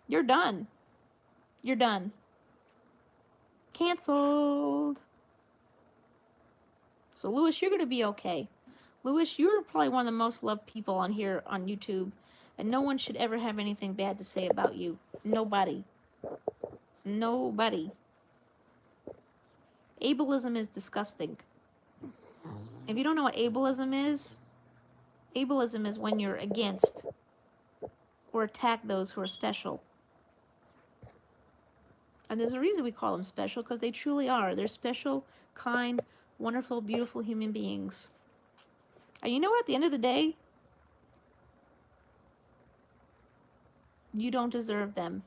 You're done. You're done. Canceled. So Lewis, you're going to be okay. Lewis, you're probably one of the most loved people on here on YouTube. And no one should ever have anything bad to say about you. Nobody. Nobody. Ableism is disgusting. If you don't know what ableism is when you're against or attack those who are special. And there's a reason we call them special, because they truly are. They're special, kind, wonderful, beautiful human beings. And you know what? At the end of the day, you don't deserve them.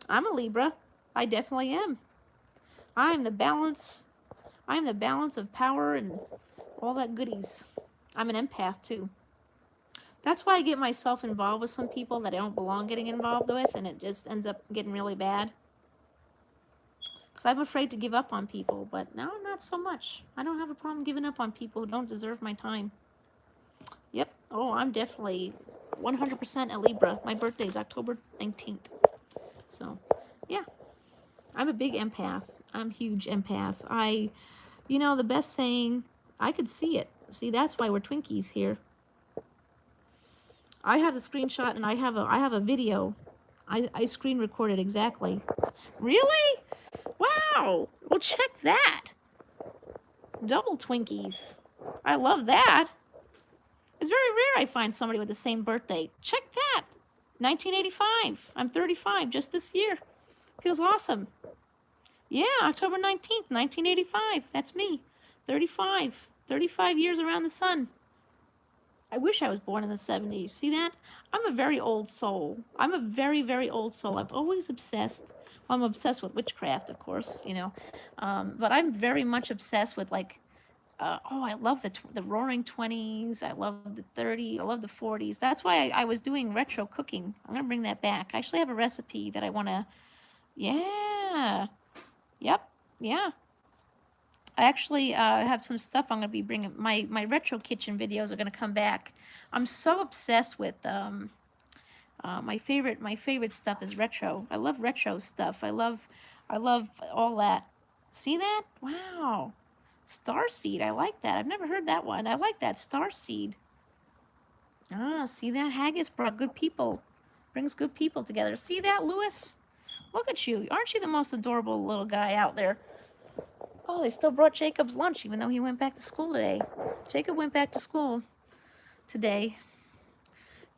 I'm a Libra. I definitely am. I am the balance of power and all that goodies. I'm an empath too. That's why I get myself involved with some people that I don't belong getting involved with, and it just ends up getting really bad. Because I'm afraid to give up on people, but now not so much. I don't have a problem giving up on people who don't deserve my time. Yep. Oh, I'm definitely 100% a Libra. My birthday's October 19th. So, yeah. I'm a big empath. I'm a huge empath. You know, the best saying, I could see it. See, that's why we're Twinkies here. I have the screenshot and I have a video. I screen recorded exactly. Really? Wow. Well, check that. Double Twinkies. I love that. It's very rare I find somebody with the same birthday. Check that. 1985. I'm 35 just this year. Feels awesome. Yeah, October 19th, 1985. That's me. 35. 35 years around the sun. I wish I was born in the 70s. See that? I'm a very old soul. I'm a very, very old soul. I've always obsessed. Well, I'm obsessed with witchcraft, of course, you know. But I'm very much obsessed with, like, I love the Roaring 20s. I love the 30s. I love the 40s. That's why I was doing retro cooking. I'm going to bring that back. I actually have a recipe that I want to... Yeah. Yep. Yeah. I actually have some stuff I'm going to be bringing. My retro kitchen videos are going to come back. I'm so obsessed with my favorite stuff is retro. I love retro stuff. I love all that. See that? Wow. Starseed. I like that. I've never heard that one. I like that. Starseed. Ah, see that? Haggis brought good people. Brings good people together. See that, Lewis? Look at you. Aren't you the most adorable little guy out there? Oh, they still brought Jacob's lunch, even though he went back to school today. Jacob went back to school today.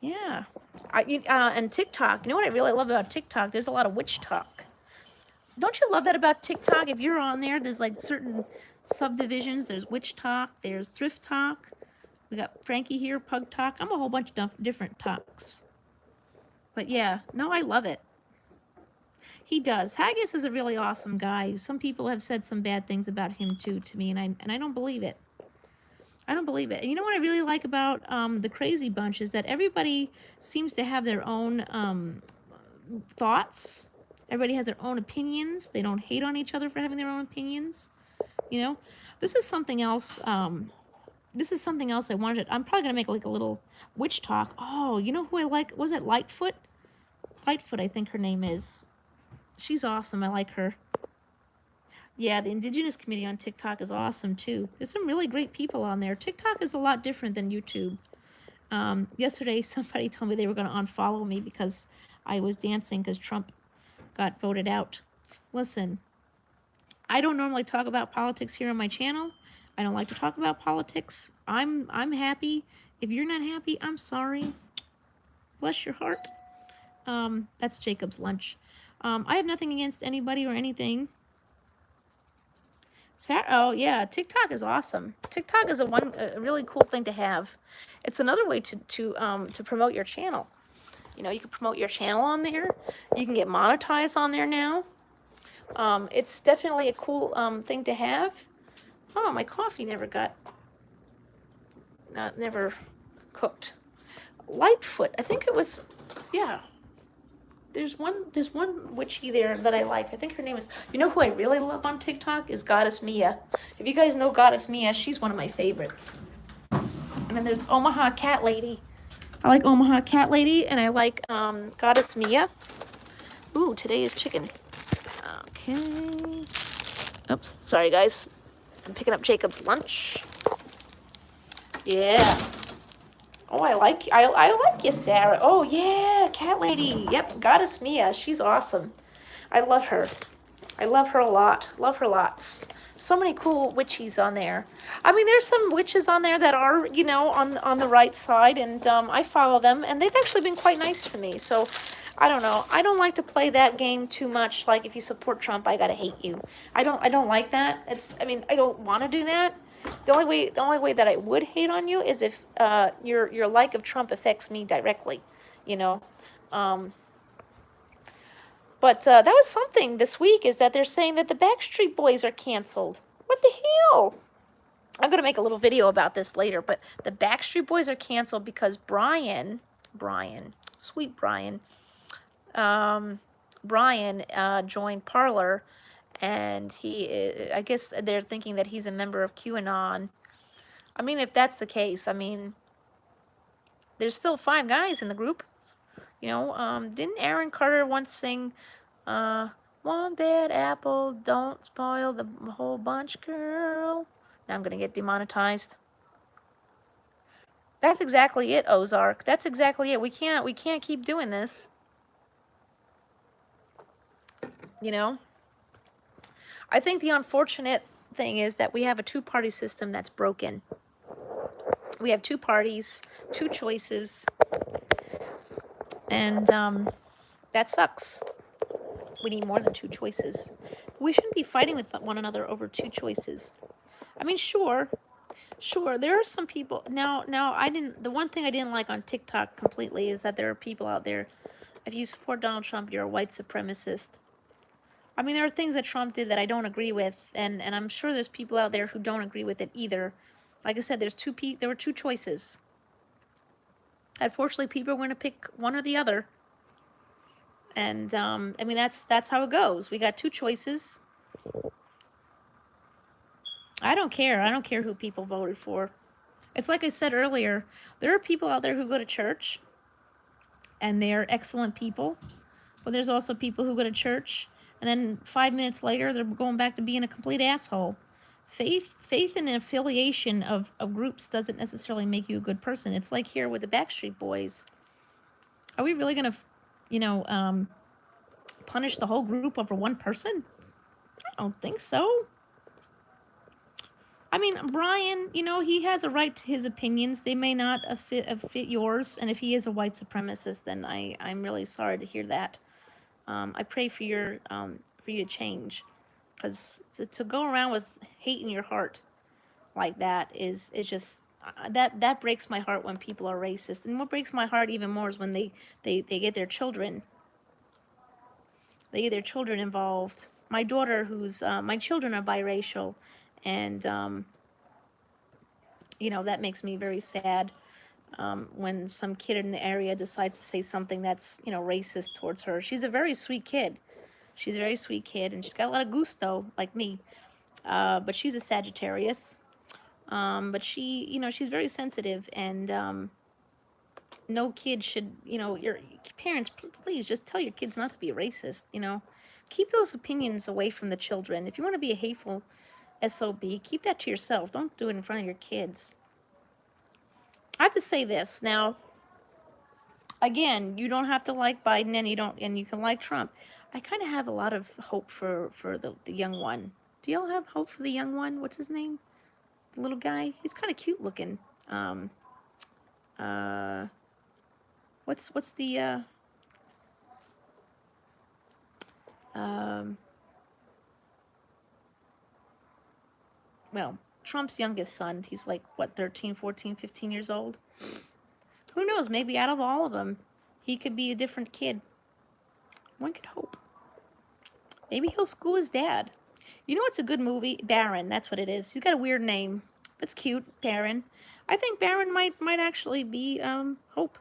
Yeah. And TikTok. You know what I really love about TikTok? There's a lot of witch talk. Don't you love that about TikTok? If you're on there, there's like certain subdivisions. There's witch talk. There's thrift talk. We got Frankie here, pug talk. I'm a whole bunch of different talks. But yeah, no, I love it. He does. Haggis is a really awesome guy. Some people have said some bad things about him too to me, and I don't believe it. I don't believe it. And you know what I really like about the Crazy Bunch is that everybody seems to have their own thoughts. Everybody has their own opinions. They don't hate on each other for having their own opinions. You know, this is something else. This is something else I wanted. I'm probably gonna make like a little witch talk. Oh, you know who I like? Was it Lightfoot? Lightfoot, I think her name is. She's awesome. I like her. Yeah, the indigenous community on TikTok is awesome too. There's some really great people on there. TikTok is a lot different than YouTube. Yesterday, somebody told me they were going to unfollow me because I was dancing because Trump got voted out. Listen, I don't normally talk about politics here on my channel. I don't like to talk about politics. I'm happy. If you're not happy, I'm sorry. Bless your heart. That's Jacob's lunch. I have nothing against anybody or anything. Oh yeah, TikTok is awesome. TikTok is a really cool thing to have. It's another way to promote your channel. You know, you can promote your channel on there. You can get monetized on there now. It's definitely a cool thing to have. Oh, my coffee never cooked. Lightfoot, I think it was, yeah. There's one witchy there that I like. I think her name is, you know who I really love on TikTok is Goddess Mia. If you guys know Goddess Mia, she's one of my favorites. And then there's Omaha Cat Lady. I like Omaha Cat Lady, and I like Goddess Mia. Ooh, today is chicken. Okay. Oops, sorry guys. I'm picking up Jacob's lunch. Yeah. Oh, I like you, Sarah. Oh, yeah, Cat Lady. Yep, Goddess Mia. She's awesome. I love her. I love her a lot. Love her lots. So many cool witchies on there. I mean, there's some witches on there that are, you know, on the right side, and I follow them, and they've actually been quite nice to me. So, I don't know. I don't like to play that game too much. Like, if you support Trump, I gotta hate you. I don't like that. I mean, I don't want to do that. The only way that I would hate on you is if your like of Trump affects me directly, you know. But that was something this week, is that they're saying that the Backstreet Boys are canceled. What the hell? I'm going to make a little video about this later, but the Backstreet Boys are canceled because sweet Brian joined Parlor, and I guess they're thinking that he's a member of QAnon. I mean, if that's the case, I mean, there's still 5 guys in the group. Didn't Aaron Carter once sing, uh, one bad apple, don't spoil the whole bunch, girl? Now I'm gonna get demonetized. That's exactly it, Ozark. That's exactly it. We can't keep doing this. You know? I think the unfortunate thing is that we have a two-party system that's broken. We have 2 parties, 2 choices, and that sucks. We need more than 2 choices. We shouldn't be fighting with one another over 2 choices. I mean, sure, there are some people now. The one thing I didn't like on TikTok completely is that there are people out there. If you support Donald Trump, you're a white supremacist. I mean, there are things that Trump did that I don't agree with, and I'm sure there's people out there who don't agree with it either. Like I said, there were 2 choices. Unfortunately, people are going to pick one or the other. And I mean, that's how it goes. We got 2 choices. I don't care. I don't care who people voted for. It's like I said earlier, there are people out there who go to church and they're excellent people, but there's also people who go to church and then 5 minutes later they're going back to being a complete asshole. Faith and affiliation of groups doesn't necessarily make you a good person. It's like here with the Backstreet Boys. Are we really going to, punish the whole group over one person? I don't think so. I mean, Brian, he has a right to his opinions. They may not fit yours. And if he is a white supremacist, then I'm really sorry to hear that. I pray for you to change, because to go around with hate in your heart like that is just that breaks my heart when people are racist. And what breaks my heart even more is when they get their children. They get their children involved. My daughter, my children are biracial, and that makes me very sad. When some kid in the area decides to say something that's, racist towards her. She's a very sweet kid. She's a very sweet kid, and she's got a lot of gusto, like me. But she's a Sagittarius. But she's very sensitive, and no kid should, your parents, please just tell your kids not to be a racist, Keep those opinions away from the children. If you want to be a hateful SOB, keep that to yourself. Don't do it in front of your kids. I have to say this now. Again, you don't have to like Biden, and you can like Trump. I kind of have a lot of hope for the young one. Do y'all have hope for the young one? What's his name? The little guy. He's kind of cute looking. What's the well, Trump's youngest son. He's like what, 13, 14, 15 years old. Who knows? Maybe out of all of them, he could be a different kid. One could hope. Maybe he'll school his dad. You know what's a good movie? Barron, that's what it is. He's got a weird name. It's cute, Barron. I think Barron might actually be Hope.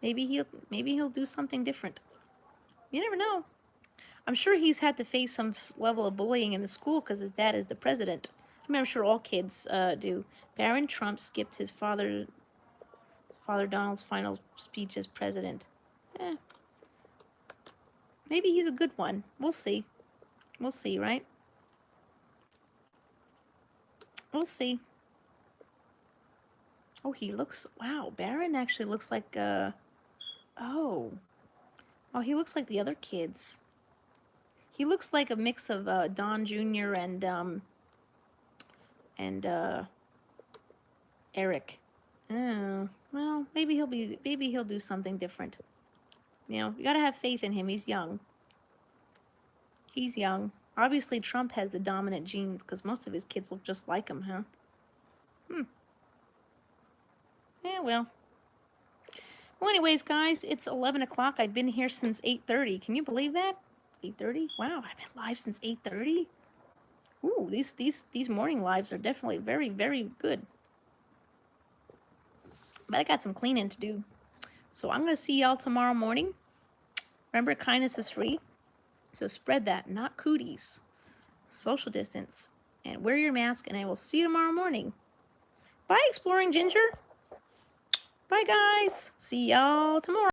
Maybe he'll do something different. You never know. I'm sure he's had to face some level of bullying in the school because his dad is the president. I mean, I'm sure all kids do. Barron Trump skipped his father Donald's final speech as president. Maybe he's a good one. We'll see. We'll see, right? We'll see. Oh, wow, Barron actually looks like, oh, he looks like the other kids. He looks like a mix of, Don Jr. and Eric. Oh, well, maybe he'll do something different. You gotta have faith in him. He's young. He's young. Obviously, Trump has the dominant genes because most of his kids look just like him, huh? Yeah, well. Well, anyways, guys, it's 11 o'clock. I've been here since 8:30. Can you believe that? 8:30? Wow, I've been live since 8:30. Ooh, these morning lives are definitely very, very good. But I got some cleaning to do. So I'm going to see y'all tomorrow morning. Remember, kindness is free. So spread that, not cooties. social distance, and wear your mask, and I will see you tomorrow morning. Bye, Exploring Ginger. Bye, guys. See y'all tomorrow.